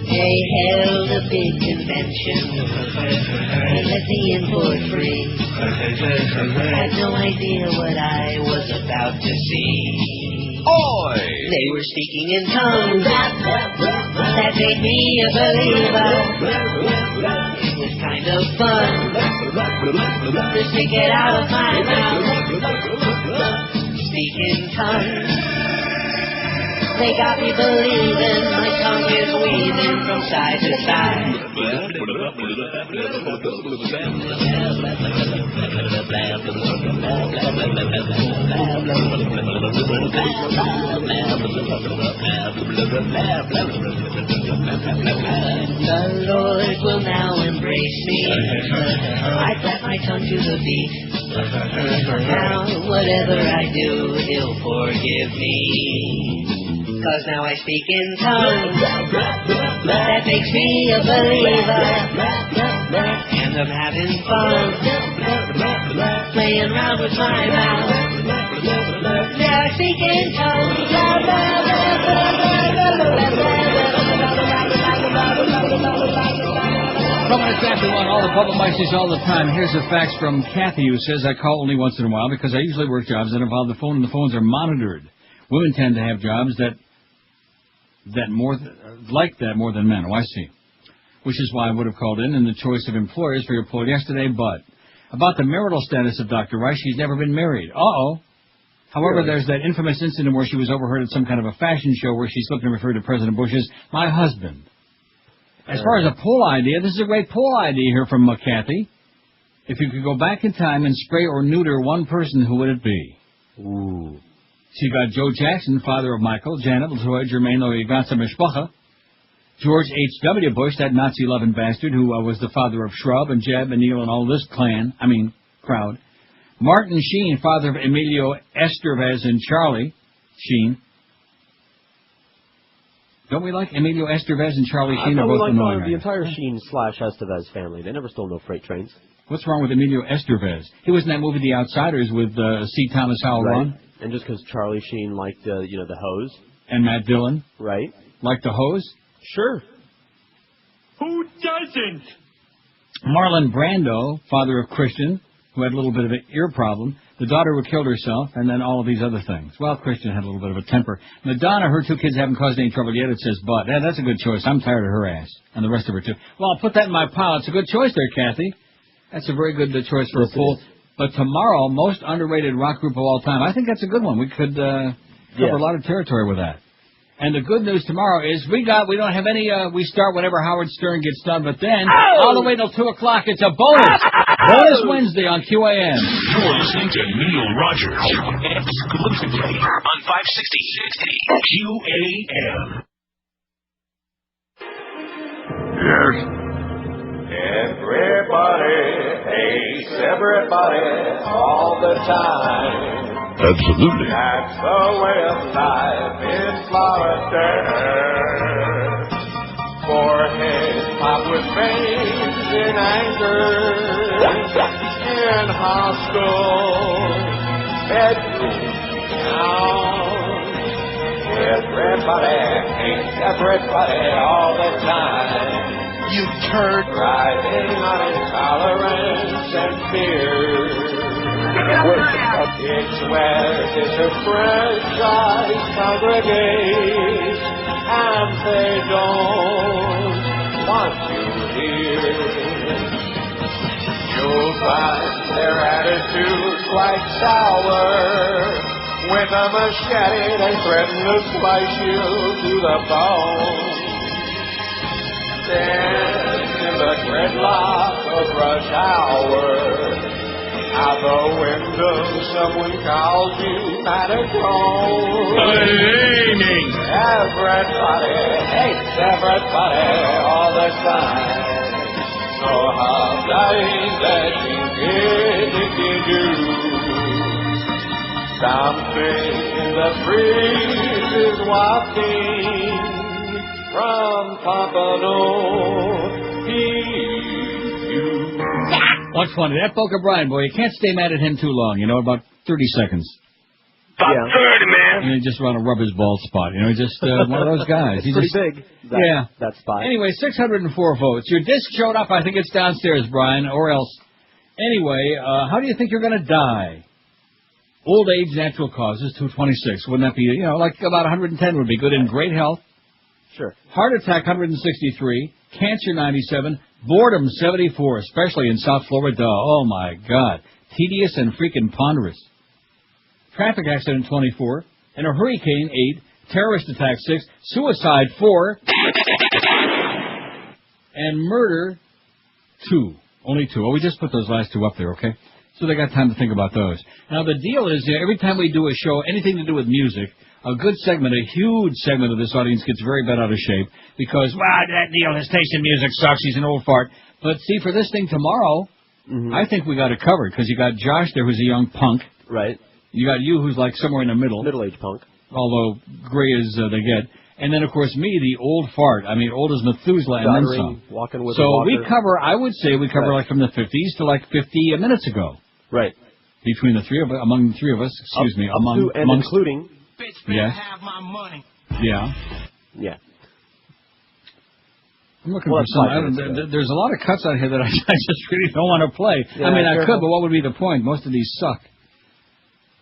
They held a big convention and let the import free. Had no idea what I was about to see. Oi! They were speaking in tongues that made me a believer. It was kind of fun to stick it out of my mouth. Speak in tongues. They got me believing my tongue is weaving from side to side. The Lord will now embrace me. I clap my tongue to the beat. Now whatever I do, He'll forgive me. 'Cause now I speak in tongues that makes me a believer, and I'm having fun playing around with my mouth. Now I speak in tongues. From exactly one, all the public mics all the time. Here's a fax from Kathy, who says, I call only once in a while because I usually work jobs that involve the phone, and the phones are monitored. Women tend to have jobs that more than men. Oh, I see. Which is why I would have called in the choice of employers for your poll yesterday. But about the marital status of Dr. Rice, she's never been married. However, there's that infamous incident where she was overheard at some kind of a fashion show where she slipped and referred to President Bush as my husband. As far as a poll idea, this is a great poll idea here from Kathy. If you could go back in time and spray or neuter one person, who would it be? Ooh. She got Joe Jackson, father of Michael, Janet, Latoya, Jermaine, Loigatsa, Mishpacha, George H.W. Bush, that Nazi-loving bastard who was the father of Shrub and Jeb and Neil and all this crowd. Martin Sheen, father of Emilio Estevez and Charlie Sheen. Don't we like Emilio Estevez and Charlie Sheen? I are both like the entire Sheen/Estevez family. They never stole no freight trains. What's wrong with Emilio Estevez? He was in that movie The Outsiders with C. Thomas Howell Ron. And just because Charlie Sheen liked, the hose. And Matt Dillon. Right. Liked the hose? Sure. Who doesn't? Marlon Brando, father of Christian, who had a little bit of an ear problem. The daughter who killed herself, and then all of these other things. Well, Christian had a little bit of a temper. Madonna, her 2 kids haven't caused any trouble yet, it says, but. Yeah, that's a good choice. I'm tired of her ass. And the rest of her, too. Well, I'll put that in my pile. It's a good choice there, Kathy. That's a very good choice for a poll. But tomorrow, most underrated rock group of all time. I think that's a good one. We could cover a lot of territory with that. And the good news tomorrow is we don't have any, we start whenever Howard Stern gets done, but then, all the way till 2 o'clock, it's a bonus! Bonus Wednesday on QAM. You're listening to Neil Rogers, exclusively on 560 QAM. Yes. Everybody hates everybody all the time. Absolutely. That's the way of life in Florida. Forehead pop with veins in anger, in hostile bedroom town. Everybody hates everybody all the time. You turd. Driving on intolerance and fear. It's where disenfranchised congregate, and they don't want you here. You'll find their attitudes quite sour. With a machete they threaten to slice you to the bone. Then in the gridlock of rush hour, out the window someone calls you Matacone. Blaming. Everybody hates everybody all the time. So how dying that you do. Something in the breeze is wafting from Pompano. What's funny, that Boca Brian boy, you can't stay mad at him too long, about 30 seconds. About 30, man. And he just want to rub his bald spot, just one of those guys. It's pretty big, that spot. Anyway, 604 votes. Your disc showed up, I think it's downstairs, Brian, or else. Anyway, how do you think you're going to die? Old age, natural causes, 226. Wouldn't that be, like about 110 would be good. In great health. Sure. Heart attack, 163. Cancer, 97. Boredom, 74, especially in South Florida. Oh, my God. Tedious and freaking ponderous. Traffic accident, 24. And a hurricane, 8. Terrorist attack, 6. Suicide, 4. And murder, 2. Only 2. Oh, we just put those last 2 up there, okay? So they got time to think about those. Now, the deal is, every time we do a show, anything to do with music, a good segment, a huge segment of this audience gets very bent out of shape because, that Neil, his taste in music sucks, he's an old fart. But see, for this thing tomorrow, I think we got it covered because you got Josh there who's a young punk. Right. You got you who's like somewhere in the middle. Middle-aged punk. Although gray as they get. And then, of course, me, the old fart. I mean, old as Methuselah and then some. Walking with so a walker. we cover, I would say we cover like from the 50s to like 50 minutes ago. Right. Between the three of us, among the three of us, including. Bitch better have my money. Yeah. Yeah. I'm looking for some. There's a lot of cuts out here that I just really don't want to play. Yeah, I mean, I could, but what would be the point? Most of these suck.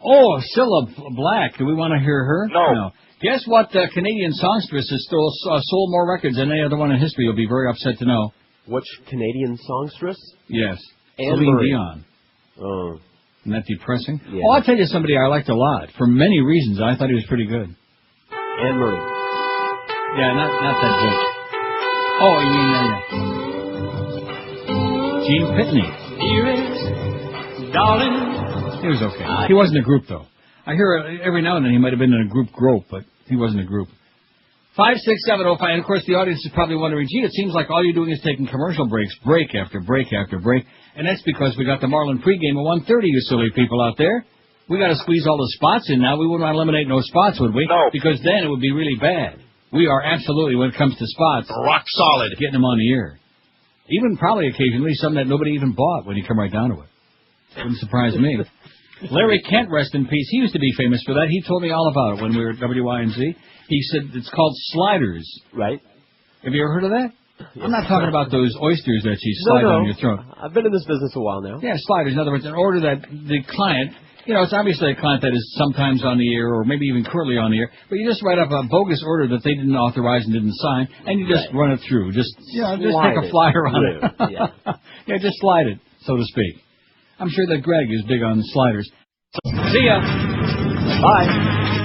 Oh, Cilla Black. Do we want to hear her? No. Guess what? Canadian songstress has sold more records than any other one in history. You'll be very upset to know. Which Canadian songstress? Yes. Celine Dion. Oh. Isn't that depressing? Yeah. Oh, I'll tell you somebody I liked a lot. For many reasons, I thought he was pretty good. Anne-Marie. Yeah, not that bitch. Oh, you mean Gene Pitney. Dearest, darling. He was okay. He wasn't a group, though. I hear every now and then he might have been in a group grope, but he wasn't a group. 56705, and of course the audience is probably wondering, gee, it seems like all you're doing is taking commercial breaks, break after break after break, and that's because we got the Marlin pregame at 1:30, you silly people out there. We got to squeeze all the spots in now. We wouldn't want to eliminate no spots, would we? No. Because then it would be really bad. We are absolutely, when it comes to spots, rock solid, getting them on the air. Even probably occasionally some that nobody even bought when you come right down to it. Wouldn't surprise me. Larry Kent, rest in peace. He used to be famous for that. He told me all about it when we were at WYNZ. He said it's called sliders. Right. Have you ever heard of that? Yes. I'm not talking about those oysters that you slide down your throat. I've been in this business a while now. Yeah, sliders. In other words, in order that the client, it's obviously a client that is sometimes on the air or maybe even currently on the air, but you just write up a bogus order that they didn't authorize and didn't sign, and you just run it through. Just take a flyer on it. Yeah, just slide it, so to speak. I'm sure that Greg is big on sliders. See ya. Bye.